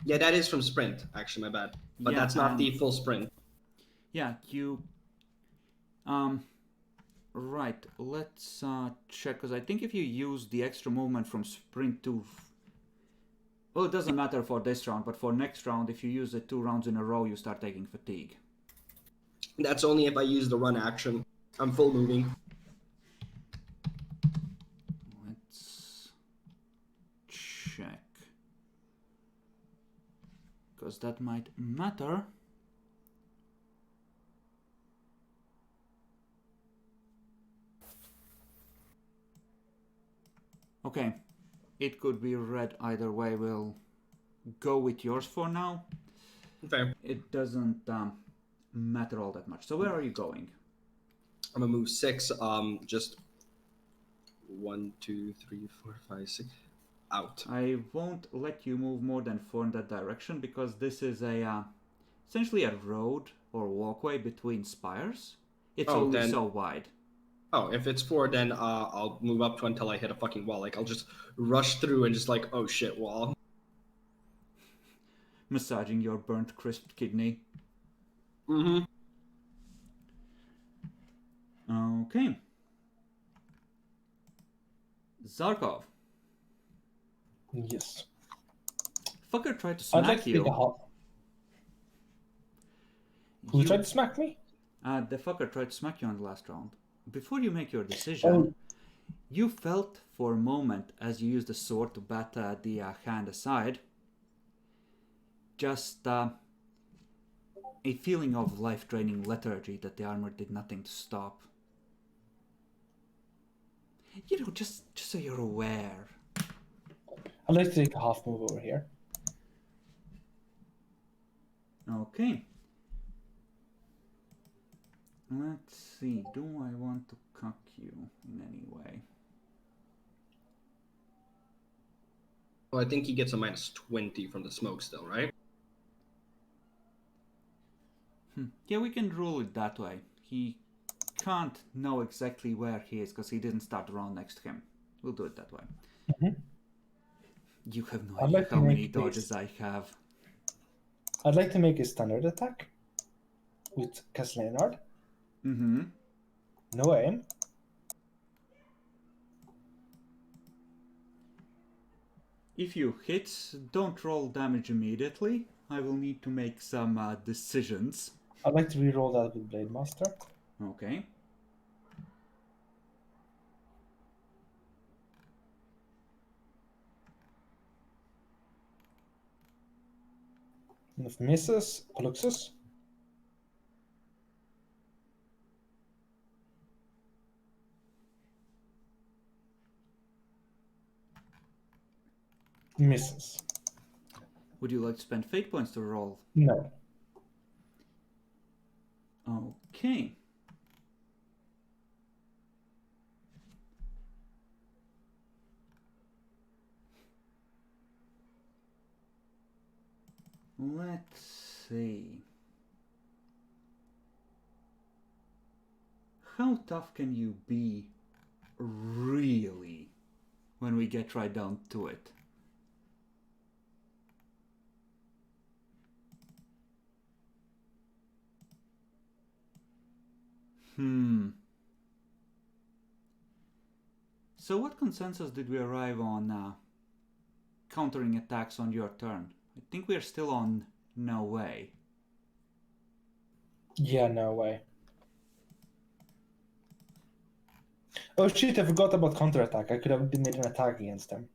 yeah, that is from sprint, actually, my bad. But Yeah, that's not and- the full sprint. Yeah, right, let's check, because I think if you use the extra movement from sprint to... Well, it doesn't matter for this round, but for next round, if you use it 2 rounds in a row, you start taking fatigue. That's only if I use the run action. I'm full moving. Let's check. Because that might matter. Okay, it could be red either way. We'll go with yours for now. Fair. It doesn't matter all that much. So where are you going? I'm gonna move 6. Just 1, 2, 3, 4, 5, 6. Out. I won't let you move more than 4 in that direction because this is essentially a road or walkway between spires. It's Oh, only then- so wide. Oh, if it's 4, then I'll move up to until I hit a fucking wall. Like, I'll just rush through and just like, oh shit, wall. massaging your burnt, crisp kidney. Mm-hmm. Okay. Zarkov. Yes. Fucker tried to I'd smack like to you. take a hot. Who You- tried to smack me? The fucker tried to smack you on the last round. Before you make your decision, Oh, you felt for a moment as you used the sword to bat the hand aside, just a feeling of life-draining lethargy that the armor did nothing to stop. You know, just so you're aware. I'd like to take a half move over here. Okay. Let's see. Do I want to cuck you in any way? Well, I think he gets a -20 from the smoke still, right? Yeah, we can rule it that way. He can't know exactly where he is because he didn't start the round next to him. We'll do it that way. Mhm. You have no I'd idea like to how many make dodges this- I have. I'd like to make a standard attack with Caslenard. Mm-hmm. No aim. If you hit, don't roll damage immediately. I will need to make some decisions. I'd like to reroll that with Blade Master. Okay. And if misses, Paluxus. Misses. Would you like to spend fate points to roll? No. Okay. Let's see. How tough can you be, really, when we get right down to it? So what consensus did we arrive on countering attacks on your turn? I think we're still on no way. Yeah, no way. Oh shit, I forgot about counterattack. I could have made an attack against him.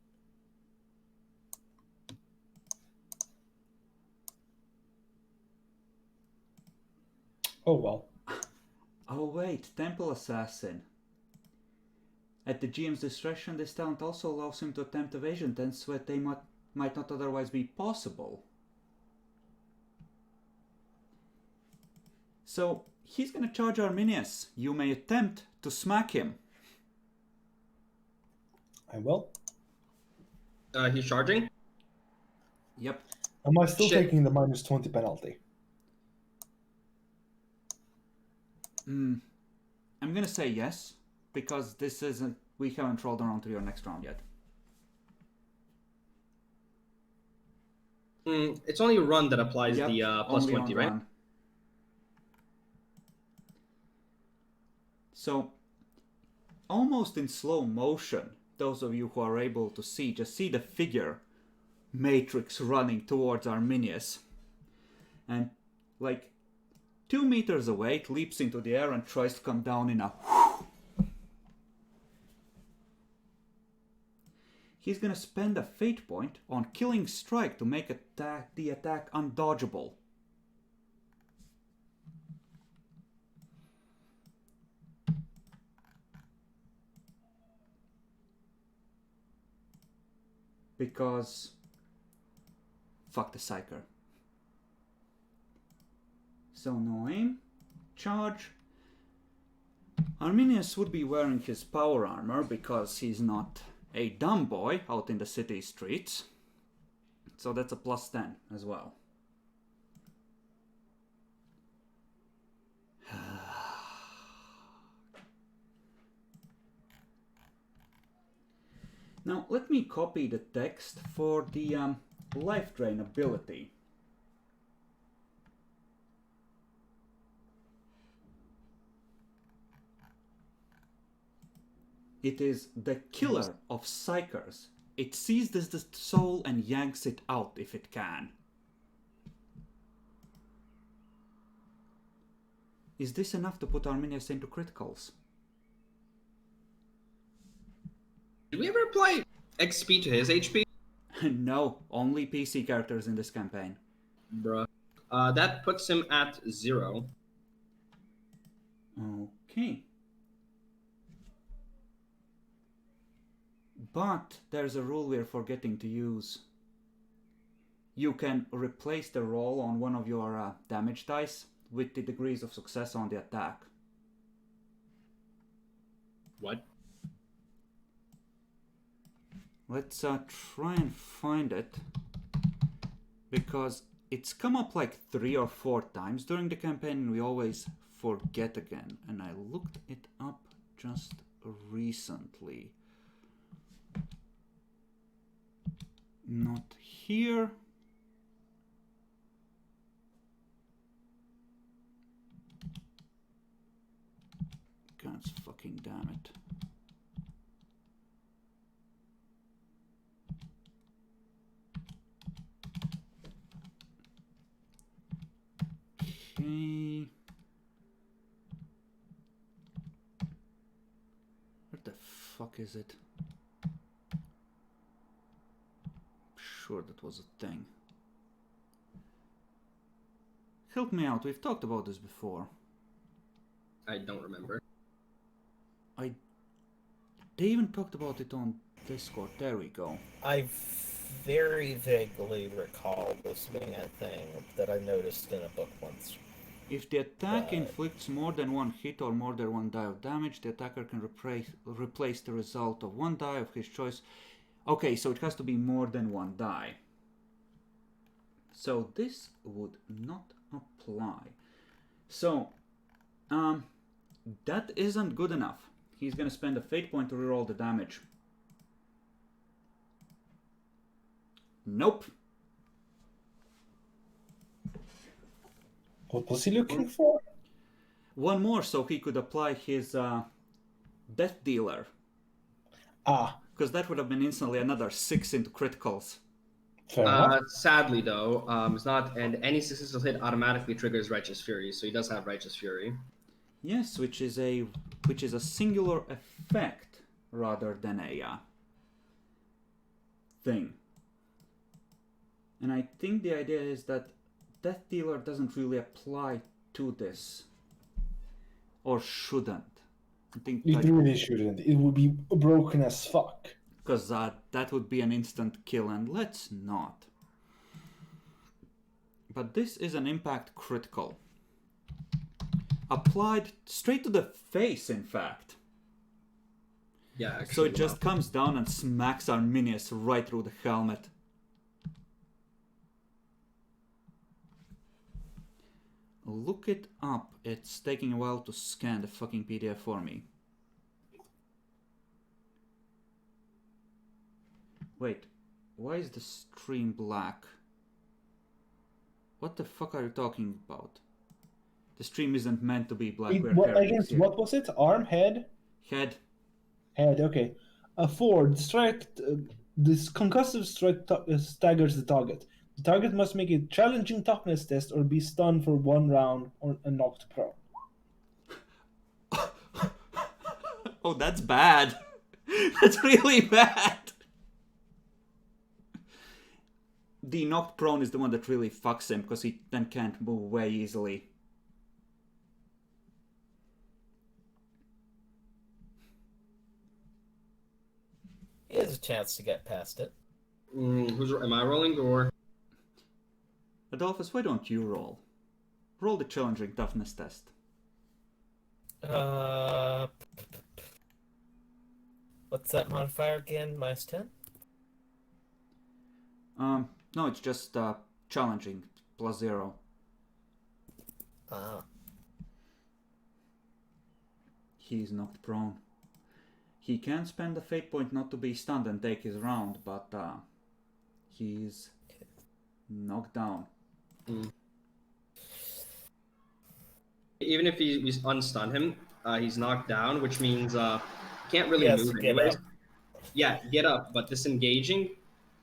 Oh well. Oh wait, Temple Assassin. At the GM's discretion, this talent also allows him to attempt evasion tests where they might not otherwise be possible. So, he's gonna charge Arminius. You may attempt to smack him. I will. He's charging. Yep. Am I still Shit. taking the -20 penalty? I'm gonna say yes, because this isn't. We haven't rolled around to your next round yet. It's only a run that applies Yep, the only +20, on right? run. So, almost in slow motion, those of you who are able to see, just see the figure Matrix running towards Arminius. And, like, 2 meters away, it leaps into the air and tries to come down in a... He's gonna spend a fate point on Killing Strike to make the attack undodgeable. Because... fuck the Psyker. So no aim. Charge. Arminius would be wearing his power armor because he's not a dumb boy out in the city streets. So that's a +10 as well. Now let me copy the text for the life drain ability. It is the killer of psychers. It seizes the soul and yanks it out if it can. Is this enough to put Arminius into criticals? Did we ever apply XP to his HP? No, only PC characters in this campaign. Bruh. That puts him at 0. Okay. But there's a rule we're forgetting to use. You can replace the roll on one of your damage dice with the degrees of success on the attack. What? Let's try and find it, because it's come up like 3 or 4 times during the campaign and we always forget again. And I looked it up just recently. Not here. God fucking damn it. Okay. What the fuck is it? Sure, that was a thing. Help me out, we've talked about this before. I don't remember. They even talked about it on Discord. There we go. I very vaguely recall this being a thing that I noticed in a book once. If the attack inflicts more than 1 hit or more than 1 die of damage, the attacker can replace the result of 1 die of his choice. Okay, so it has to be more than 1 die. So this would not apply. So, that isn't good enough. He's gonna spend a fate point to reroll the damage. Nope. What was he looking for? One more so he could apply his Death Dealer. Ah, Because that would have been instantly another 6 into criticals. fair enough. Sadly, though, it's not, and any successful hit automatically triggers Righteous Fury, so he does have Righteous Fury. Yes, which is a singular effect rather than a thing. And I think the idea is that Death Dealer doesn't really apply to this, or shouldn't. I think It really shouldn't. It would be broken as fuck. because that would be an instant kill, and let's not. But this is an impact critical. Applied straight to the face, in fact. Yeah, actually. So it just comes down and smacks Arminius right through the helmet. Look it up. It's taking a while to scan the fucking PDF for me. Wait, why is the stream black? What the fuck are you talking about? The stream isn't meant to be black. What was it? Arm, head? Head. Head, okay. 4. This concussive strike staggers the target. The target must make a challenging toughness test or be stunned for 1 round or knocked prone. Oh, that's bad. That's really bad. The knocked prone is the one that really fucks him because he then can't move away easily. He has a chance to get past it. Am I rolling or? Adolphus, why don't you roll? Roll the challenging toughness test. What's that modifier again? -10? No, it's just challenging, +0. Ah. He's knocked prone. He can spend a fate point not to be stunned and take his round, but he's knocked down. Even if we unstun him, he's knocked down, which means can't really Yes, move get anyways. up. Yeah, get up, but disengaging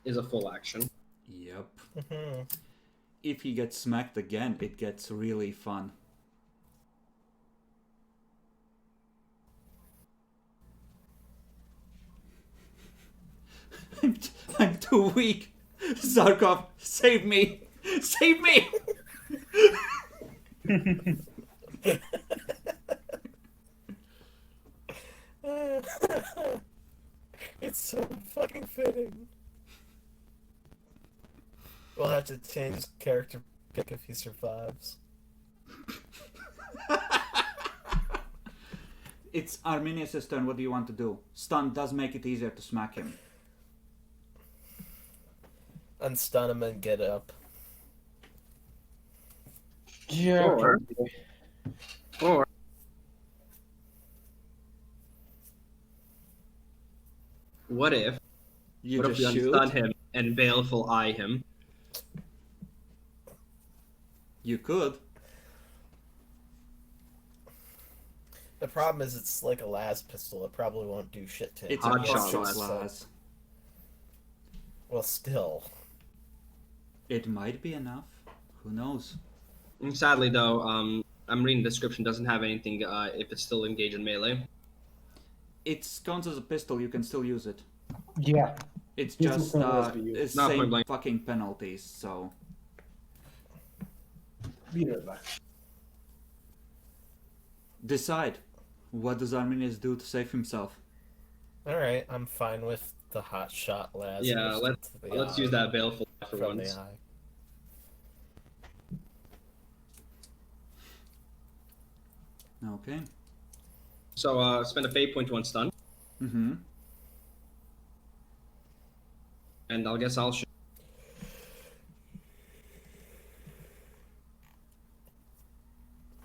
is a full action. Yep. Mhm. If he gets smacked again, it gets really fun. I'm too weak. Zarkov, save me! Save me! It's so fucking fitting. We'll have to change his character pick if he survives. It's Arminius' turn. What do you want to do? Stun does make it easier to smack him. Unstun him and get up. Yeah. Or- probably. Or what if You what if we just shoot. unstun him and baleful eye him? You could. The problem is it's like a las pistol. It probably won't do shit to him. It's Hot a shot hot las. shot las. Well, still. It might be enough. Who knows? And sadly, though, I'm reading the description doesn't have anything if it's still engaged in melee. It counts as a pistol. You can still use it. Yeah. It's Pistol just can always be used. it's Not point same blank. fucking penalties. So Be right back. decide. What does Arminius do to save himself? Alright, I'm fine with the hot shot las. Yeah, let's use that baleful eye for from once. the eye. Okay. So spend a fate point to unstun, Mm-hmm. and I'll guess I'll shoot.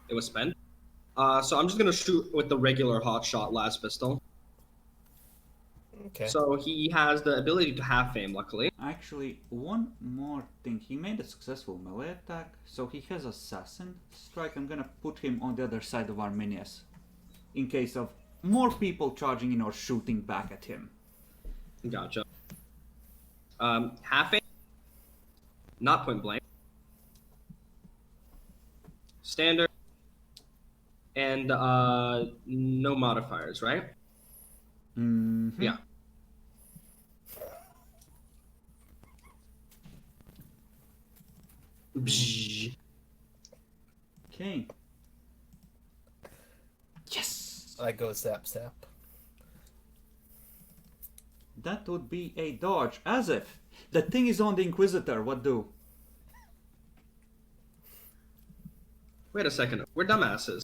It was spent. So I'm just gonna shoot with the regular hot shot las pistol. Okay. So he has the ability to half aim, luckily. Actually, one more thing. He made a successful melee attack, so he has assassin strike. I'm gonna put him on the other side of Arminius, in case of more people charging in or shooting back at him. Gotcha. Half aim, not point blank. Standard, and no modifiers, right? Mm-hmm. Yeah. Okay. Yes. I go zap zap. That would be a dodge. As if the thing is on the Inquisitor. What do? Wait a second. We're dumbasses.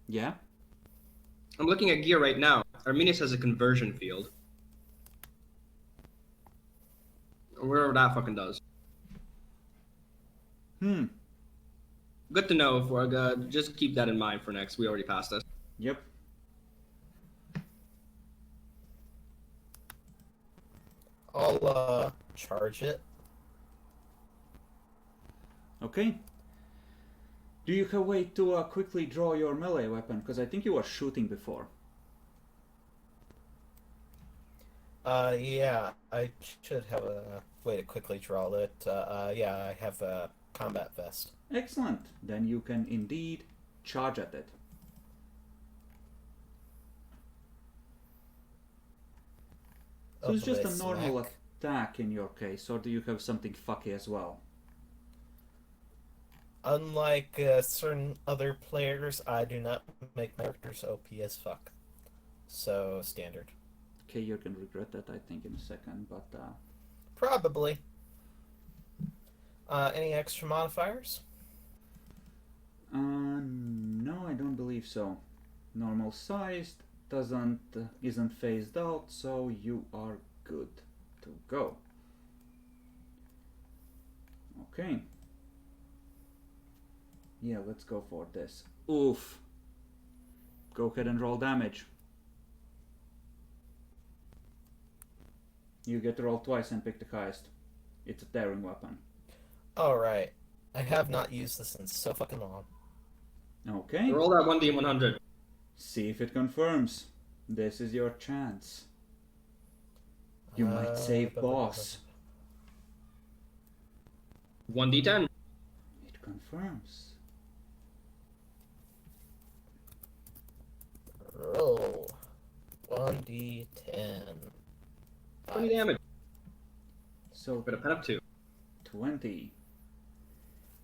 Yeah. I'm looking at gear right now. Arminius has a conversion field. Whatever that fucking does. Good to know, Forga. Just keep that in mind for next. We already passed this. Yep. I'll charge it. Okay. Do you have a way to quickly draw your melee weapon? Because I think you were shooting before. Yeah, I should have a way to quickly draw it. Yeah, I have a combat vest. Excellent. Then you can indeed charge at it. So it's just a normal attack in your case, or do you have something fucky as well? Unlike certain other players, I do not make my characters OP as fuck. So, standard. Okay, you're gonna regret that, I think, in a second, but Probably. Any extra modifiers? no, I don't believe so. Normal sized isn't phased out, so you are good to go. Okay. Yeah, let's go for this. Oof. Go ahead and roll damage. You get to roll twice and pick the highest. It's a tearing weapon. Alright. I have not used this in so fucking long. Okay. Roll that 1d100. See if it confirms. This is your chance. You might save boss. 1d10. It confirms. Roll 1d10. 20 damage. So But a pen up 2. 20.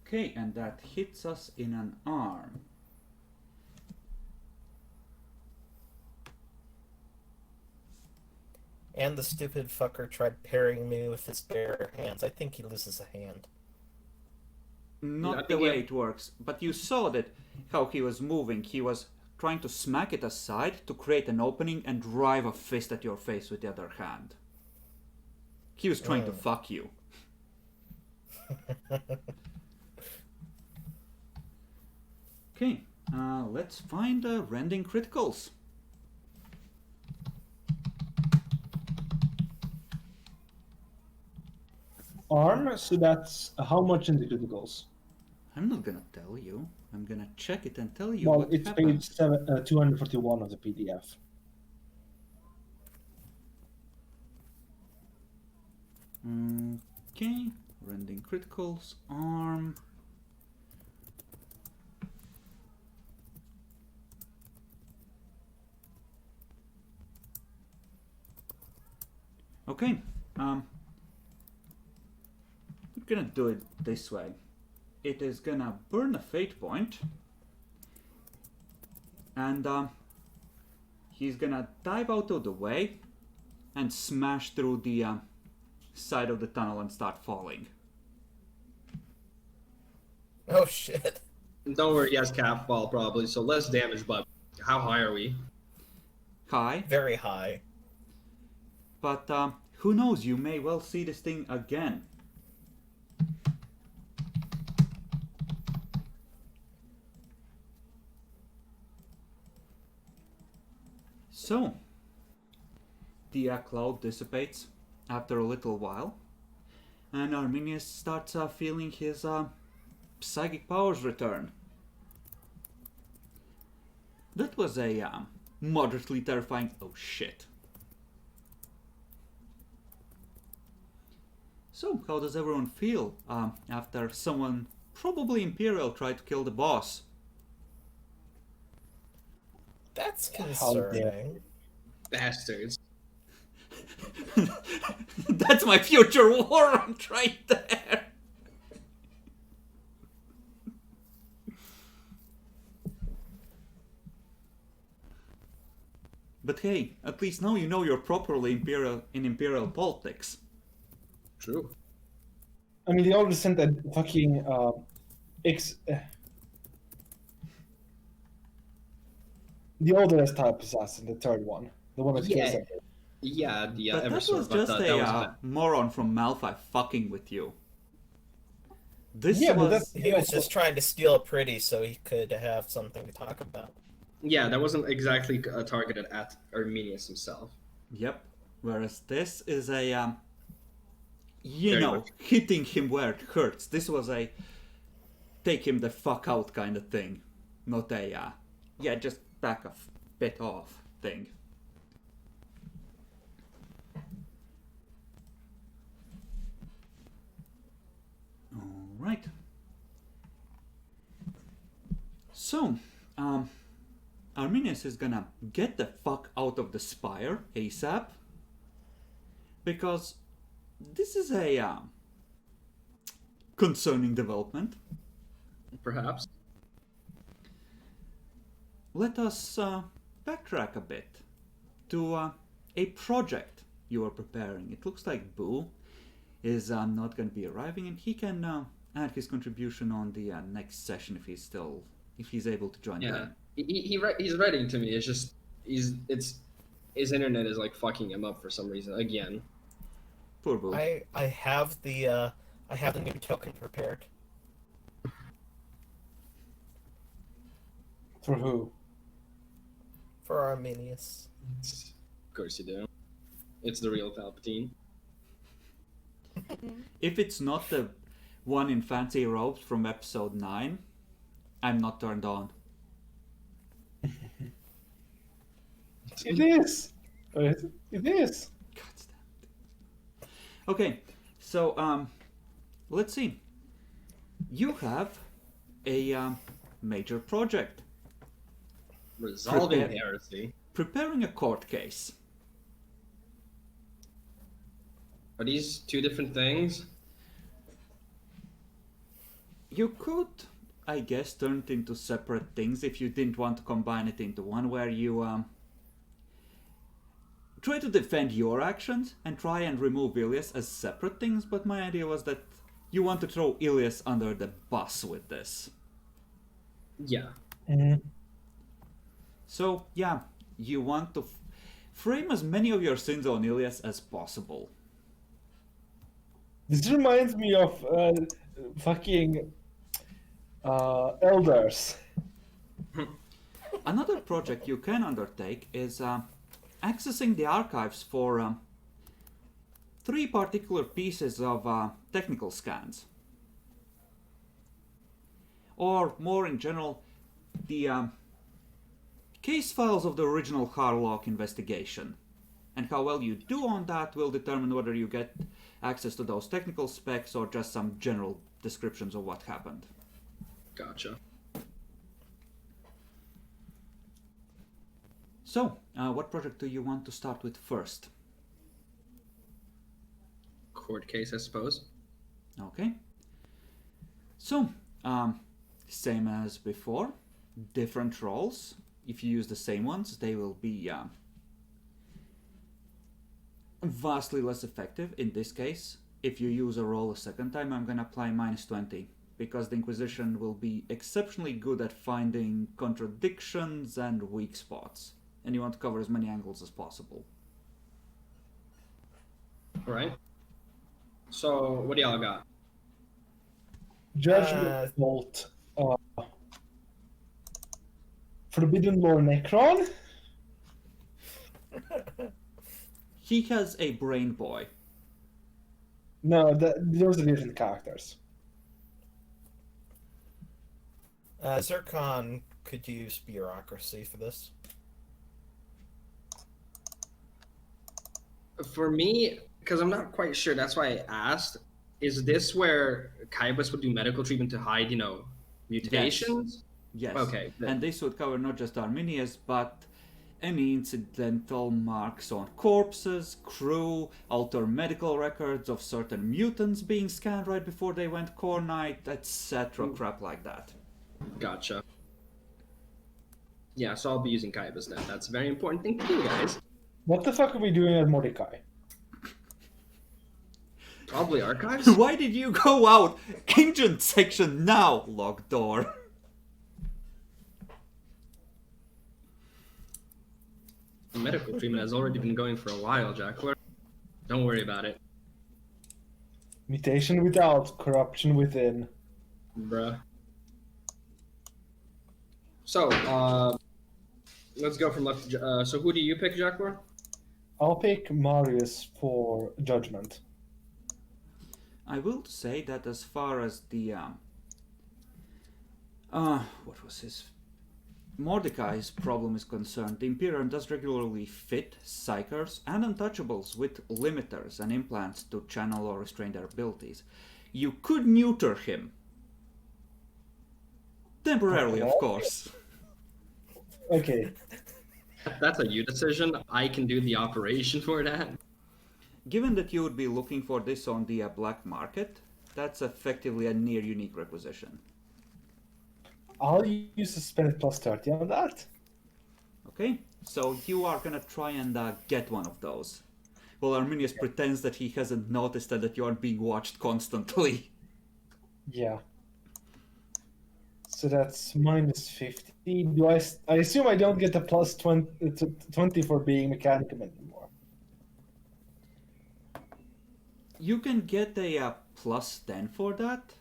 Okay, and that hits us in an arm. And the stupid fucker tried parrying me with his bare hands. I think he loses a hand. Not the way it works, but you saw that how he was moving. He was trying to smack it aside to create an opening and drive a fist at your face with the other hand. He was trying to fuck you. Okay, let's find rending criticals. Arm, so that's how much in the criticals? I'm not gonna tell you. I'm gonna check it and tell you Well, what it's happened. page 241 of the PDF. Okay, rending criticals, arm. Okay, we're gonna do it this way. It is gonna burn a fate point, and he's gonna dive out of the way and smash through the side of the tunnel and start falling. Oh shit. Don't worry, he has cap ball probably, so less damage, but how high are we? High, Very high. but who knows, you may well see this thing again. So, the cloud dissipates after a little while, and Arminius starts feeling his psychic powers return. That was a moderately terrifying oh shit. So, how does everyone feel after someone, probably Imperial, tried to kill the boss? That's How dare concerning. Bastards. That's my future warrant right there! But hey, at least now you know you're properly Imperial politics. True. I mean, they already sent a fucking the oldest type assassin, the third one, the one that kills Yeah. everyone. Yeah, the But that Eversword, was but just that was a bad. moron from Malphite fucking with you. This Yeah, but was... He was just trying to steal pretty so he could have something to talk about. Yeah, that wasn't exactly targeted at Arminius himself. Yep. Whereas this is a, you Very know, much. hitting him where it hurts. This was a take him the fuck out kind of thing. Not a, yeah, just back a bit off thing. Alright. So, Arminius is gonna get the fuck out of the spire ASAP. Because this is a concerning development. Perhaps. Let us backtrack a bit to a project you are preparing. It looks like Boo is not going to be arriving, and he can add his contribution on the next session if he's able to join. Yeah. Then. He's writing to me. It's just his internet is like fucking him up for some reason again. Poor Boo. I have the new token prepared. For who? For Arminius. Of course you do. It's the real Palpatine. If it's not the one in fancy robes from episode 9, I'm not turned on. asking. It is. It is. God damn it. Okay, so let's see. You have a major project. Resolving Prepare- heresy. Preparing a court case. Are these two different things? You could, I guess, turn it into separate things if you didn't want to combine it into one where you try to defend your actions and try and remove Ilias as separate things, but my idea was that you want to throw Ilias under the bus with this. Yeah. So, yeah, you want to frame as many of your sins on Ilias as possible. This reminds me of fucking elders. Another project you can undertake is accessing the archives for 3 particular pieces of technical scans. Or, more in general, the case files of the original Harlock investigation. And how well you do on that will determine whether you get access to those technical specs or just some general descriptions of what happened. Gotcha. So, what project do you want to start with first? Court case, I suppose. Okay. So, same as before, different roles. If you use the same ones, they will be vastly less effective. In this case, if you use a roll a second time, I'm gonna apply -20, because the Inquisition will be exceptionally good at finding contradictions and weak spots, and you want to cover as many angles as possible. Alright. So, what do y'all got? Judgment Bolt. Forbidden Lore Necron. He has a brain boy. No, those are different characters. Zircon could use bureaucracy for this. For me, because I'm not quite sure, that's why I asked, is this where Kybus would do medical treatment to hide, mutations? Yes. Okay. And this would cover not just Arminius, but any incidental marks on corpses, crew, alter medical records of certain mutants being scanned right before they went core night, etc. Crap like that. Gotcha. Yeah, so I'll be using Kybus then. That's a very important thing to do, guys. What the fuck are we doing at Mordecai? Probably archives? Why did you go out? Ancient section now! Locked door. Medical treatment has already been going for a while, Jack. Don't worry about it. Mutation without, corruption within. Bruh. So, let's go from left to... so who do you pick, Jaguar? I'll pick Marius for Judgment. I will say that as far as the what was his Mordecai's problem is concerned, the Imperium does regularly fit Psychers and Untouchables with limiters and implants to channel or restrain their abilities. You could neuter him. Temporarily, of course. Okay. That's a you decision. I can do the operation for that. Given that you would be looking for this on the black market, that's effectively a near unique requisition. I'll use suspended plus 30 on that. Okay, so you are gonna try and get one of those. Well, Arminius pretends that he hasn't noticed and that you are being watched constantly. Yeah. So that's -50. Do I assume I don't get a plus 20 for being Mechanicum anymore? You can get a plus 10 for that.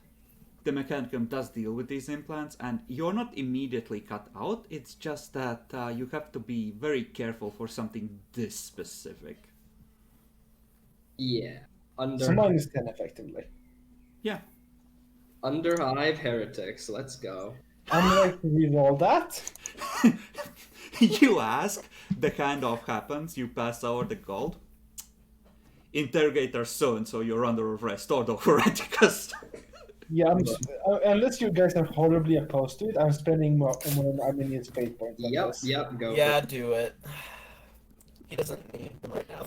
The Mechanicum does deal with these implants, and you're not immediately cut out. It's just that you have to be very careful for something this specific. Yeah. Under So -10 effectively. Yeah. Under Hive Heretics. Let's go. I'm going to reroll that. You ask, The handoff happens, you pass over the gold. Interrogator soon, so you're under arrest. Or the Hereticus. Yeah, unless you guys are horribly opposed to it, I'm spending more Arminian's fate points on Yep, this. yep, go. Yeah, for it. do it. He doesn't need them right now.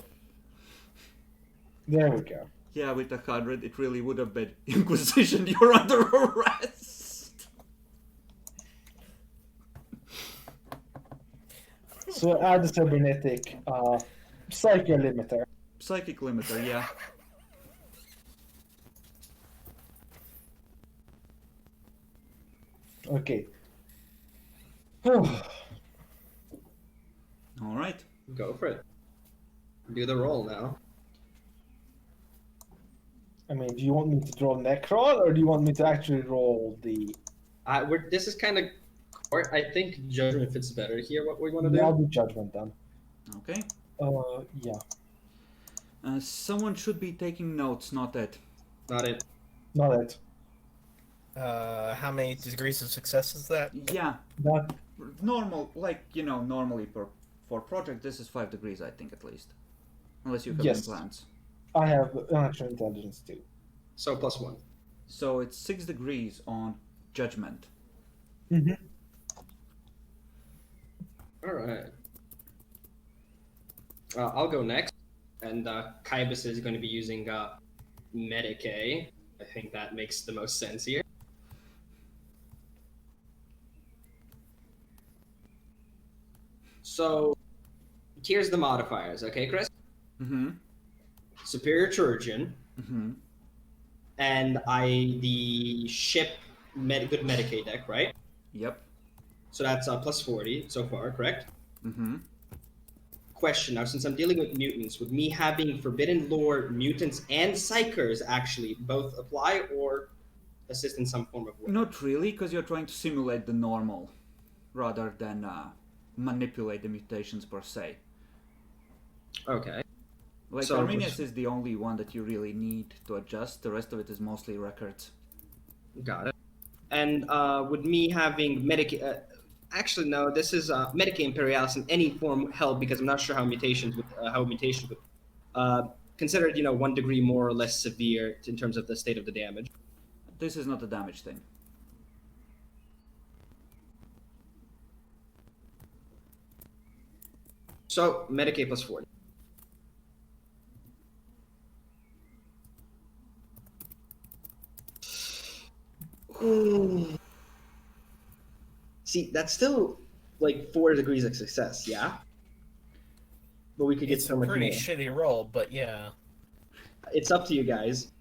There we go. Yeah, with 100, it really would have been Inquisition. You're under arrest. So add the cybernetic psycho limiter. Psychic limiter, yeah. Okay. All right. Go for it. Do the roll now. I mean, do you want me to draw Necron, or do you want me to actually roll the... This is kind of... I think Judgment fits better here, what we want to do. Yeah, I'll do Judgment then. Okay. Yeah. Someone should be taking notes, not it. Not it. Not it. How many degrees of success is that? Yeah, That, normal, like, normally for project, this is 5 degrees, I think, at least. Unless you have Yes. implants. I have natural intelligence too. So +1. So it's 6 degrees on judgment. Mm-hmm. Alright. I'll go next. And Kybus is going to be using Medicae. I think that makes the most sense here. So, here's the modifiers, okay, Chris? Mm-hmm. Superior Trojan, Mm-hmm. and the ship good Medicae deck, right? Yep. So that's +40 so far, correct? Mm-hmm. Question now, since I'm dealing with mutants, would me having Forbidden Lore mutants and Psychers actually both apply or assist in some form of way? Not really, because you're trying to simulate the normal, rather than manipulate the mutations per se. Okay, Like, So- Arminius is the only one that you really need to adjust. The rest of it is mostly records. got it. And would me having Medicae... actually, no, this is Medicae Imperialis in any form held because I'm not sure how mutations would... considered, 1 degree more or less severe in terms of the state of the damage. This is not a damage thing. So, Medicae +40. Ooh. See, that's still like 4 degrees of success, yeah? But we could get It's so a much pretty more. shitty roll, but yeah. It's up to you guys.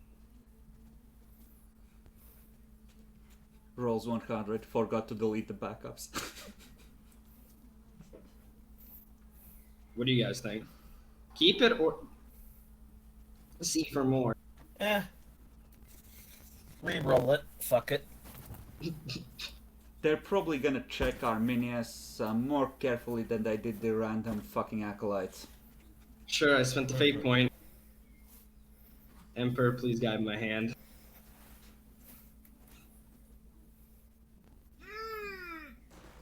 Rolls 100, forgot to delete the backups. What do you guys think? Keep it or see for more? Re-roll it. Fuck it. They're probably gonna check Arminius more carefully than they did the random fucking acolytes. Sure, I spent the fate point. Emperor, please guide my hand.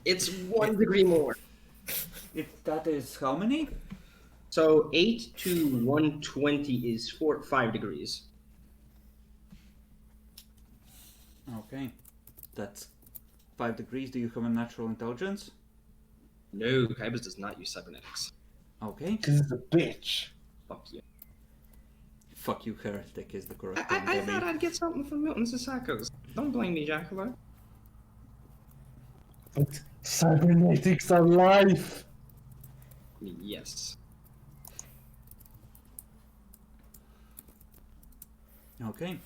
It's 1 degree more. That is how many? So 8 to 120 is 5 degrees. Okay. That's 5 degrees. Do you have a natural intelligence? No, Kybus does not use cybernetics. Okay. Because it's a bitch. Fuck you. Fuck you, heretic is the correct I term. thought Demi. I'd get something from Milton's Sacos. Don't blame me, Jackalope. But cybernetics are life. Yes. Okay.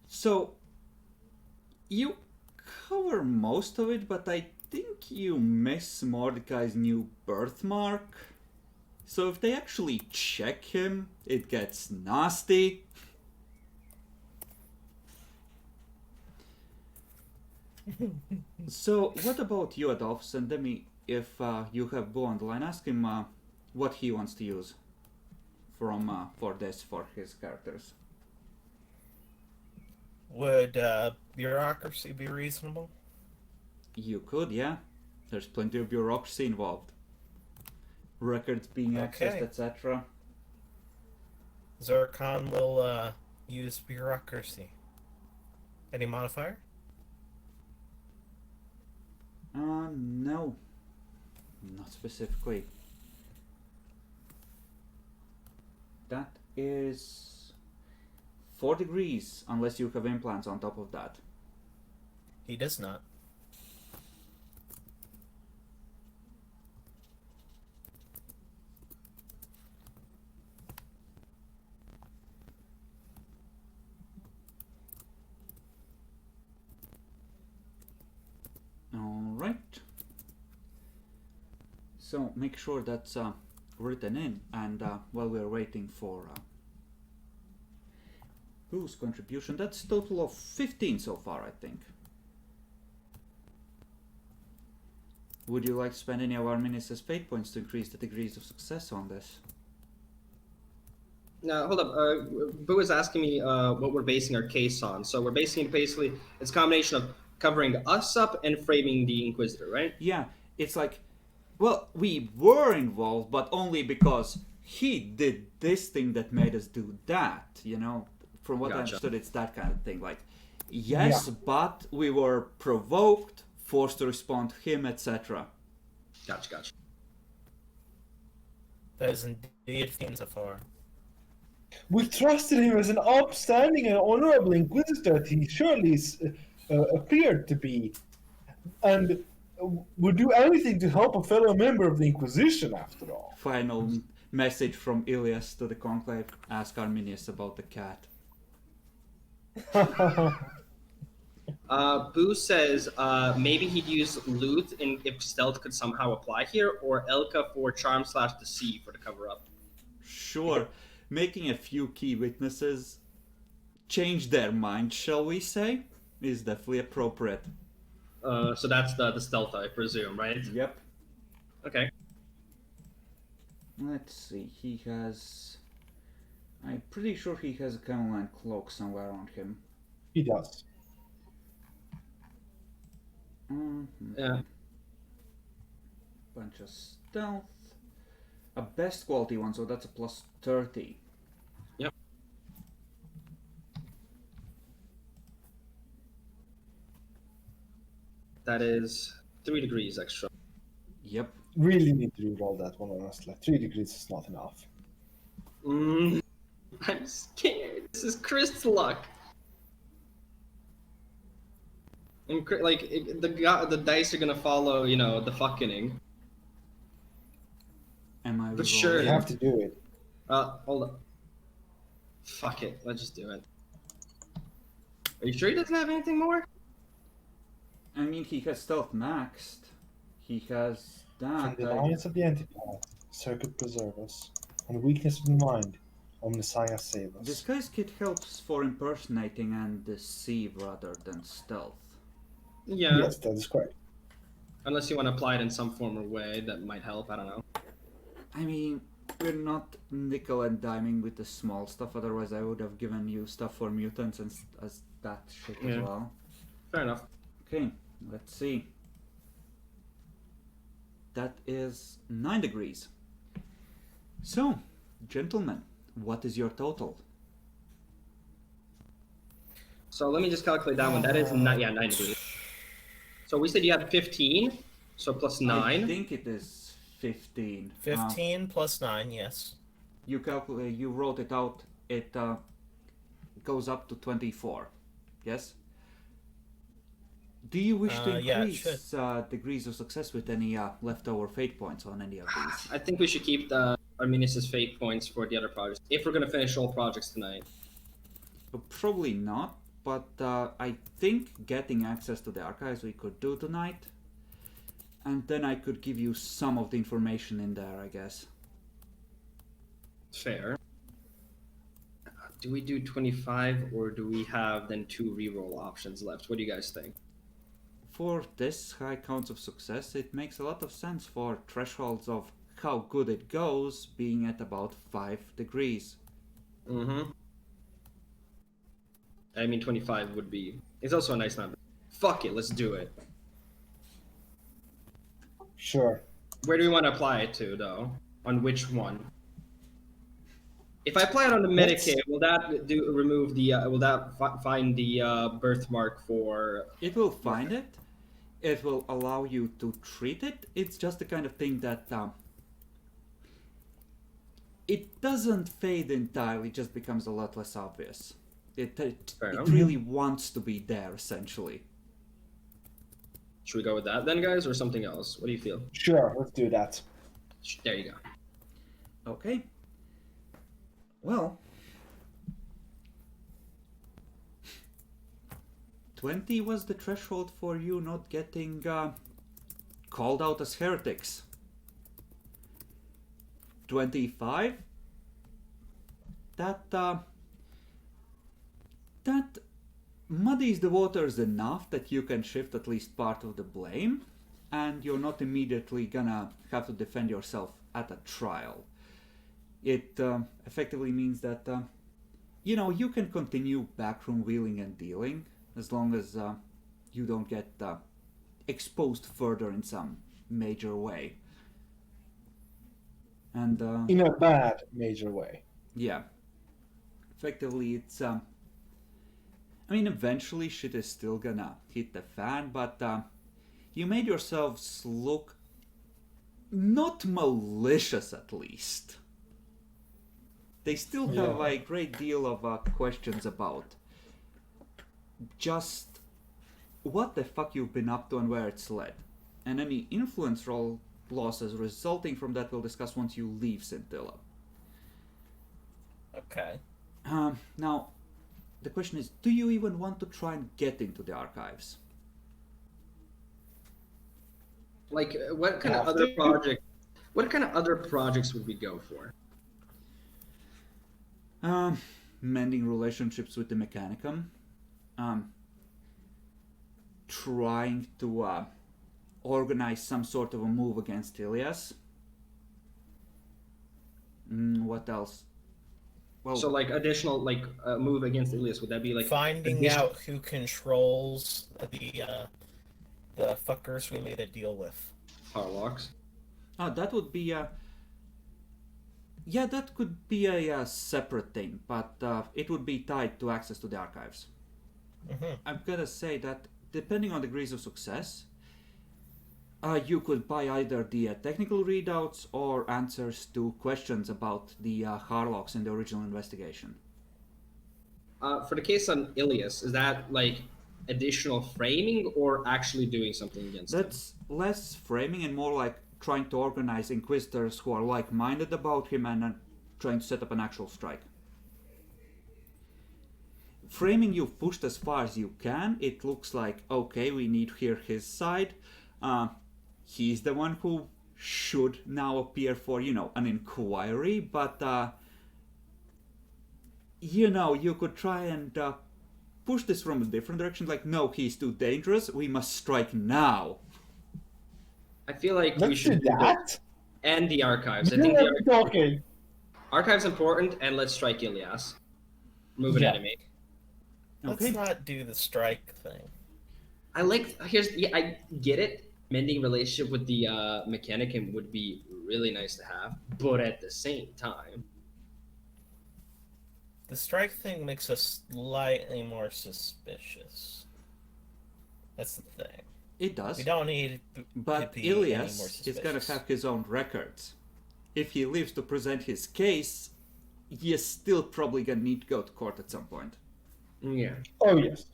So, you cover most of it, but I think you miss Mordecai's new birthmark. So if they actually check him, it gets nasty. So, what about you, Adolf? Send me, if you have Bo on the line, ask him what he wants to use for his characters. Would bureaucracy be reasonable? You could, yeah. There's plenty of bureaucracy involved. Records being accessed, Okay. etc. Zircon will use bureaucracy. Any modifier? No. Not specifically. That is 4 degrees, unless you have implants on top of that. He does not. Alright. So make sure that's written in, and while we're waiting for whose contribution, that's a total of 15 so far, I think. Would you like to spend any of our ministers' fate points to increase the degrees of success on this? Now, hold up. Boo is asking me what we're basing our case on. So we're basing it basically, it's a combination of covering us up and framing the Inquisitor, right? Yeah, it's like, well, we were involved, but only because he did this thing that made us do that, you know? From what I Gotcha. understood, it's that kind of thing. Like, yes, Yeah. but we were provoked, forced to respond to him, etc. Gotcha. That is indeed 15 so far. We trusted him as an upstanding and honorable inquisitor that he surely appeared to be, and would do anything to help a fellow member of the Inquisition, after all. Final message from Ilias to the Conclave. Ask Arminius about the cat. Boo says maybe he'd use loot if stealth could somehow apply here, or Elka for charm/deceive for the cover up. Sure, making a few key witnesses change their mind, shall we say, is definitely appropriate. So that's the stealth, I presume, right? Yep. Okay. Let's see, he has... I'm pretty sure he has a Cameline cloak somewhere on him. He does. Yeah. Bunch of stealth. A best quality one, so that's a plus 30. Yep. That is 3 degrees extra. Yep. Really need to reroll that one, honestly. 3 degrees is not enough. I'm scared. This is Chris luck. And the dice are gonna follow, the fucking. Am I But rerolling? sure. You have to do it. Hold up. Fuck it. Let's just do it. Are you sure he doesn't have anything more? I mean, he has stealth maxed. He has From that. the alliance of the Antipath, Circuit preserve us. On weakness of the mind, O Messiah save us. Disguise kit helps for impersonating and deceive rather than stealth. Yeah. Yes, that is correct. Unless you want to apply it in some form or way that might help. I don't know. I mean, we're not nickel and diming with the small stuff, otherwise I would have given you stuff for mutants and as that shit as Yeah. well. Fair enough. Okay, let's see. That is 9 degrees. So, gentlemen, what is your total? So let me just calculate that one. That is 9 degrees. So we said you had 15, so plus 9. I think it is 15. 15 plus 9, yes. You calculate. You wrote it out. It goes up to 24. Yes. Do you wish to Yeah, it increase degrees of success with any leftover fate points on any of these? I think we should keep the Arminius' fate points for the other projects if we're gonna finish all projects tonight. Probably not, but I think getting access to the archives we could do tonight, and then I could give you some of the information in there, I guess. Fair. Do we do 25 or do we have then 2 reroll options left? What do you guys think? For this high counts of success, it makes a lot of sense for thresholds of how good it goes being at about 5 degrees. Mm-hmm. I mean, 25 would be... It's also a nice number. Fuck it, let's do it. Sure. Where do we want to apply it to, though? On which one? If I apply it on the Medicaid, will that remove the? Will that find the birthmark for? It will find it. It will allow you to treat it. It's just the kind of thing that it doesn't fade entirely. It just becomes a lot less obvious. It really wants to be there, essentially. Should we go with that then, guys, or something else? What do you feel? Sure, let's do that. There you go. Okay. Well, 20 was the threshold for you not getting called out as heretics. 25. That muddies the waters enough that you can shift at least part of the blame, and you're not immediately gonna have to defend yourself at a trial. It effectively means that you can continue backroom wheeling and dealing as long as you don't get exposed further in some major way. And in a bad major way. Yeah. Effectively, it's eventually shit is still gonna hit the fan, but you made yourselves look not malicious, at least. They still have a great deal of questions about just what the fuck you've been up to and where it's led. And any influence roll losses resulting from that we'll discuss once you leave Scintilla. Okay. Now, the question is, do you even want to try and get into the archives? Like, what kind of other project? What kind of other projects would we go for? Mending relationships with the Mechanicum. Trying to organize some sort of a move against Ilias. What else? Well, So, like, additional, like, move against Ilias, would that be, like... Finding out who controls the fuckers we made a deal with. Harlocks? that would be a... Yeah, that could be a separate thing, but it would be tied to access to the archives. Mm-hmm. I'm gonna say that depending on degrees of success, you could buy either the technical readouts or answers to questions about the Harlocks in the original investigation. For the case on Ilias, is that, like, additional framing or actually doing something against him? That's less framing and more like trying to organize inquisitors who are like-minded about him and trying to set up an actual strike. Framing, you've pushed as far as you can. It looks like, okay, we need to hear his side. He's the one who should now appear for, an inquiry, but, you could try and push this from a different direction. Like, no, he's too dangerous. We must strike now. I feel like we Let's should do that. And the archives. I You think know the what I'm talking. archives important, and let's strike Ilias. Move an Yeah. enemy. Let's Okay. not do the strike thing. I get it. Mending relationship with the Mechanicum would be really nice to have, but at the same time, The strike thing makes us slightly more suspicious. That's the thing. It does. We don't need But to be any more Ilias is going to suspicious. have his own records. If he lives to present his case, he is still probably going to need to go to court at some point. yeah. Oh yes.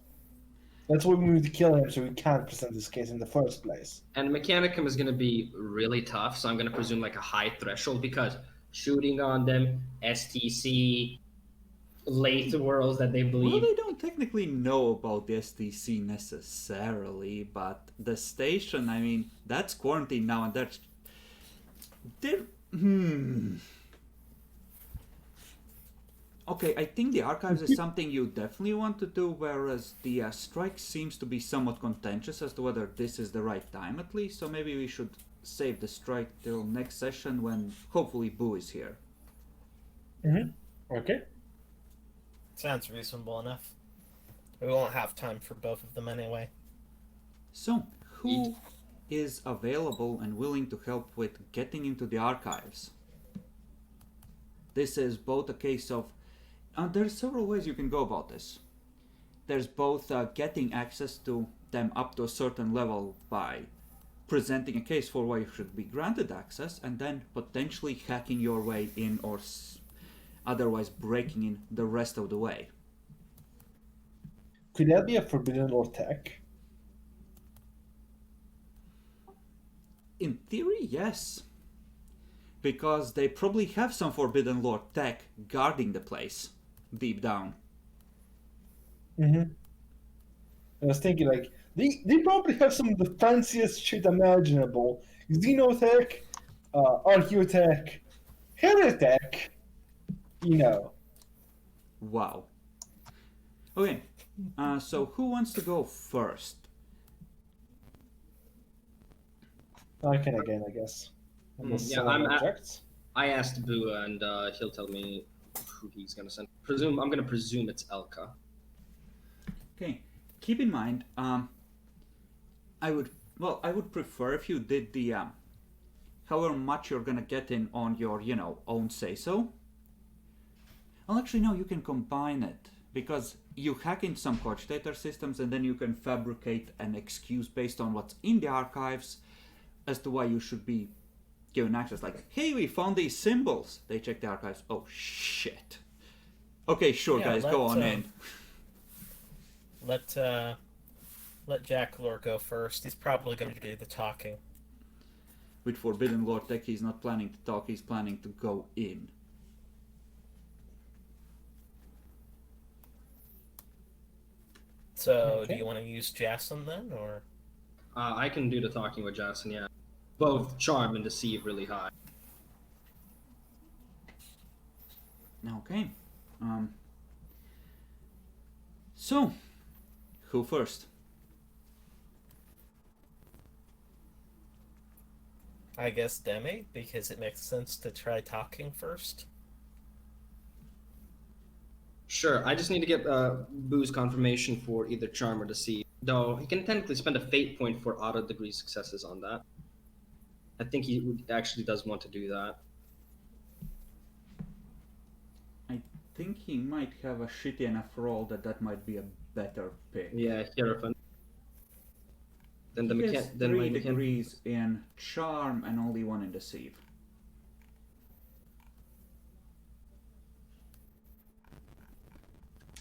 That's why we need to kill him so we can't present this case in the first place. And Mechanicum is going to be really tough, so I'm going to presume like a high threshold because shooting on them, STC, late worlds that they Well, believe. they don't technically know about the STC necessarily, but the station, that's quarantined now, and they're... Okay, I think the archives is something you definitely want to do, whereas the strike seems to be somewhat contentious as to whether this is the right time, at least, so maybe we should save the strike till next session when hopefully Boo is here. Okay. Sounds reasonable enough. We won't have time for both of them anyway. So, who is available and willing to help with getting into the archives. This is both a case of... there's several ways you can go about this. There's both getting access to them up to a certain level by presenting a case for why you should be granted access, and then potentially hacking your way in or otherwise breaking in the rest of the way. Could that be a forbidden lore tech? In theory, yes. Because they probably have some forbidden lore tech guarding the place deep down. Mm-hmm. I was thinking, like, they probably have some of the fanciest shit imaginable. Xenotech, Archaeotech, Heretech, you know. Wow. Okay, so who wants to go first? I can again, I guess. I asked Boo, and he'll tell me who he's gonna send. I'm gonna presume it's Elka. Okay, keep in mind, I would prefer if you did the, however much you're gonna get in on your, own say-so. Well, actually, no, you can combine it, because you hack in some cogitator systems, and then you can fabricate an excuse based on what's in the archives as to why you should be given access. Like, hey, we found these symbols. They check the archives. Oh, shit. Okay, sure, Yeah, guys, go on in. Let Jack Lore go first. He's probably going to do the talking. With Forbidden Lore Tech, he's not planning to talk, he's planning to go in. So, Okay. do you want to use Jason then, or? I can do the talking with Jason, yeah. Both charm and deceive really high. Okay. So, who first? I guess Demi, because it makes sense to try talking first. Sure, I just need to get Boo's confirmation for either charm or deceive. Though he can technically spend a fate point for auto degree successes on that. I think he actually does want to do that. I think he might have a shitty enough roll that might be a better pick. Yeah, Hierophant. Then the He has then 3 degrees in charm and only 1 in deceive.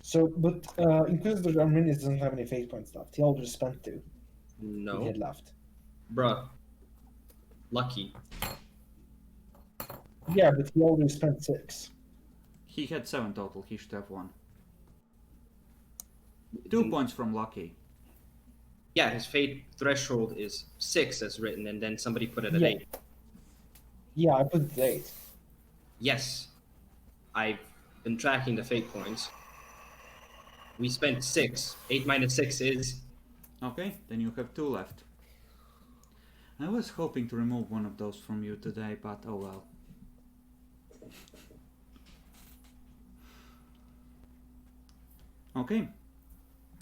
So, but Inquisitor Arminius doesn't have any fate points left. He already spent 2. He No, had left. bruh. Lucky. Yeah, but he already spent 6. He had 7 total, he should have 1. 2 points from Lucky. Yeah, his fate threshold is 6 as written, and then somebody put it at Yeah. 8. Yeah, I put it at 8. Yes, I've been tracking the fate points. We spent 6. 8 minus 6 is... Okay, then you have 2 left. I was hoping to remove one of those from you today, but oh well. Okay,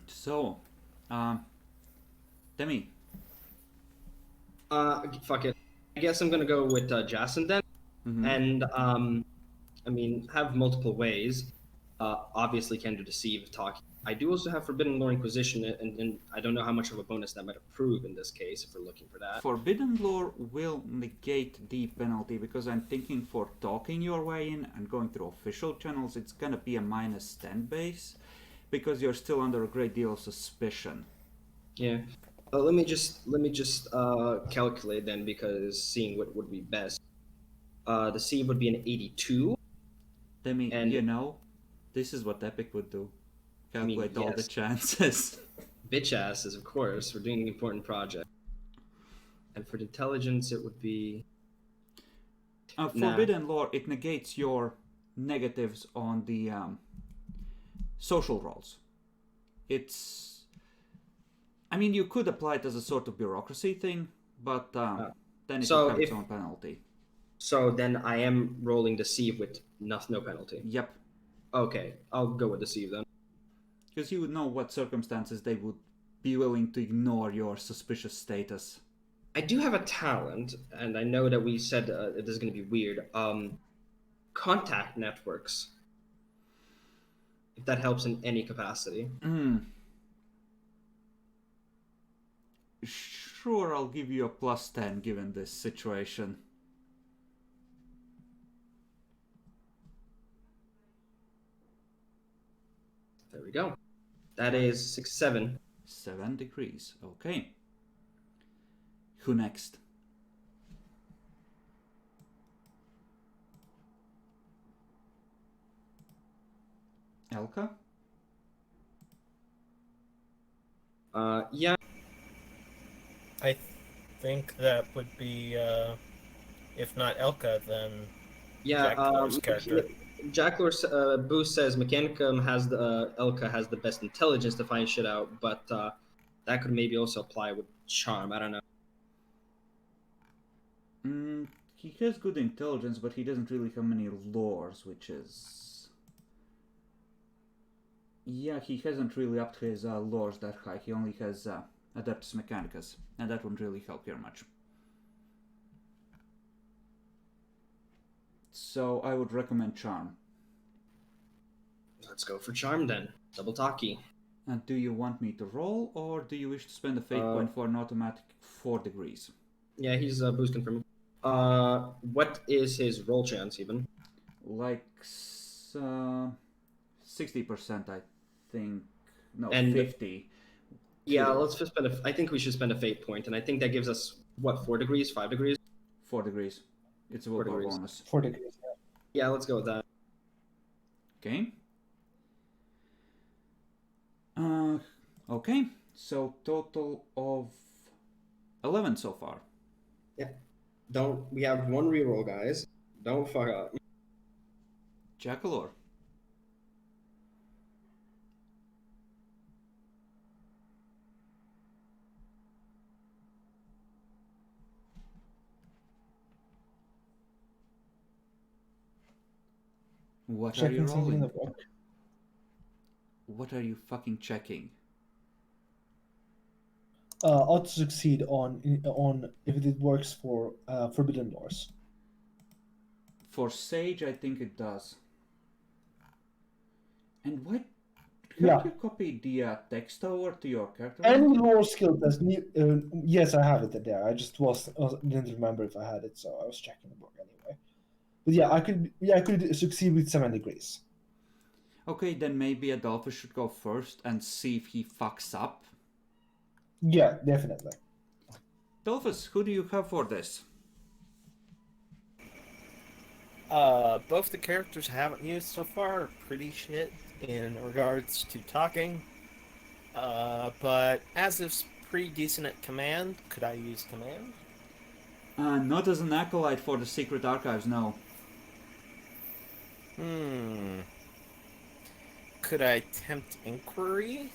so, Demi. Fuck it. I guess I'm gonna go with Jason then. Mhm. And, I mean, have multiple ways. Obviously can do deceive, talk. I do also have Forbidden Lore Inquisition, and I don't know how much of a bonus that might approve in this case, if we're looking for that. Forbidden Lore will negate the penalty, because I'm thinking for talking your way in and going through official channels, it's gonna be a -10 base, because you're still under a great deal of suspicion. Yeah. Let me just calculate then, because seeing what would be best. Deceive would be an 82. Demi, And- this is what Epic would do. I mean, Calculate all the yes. chances. Bitch asses, of course. We're doing an important project. And for intelligence, it would be... Nah. Forbidden Lore, it negates your negatives on the social rolls. It's... I mean, you could apply it as a sort of bureaucracy thing, but then it So would have its if- own penalty. So then I am rolling deceive with no penalty. Yep. Okay, I'll go with deceive then. Because you would know what circumstances they would be willing to ignore your suspicious status. I do have a talent, and I know that we said this is going to be weird. Contact networks, if that helps in any capacity. Sure, I'll give you a +10 given this situation. There we go. That is 6-7. 7 degrees. Okay. Who next? Elka? Yeah. I think that would be, if not Elka, then Yeah. Jack Thor's character. Jack Lord Boost says Mechanicum has the Elka has the best intelligence to find shit out, but that could maybe also apply with charm. I don't know. He has good intelligence, but he doesn't really have many lores, which is... Yeah, he hasn't really upped his lores that high. He only has Adeptus Mechanicus, and that wouldn't really help here much. So I would recommend Charm. Let's go for charm then. Double talkie. And do you want me to roll, or do you wish to spend a fate point for an automatic 4 degrees? Yeah, he's boosting for me. What is his roll chance even? Like 60%, I think. No, And 50. Yeah, let's just spend I think we should spend a fate point, and I think that gives us what, 4 degrees, 5 degrees? 4 degrees. It's a 4 willpower degrees. bonus. 4 degrees. Yeah, let's go with that. Okay. Okay. So total of 11 so far. We have one reroll, guys. Don't fuck up. Jackalor. What are you Checking something in the rolling? book. What are you fucking checking? Ought to succeed on if it works for Forbidden Doors. For Sage, I think it does. And what? Yeah. Have you copied the text over to your character? Any lore skill test? Yes, I have it there. I just didn't remember if I had it, so I was checking the book anyway. But yeah, I could succeed with 7 degrees. Okay, then maybe Adolphus should go first and see if he fucks up. Yeah, definitely. Adolphus, who do you have for this? Both the characters I haven't used so far are pretty shit in regards to talking. But as is pretty decent at command, could I use command? Not as an acolyte for the secret archives, no. Could I tempt inquiry?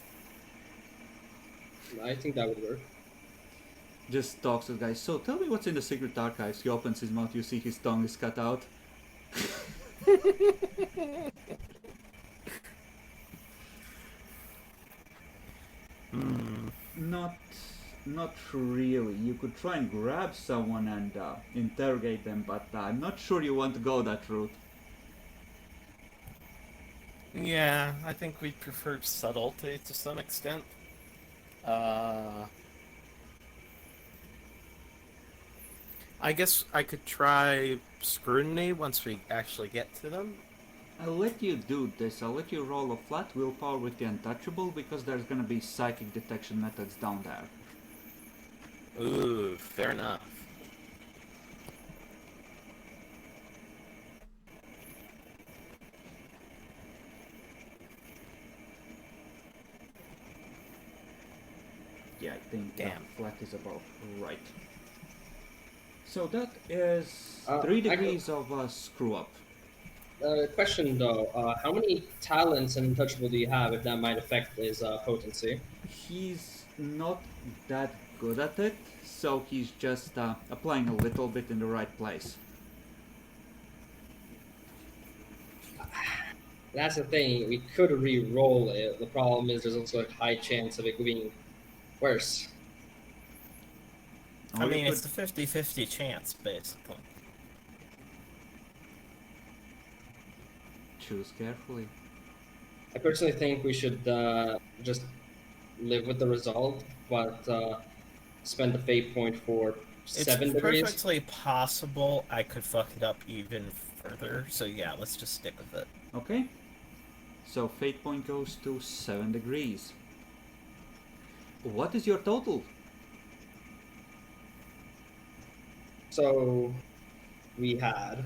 I think that would work. Just talks to the guy. So tell me what's in the secret archives. He opens his mouth, you see his tongue is cut out. Not really. You could try and grab someone and interrogate them, but I'm not sure you want to go that route. Yeah, I think we prefer subtlety to some extent. I guess I could try scrutiny once we actually get to them. I'll let you do this. I'll let you roll a flat willpower with the untouchable because there's gonna be psychic detection methods down there. Ooh, fair enough. Yeah, I think Damn. flat is about right. So that is 3 I degrees of screw up. Question though, how many talents and untouchable do you have if that might affect his potency? He's not that good at it, so he's just applying a little bit in the right place. That's the thing, we could re-roll it. The problem is there's also a high chance of it being worse. Or I you mean, could it's a 50-50 chance, basically. choose carefully. I personally think we should just live with the result, but spend the fate point for It's 7 degrees. perfectly possible I could fuck it up even further, so yeah, let's just stick with it. Okay. So fate point goes to 7 degrees. What is your total? So we had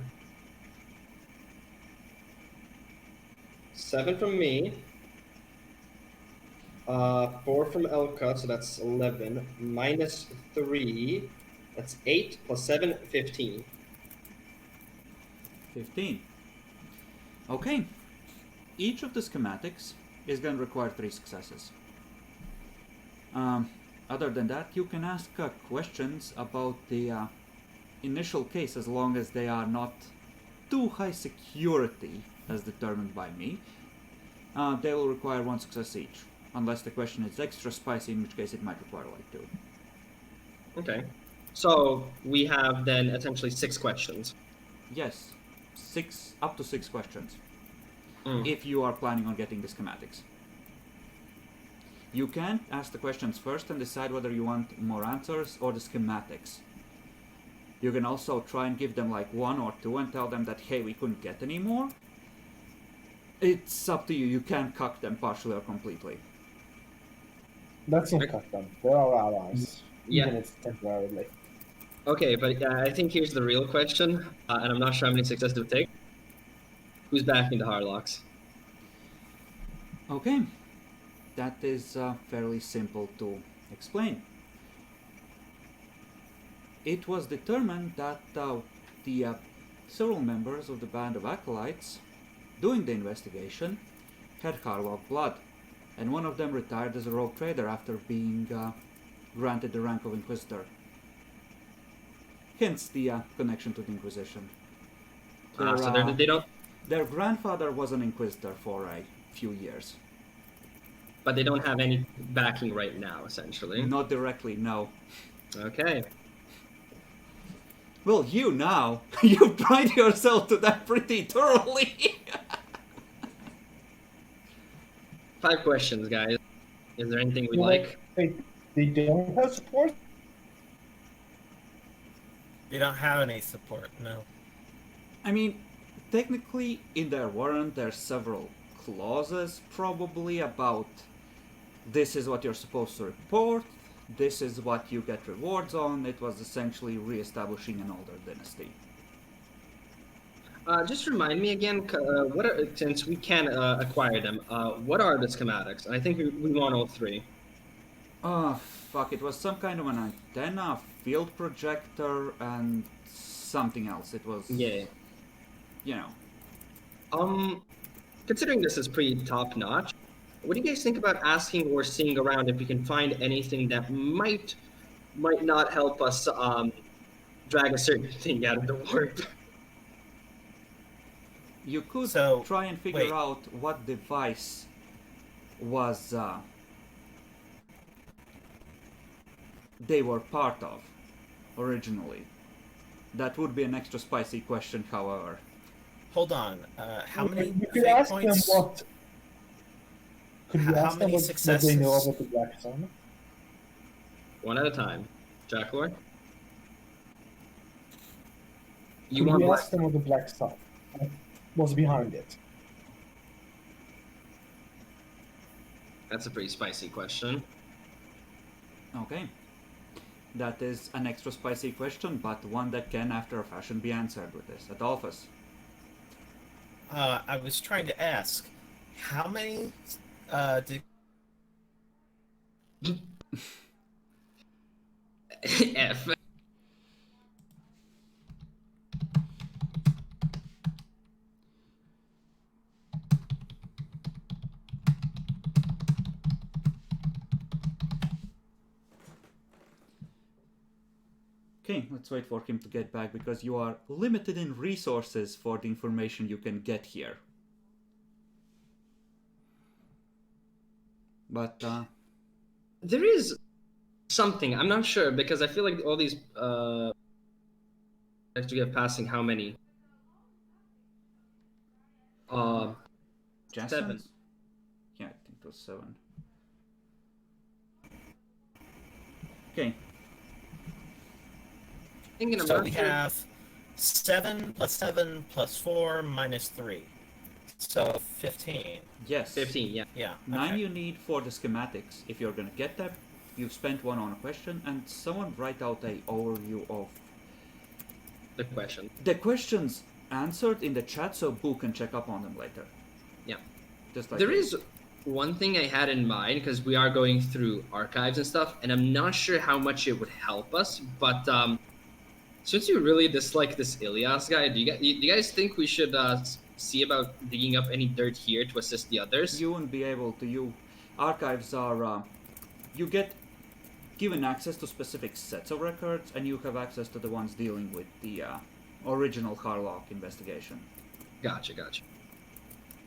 7 from me, 4 from Elka, so that's 11, minus 3, that's 8, plus 7, 15. 15. Okay. Each of the schematics is going to require 3 successes. Other than that, you can ask questions about the initial case as long as they are not too high security as determined by me. They will require 1 success each. Unless the question is extra spicy, in which case it might require like 2. Okay. So we have then essentially 6 questions. Yes. Up to 6 questions. Mm. If you are planning on getting the schematics. You can ask the questions first and decide whether you want more answers or the schematics. You can also try and give them like 1 or 2 and tell them that, hey, we couldn't get any more. It's up to you. You can cuck them partially or completely. Let's not cut them. They're our allies. Yeah. Even if it's temporarily. Okay, but I think here's the real question, and I'm not sure how many successes it would take. Who's backing the Harlocks? Okay. That is fairly simple to explain. It was determined that the several members of the band of acolytes doing the investigation had Harlock blood, and one of them retired as a rogue trader after being granted the rank of Inquisitor. Hence the connection to the Inquisition. So they don't, Their grandfather was an Inquisitor for a few years. but they don't have any backing right now, essentially. Not directly, no. Okay. Well, you now, you've tried yourself to that pretty thoroughly. 5 questions, guys. Is there anything we'd like? Wait, they don't have support? They don't have any support, no. I mean, technically, in their warrant, there's several clauses, probably, about this is what you're supposed to report, this is what you get rewards on. It was essentially re-establishing an older dynasty. Just remind me again, since we can acquire them, what are the schematics? I think we want all 3. Fuck, it was some kind of an antenna, field projector, and something else. It was... Yeah. You know. Considering this is pretty top-notch, what do you guys think about asking or seeing around if we can find anything that might not help us drag a certain thing out of the warp? You could So, try and figure wait. out what device was they were part of originally. That would be an extra spicy question, however. Hold on, how many We could fate ask points? them what. Could we How ask them many what they know successes? about the Black Sun? One at a time. Jack Lord? You Could want we black? ask them what the Black Sun? What's behind it? That's a pretty spicy question. Okay. That is an extra spicy question, but one that can, after a fashion, be answered with this. Adolphus. I was trying to ask, how many did F. Okay, let's wait for him to get back because you are limited in resources for the information you can get here. But, There is something. I'm not sure because I feel like all these actually have passing how many? Uh, Janssen's? 7. Yeah, I think it was 7. Okay. Thinking I'm So not we sure. have 7 plus 7 plus 4 minus 3. So 15. Yes. 15. Yeah. Yeah. 9 okay. you need for the schematics. If you're gonna get them, you've spent 1 on a question, and someone write out a overview of The question. the questions answered in the chat so Boo can check up on them later. Yeah. Just like There this. is one thing I had in mind because we are going through archives and stuff, and I'm not sure how much it would help us. But since you really dislike this Ilias guy, do you guys think we should see about digging up any dirt here to assist the others? You won't be able to. Archives are you get given access to specific sets of records, and you have access to the ones dealing with the original Harlock investigation. Gotcha.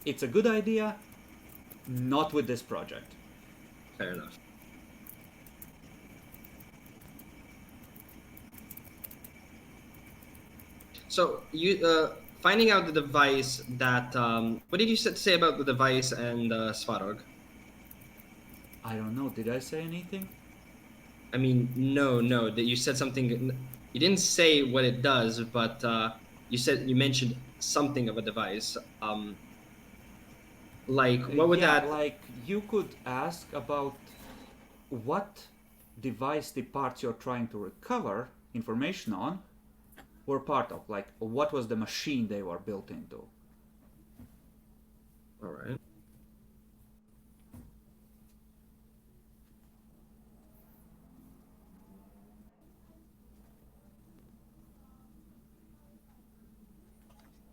It's a good idea, not with this project. Fair enough. So you finding out the device that what did you say about the device and Svarog? I don't know. Did I say anything? I mean, no. That you said something. You didn't say what it does, but you mentioned something of a device. Like what would yeah, that? like you could ask about what device the parts you're trying to recover information on were part of. Like, what was the machine they were built into? All right.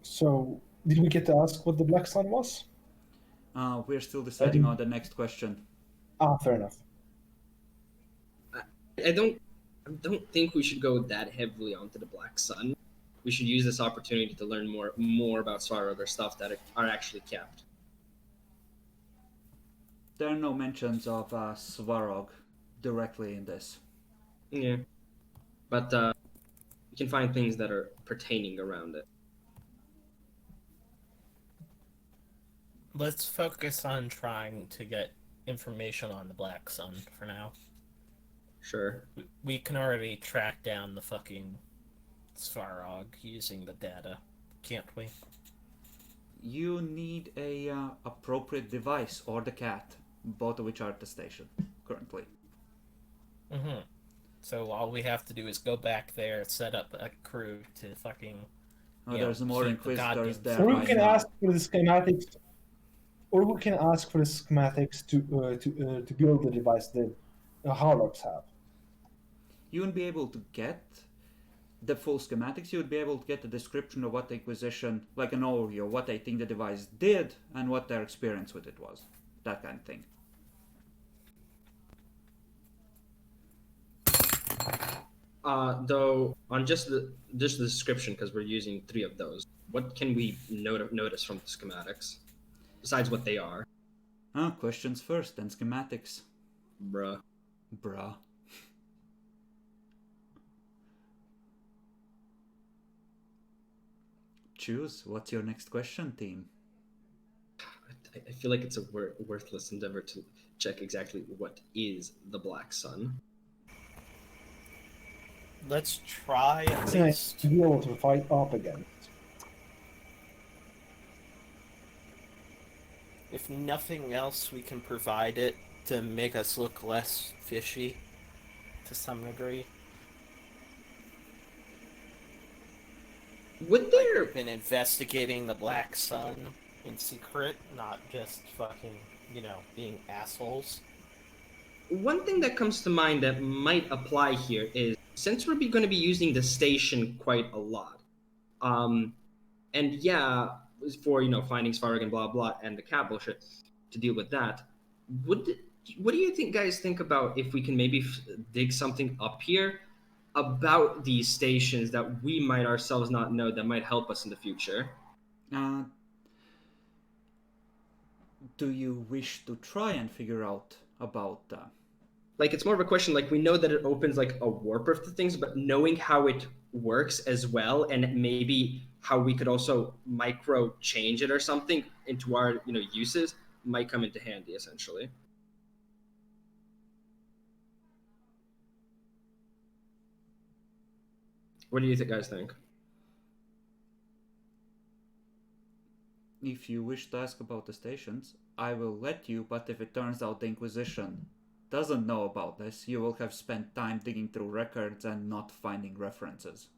So, did we get to ask what the Black Sun was? We're still deciding on the next question. Ah, fair enough. I don't think we should go that heavily onto the Black Sun. We should use this opportunity to learn more about Svarog or stuff that are actually kept. There are no mentions of Svarog directly in this. Yeah, but we can find things that are pertaining around it. Let's focus on trying to get information on the Black Sun for now. Sure. We can already track down the fucking Svarog using the data, can't we? You need a appropriate device or the cat, both of which are at the station currently. Mm-hmm. So all we have to do is go back there, set up a crew to fucking. Oh, there's more keep the Inquisitors goddamn- there Or we right can now. ask for the schematics. Or we can ask for the schematics to build the device that Harlocks have. You wouldn't be able to get the full schematics. You would be able to get a description of what the Inquisition, like an overview of what they think the device did and what their experience with it was. That kind of thing. Though on just the description, because we're using 3 of those, what can we notice from the schematics besides what they are? Questions first, then schematics. Bruh. Choose. What's your next question, team? I feel like it's a worthless endeavor to check exactly what is the Black Sun. Let's try at It's nice least. to be able to fight up again. If nothing else, we can provide it to make us look less fishy to some degree. Would there We've been investigating the Black Sun in secret, not just fucking, being assholes. one thing that comes to mind that might apply here is since we're going to be using the station quite a lot, and yeah, for finding Svarog and blah blah and the cat bullshit to deal with that, what do you guys think about if we can maybe dig something up here about these stations that we might ourselves not know that might help us in the future? Do you wish to try and figure out about like it's more of a question. Like we know that it opens like a warp to things, but knowing how it works as well, and maybe how we could also micro change it or something into our uses might come into handy essentially. What do you guys think? If you wish to ask about the stations, I will let you, but if it turns out the Inquisition doesn't know about this, you will have spent time digging through records and not finding references.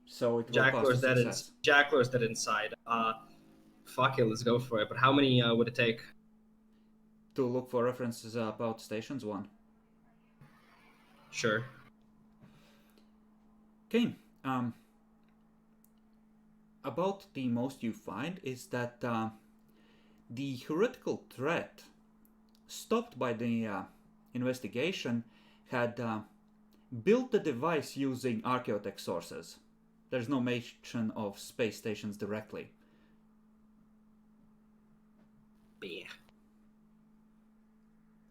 So it will cost a success. Jacklor's dead inside. Fuck it, let's go for it. But how many would it take? To look for references about stations 1. Sure. Kane, about the most you find is that the heretical threat stopped by the investigation had built the device using archaeotech sources. There's no mention of space stations directly. Yeah.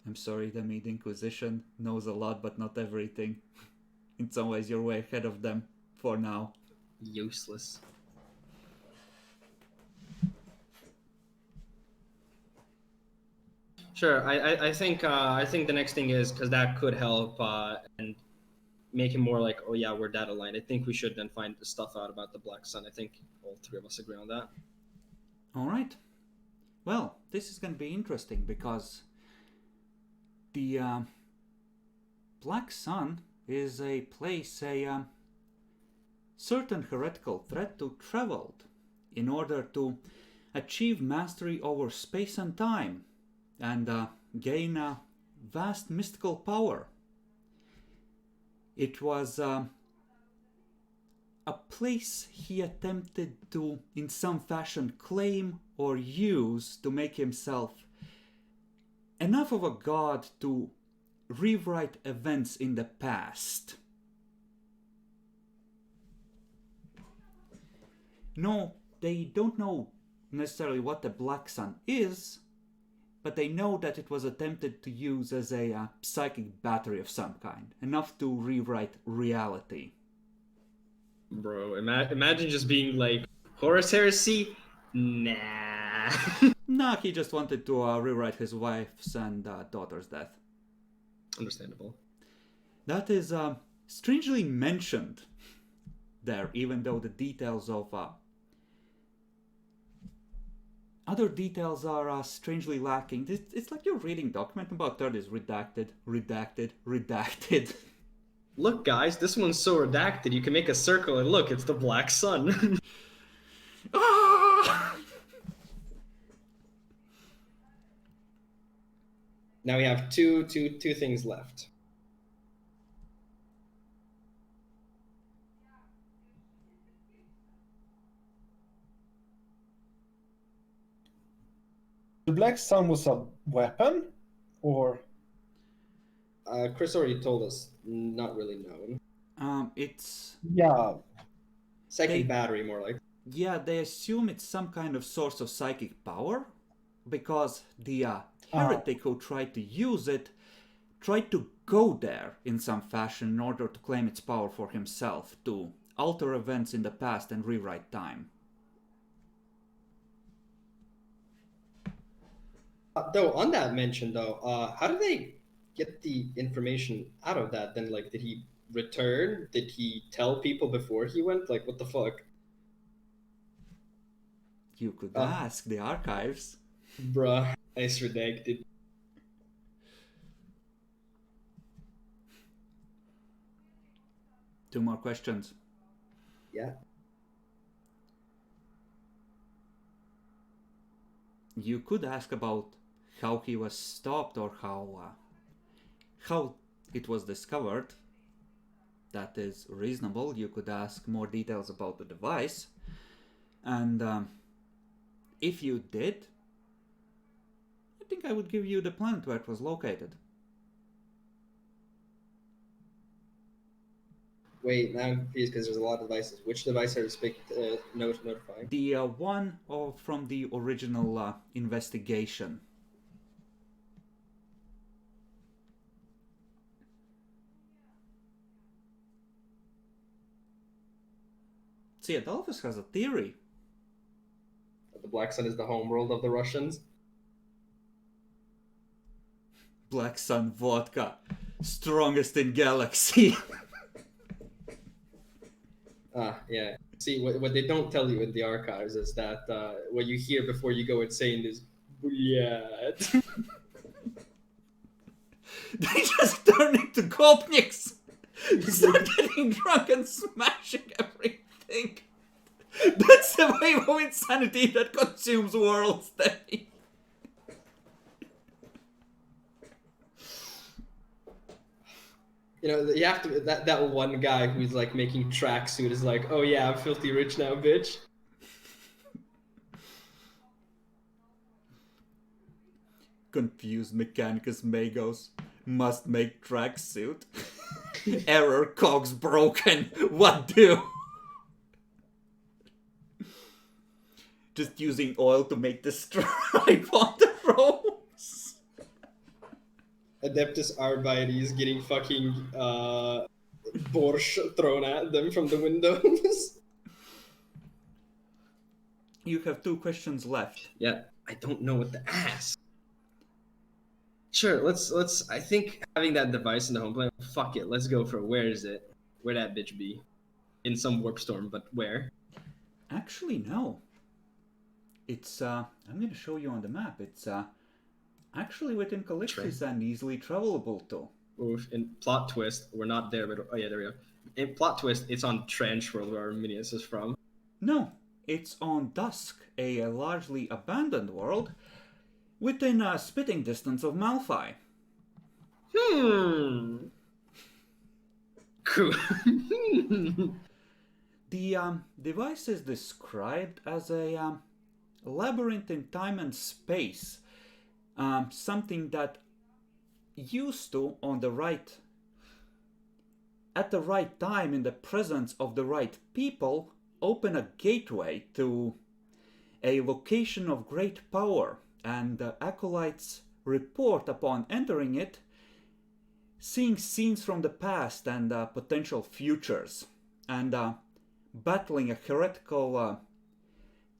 I'm sorry, the Mid Inquisition knows a lot but not everything. In some ways you're way ahead of them for now. Useless. Sure, I think the next thing is, because that could help and make it more like, oh yeah, we're data aligned. I think we should then find the stuff out about the Black Sun. I think all three of us agree on that. All right. Well, this is going to be interesting because the Black Sun is a place a certain heretical threat to traveled in order to achieve mastery over space and time and gain a vast mystical power. It was a place he attempted to, in some fashion, claim or use to make himself enough of a god to rewrite events in the past. No, they don't know necessarily what the Black Sun is, but they know that it was attempted to use as a psychic battery of some kind, enough to rewrite reality. Bro, imagine just being like, Horus Heresy? Nah. Nah, he just wanted to rewrite his wife's and daughter's death. Understandable. That is strangely mentioned there, even though the details of other details are strangely lacking. It's like you're reading document about third is redacted, redacted, redacted. Look, guys, this one's so redacted. You can make a circle and look, it's the Black Sun. Ah! Now we have two things left. The Black Sun was a weapon, or Chris already told us, not really known. It's yeah, Psychic battery, more like. yeah. They assume it's some kind of source of psychic power, because the heretic who tried to use it tried to go there in some fashion in order to claim its power for himself, to alter events in the past and rewrite time. Though on that mention, how did they get the information out of that? Then, like, did he return? Did he tell people before he went? Like, what the fuck? You could ask the archives. Bruh, nice redacted. Two more questions. Yeah. You could ask about how he was stopped or how it was discovered. That is reasonable. You could ask more details about the device. And if you did, I think I would give you the planet where it was located. Wait, now I'm confused because there's a lot of devices. Which device are you notifying? The one from the original investigation. See, Adolphus has a theory. The Black Sun is the homeworld of the Russians. Black Sun vodka. Strongest in galaxy. Yeah. See, what they don't tell you in the archives is that what you hear before you go insane is, yeah. They just turn into gopniks. Start getting drunk and smashing everything. That's the wave of insanity that consumes worlds, Danny. You know, you have to, that one guy who's like making tracksuit is like, oh yeah, I'm filthy rich now, bitch. Confused Mechanicus Magos must make tracksuit. Error, cogs broken. What do? Just using oil to make the stripe on the robes. Adeptus Arbites getting fucking borscht thrown at them from the windows. You have 2 questions left. Yeah, I don't know what to ask. Sure, let's. I think having that device in the home plane. Fuck it, let's go for where is it? Where that bitch be? In some warp storm, but where? Actually, no. It's I'm gonna show you on the map. It's actually within Calixtus and easily travelable too. Oof, in plot twist, we're not there, but oh yeah, there we go. In plot twist, it's on Trench World where Arminius is from. No, it's on Dusk, a largely abandoned world within a spitting distance of Malphite. Cool. The device is described as a labyrinth in time and space. Something that used to, at the right time, in the presence of the right people, open a gateway to a location of great power, and the acolytes report upon entering it, seeing scenes from the past and potential futures, and battling a heretical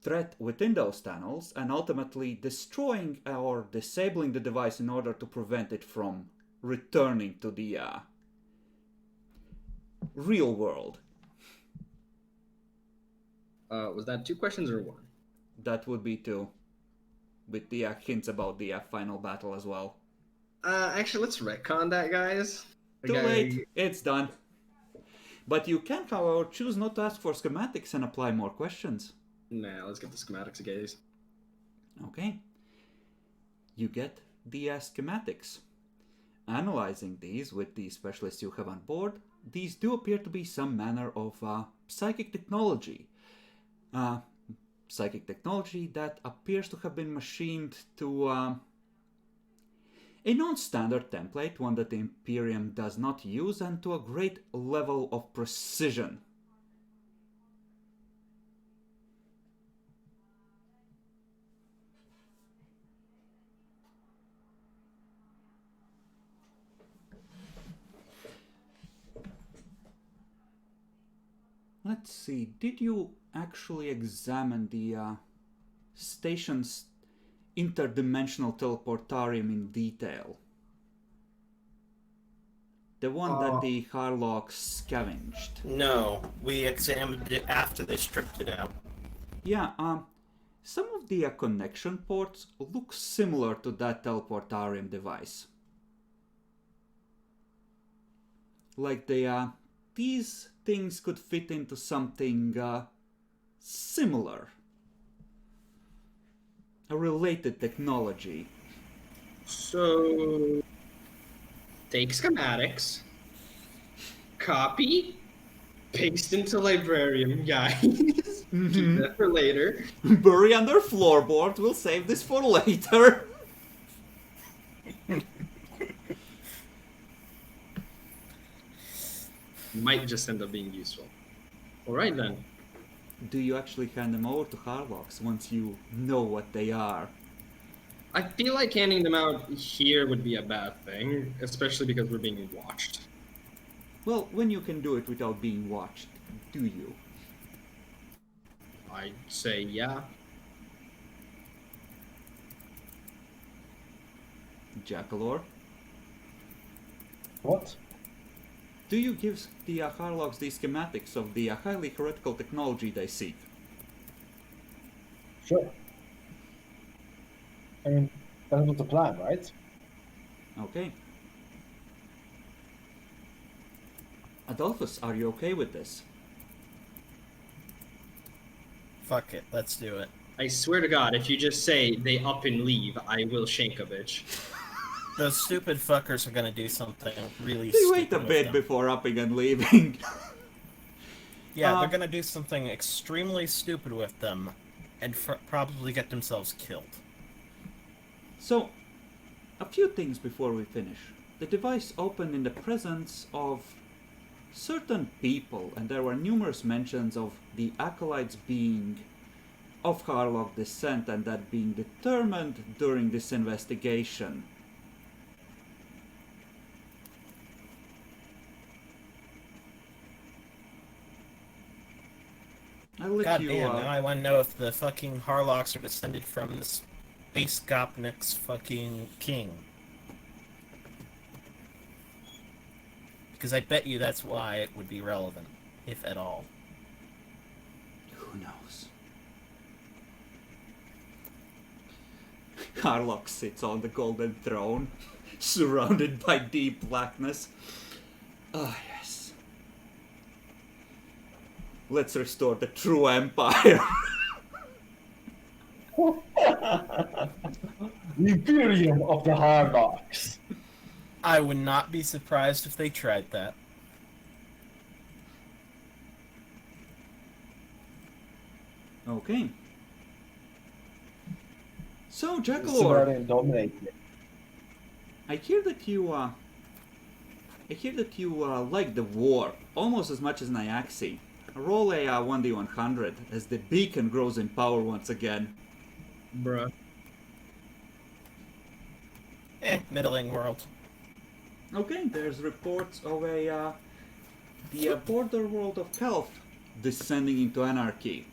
threat within those tunnels, and ultimately destroying or disabling the device in order to prevent it from returning to the real world. Was that 2 questions or 1? That would be 2, with the hints about the final battle as well. Actually, let's retcon that, guys. Too late, it's done. But you can, however, choose not to ask for schematics and apply more questions. Nah, let's get the schematics, guys. Okay. You get the schematics. Analyzing these with the specialists you have on board, these do appear to be some manner of psychic technology. Psychic technology that appears to have been machined to a non-standard template, one that the Imperium does not use, and to a great level of precision. Let's see, did you actually examine the station's interdimensional teleportarium in detail? The one that the Harlocks scavenged. No, we examined it after they stripped it out. Yeah, some of the connection ports look similar to that teleportarium device. Like these things could fit into something similar. A related technology. So, take schematics, copy, paste into librarium, guys. Keep that for later. Bury under floorboard, we'll save this for later. Might just end up being useful. Alright then. Do you actually hand them over to Harlocks once you know what they are? I feel like handing them out here would be a bad thing, especially because we're being watched. Well, when you can do it without being watched, do you? I'd say yeah. Jackalor, What? do you give the Harlocks the schematics of the highly heretical technology they seek? Sure. I mean, that was the plan, right? Okay. Adolphus, are you okay with this? Fuck it, let's do it. I swear to God, if you just say they up and leave, I will shank a bitch. Those stupid fuckers are gonna do something really They stupid. wait a with bit them. before upping and leaving. Yeah, they're gonna do something extremely stupid with them, and probably get themselves killed. So, a few things before we finish. The device opened in the presence of certain people, and there were numerous mentions of the acolytes being of Harlock descent and that being determined during this investigation. I'll let God you. damn, now I want to know if the fucking Harlocks are descended from this Space Gopnik's fucking king. Because I bet you that's why it would be relevant, if at all. Who knows? Harlock sits on the golden throne, surrounded by deep blackness. Ah, yes. Let's restore the true empire. The Imperium of the Harlocks. I would not be surprised if they tried that. Okay. So, Jackalor, Sumerian dominated. I hear that you like the war almost as much as Nyaxi. Roll a 1d100 as the beacon grows in power once again. Bruh. Middling world. Okay, there's reports of the border world of Kelf descending into anarchy.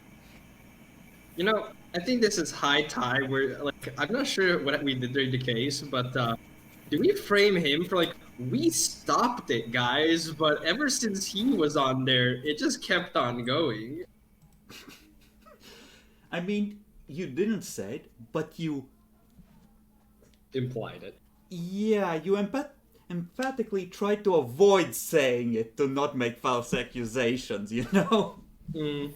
You know, I think this is high time where, like, I'm not sure what we did during the case, but do we frame him for, like, we stopped it, guys, but ever since he was on there, it just kept on going. I mean, you didn't say it, but you, Implied it. yeah, you emphatically tried to avoid saying it to not make false accusations, you know? Mm.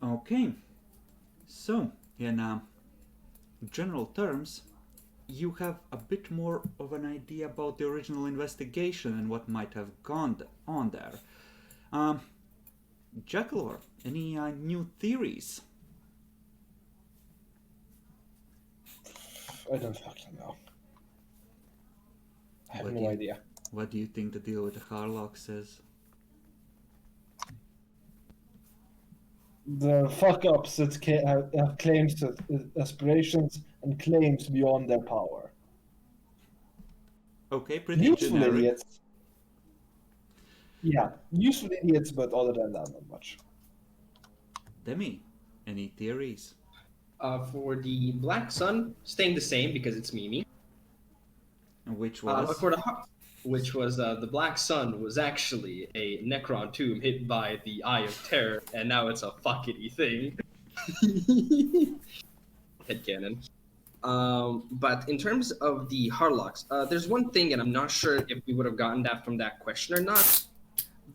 Okay, so in general terms, you have a bit more of an idea about the original investigation and what might have gone on there. Jackalor, any new theories? I don't fucking know. I have What no do you- idea. What do you think the deal with the Harlocks is? The fuck ups that have claims, aspirations, and claims beyond their power. Okay, pretty Useful generic. idiots. Yeah, useful idiots, but other than that, not much. Demi, any theories? For the Black Sun, staying the same because it's Mimi. Which But was? for the which was the Black Sun was actually a Necron tomb hit by the Eye of Terror, and now it's a fuckity thing. Headcanon. But in terms of the Harlocks, there's one thing, and I'm not sure if we would have gotten that from that question or not.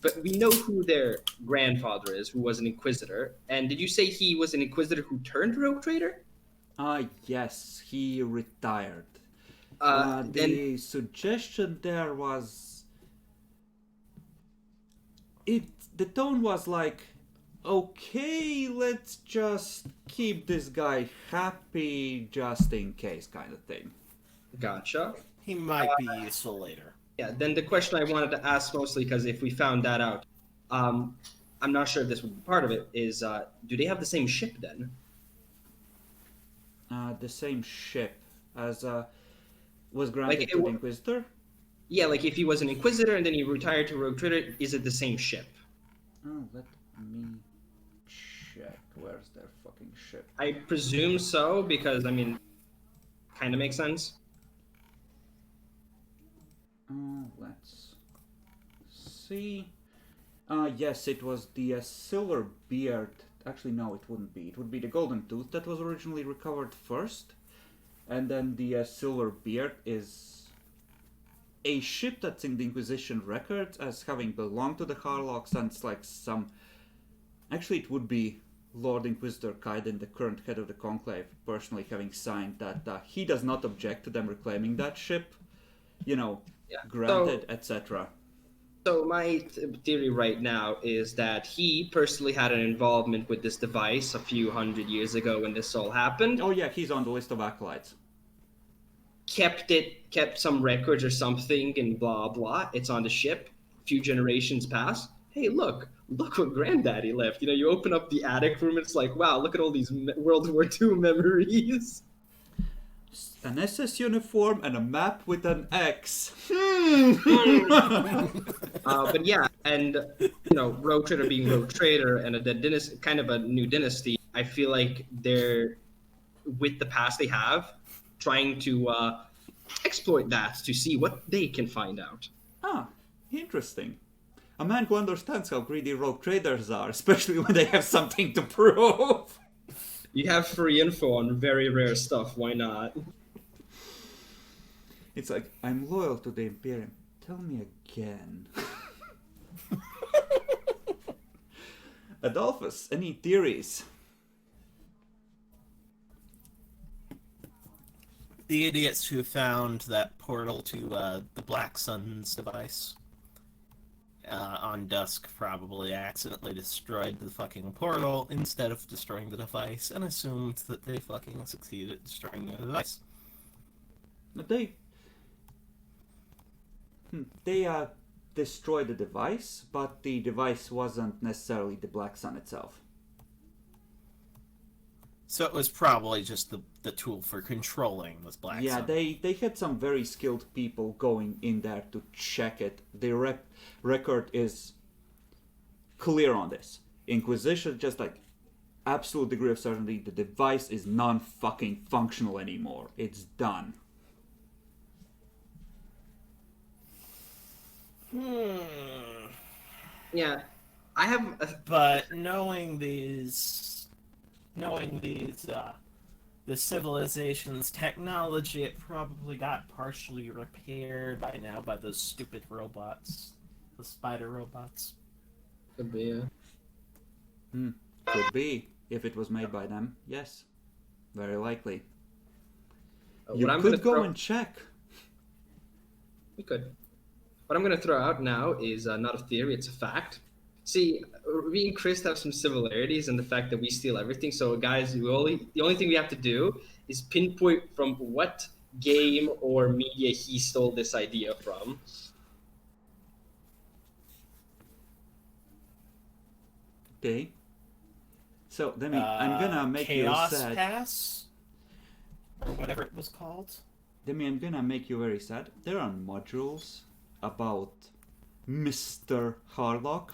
But we know who their grandfather is, who was an Inquisitor. And did you say he was an Inquisitor who turned Rogue Trader? Yes, he retired. Then The suggestion there was... The tone was like, okay, let's just keep this guy happy just in case kind of thing. gotcha. He might be useful later. Yeah, then the question I wanted to ask mostly, because if we found that out, I'm not sure if this would be part of it, is do they have the same ship then? The same ship as was granted Like, it to the wa- Inquisitor? Yeah, like if he was an Inquisitor and then he retired to Rogue Trader, is it the same ship? Oh, let me check. Where's their fucking ship? I presume so, because, I mean, kind of makes sense. Let's see. Yes, it was the Silver Beard. Actually, no, it wouldn't be. It would be the Golden Tooth that was originally recovered first. And then the Silver Beard is a ship that's in the Inquisition records as having belonged to the Harlocks, and it's like some... Actually, it would be Lord Inquisitor Kaiden, the current head of the Conclave, personally having signed that he does not object to them reclaiming that ship. You know, Yeah. granted, etc. So my theory right now is that he personally had an involvement with this device a few hundred years ago when this all happened. Oh yeah, he's on the list of acolytes. Kept some records or something, and blah blah. It's on the ship. A few generations pass. Hey, look what Granddaddy left. You know, you open up the attic room, it's like, wow, look at all these World War II memories. An SS uniform and a map with an X. But yeah, and you know, Rogue Trader being Rogue Trader and a dynasty, kind of a new dynasty. I feel like they're, with the past they have, trying to exploit that to see what they can find out. Ah, interesting. A man who understands how greedy rogue traders are, especially when they have something to prove. You have free info on very rare stuff. Why not? It's like, I'm loyal to the Imperium. Tell me again. Adolphus, any theories? The idiots who found that portal to the Black Sun's device on Dusk probably accidentally destroyed the fucking portal instead of destroying the device, and assumed that they fucking succeeded at destroying the device. They destroyed the device, but the device wasn't necessarily the Black Sun itself. So it was probably just the tool for controlling this Black Yeah, Sun. they had some very skilled people going in there to check it. The record is clear on this. Inquisition, just like absolute degree of certainty, the device is non-fucking functional anymore. It's done. Yeah, I have. But knowing the civilization's technology, it probably got partially repaired by now by those stupid robots, the spider robots. Could be, yeah. Could be. If it was made by them, yes. Very likely. You What I'm could gonna go throw- and check. We could. What I'm going to throw out now is not a theory, it's a fact. See, me and Chris have some similarities in the fact that we steal everything. So, guys, the only thing we have to do is pinpoint from what game or media he stole this idea from. Okay. So, Demi, I'm gonna make you Chaos sad. Pass? Or whatever it was called. Demi, I'm gonna make you very sad. There are modules about Mr. Harlock.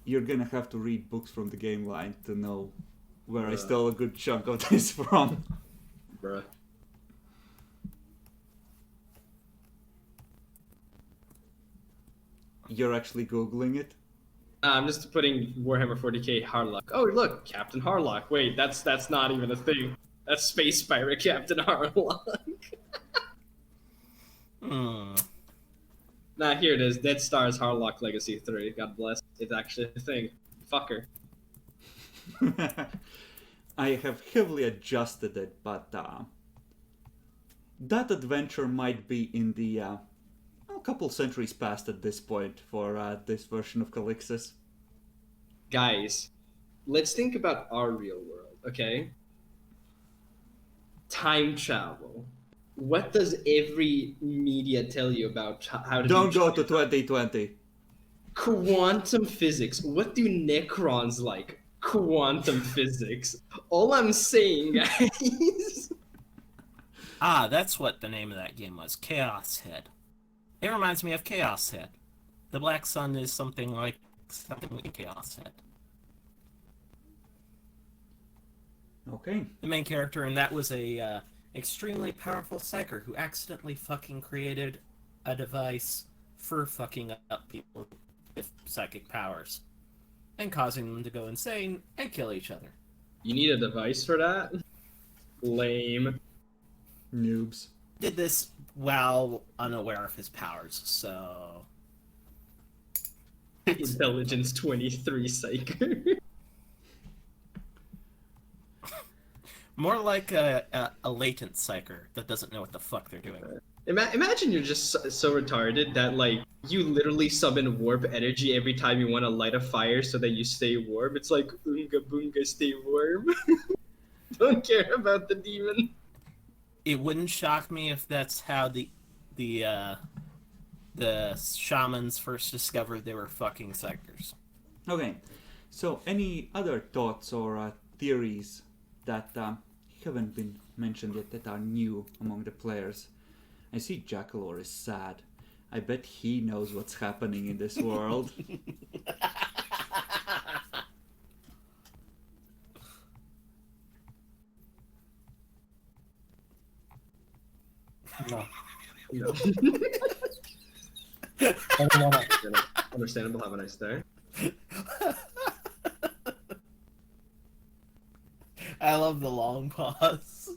You're gonna have to read books from the game line to know where I stole a good chunk of this from. Bruh. You're actually Googling it? I'm just putting Warhammer 40k Harlock. Oh, look, Captain Harlock. Wait, that's not even a thing. That's Space Pirate Captain Harlock. Nah, here it is. Dead Star's Harlock Legacy 3. God bless. It's actually a thing. Fucker. I have heavily adjusted it, but that adventure might be in the a couple centuries past at this point for this version of Calixus. Guys, let's think about our real world, okay? Time travel. What does every media tell you about how to Don't do go to 2020. Quantum physics. What do Necrons like? Quantum physics. All I'm saying, guys. Ah, that's what the name of that game was. Chaos Head. It reminds me of Chaos Head. The Black Sun is something like Chaos Head. Okay. The main character in that was a extremely powerful psyker who accidentally fucking created a device for fucking up people with psychic powers and causing them to go insane and kill each other. You need a device for that? Lame. Noobs. Did this while unaware of his powers, so... Intelligence 23 psyker. More like a latent psyker that doesn't know what the fuck they're doing. Imagine you're just so retarded that, like, you literally summon warp energy every time you want to light a fire so that you stay warm. It's like, Oonga Boonga, stay warm. Don't care about the demon. It wouldn't shock me if that's how the shamans first discovered they were fucking psychers. Okay. So, any other thoughts or theories that haven't been mentioned yet that are new among the players? I see Jackalor is sad. I bet he knows what's happening in this world. No. No. I don't wanna. Understandable. Have a nice day. I love the long pause.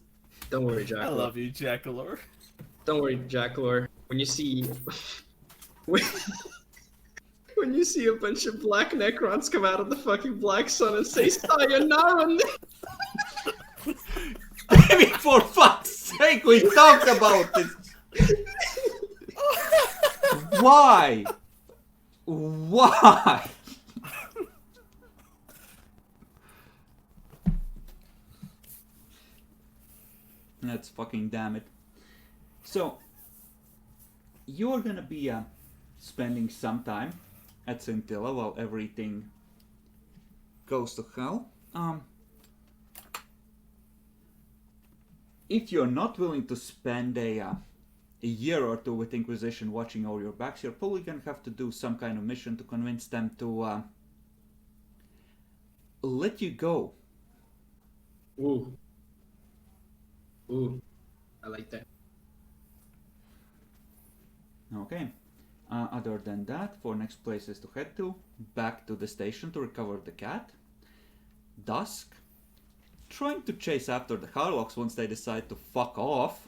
Don't worry, Jackalor. I love you, Jackalor. Don't worry, Jackalor. When you see... when you see a bunch of black Necrons come out of the fucking Black Sun and say sayonara... I mean, for fuck's sake, we talked about this! Why? Why? That's fucking damn it. So, you're gonna be spending some time at Scintilla while everything goes to hell. If you're not willing to spend a year or two with Inquisition watching over your backs, you're probably gonna have to do some kind of mission to convince them to let you go. Ooh. Ooh. I like that. Okay. Other than that, for next places to head to, back to the station to recover the cat. Dusk. Trying to chase after the Harlocks once they decide to fuck off.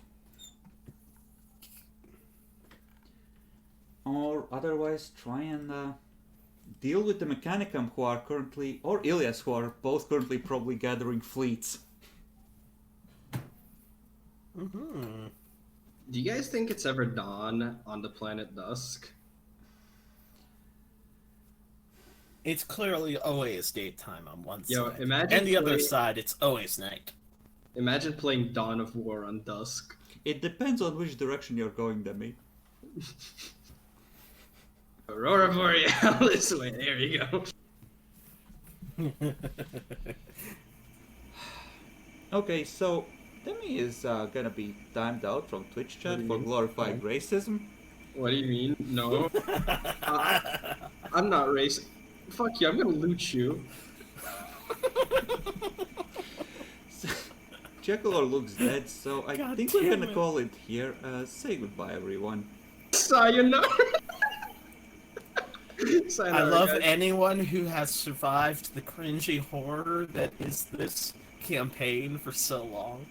Or otherwise try and deal with the Mechanicum who are currently, or Ilias who are both currently probably gathering fleets. Mm-hmm. Do you guys think it's ever dawn on the planet Dusk? It's clearly always daytime on one Yo, side. imagine And the other playing- side, it's always night. Imagine playing Dawn of War on Dusk. It depends on which direction you're going, Demi. Aurora Borealis way. There you go. Okay, so Demi is gonna be timed out from Twitch chat for glorified racism. What do you mean? No. I'm not racist. Fuck you, I'm gonna loot you. Jackalor looks dead, so I God think we're damn gonna it. call it here. Say goodbye, everyone. Sayonara. I Sayonara, love guys. anyone who has survived the cringy horror that is this campaign for so long.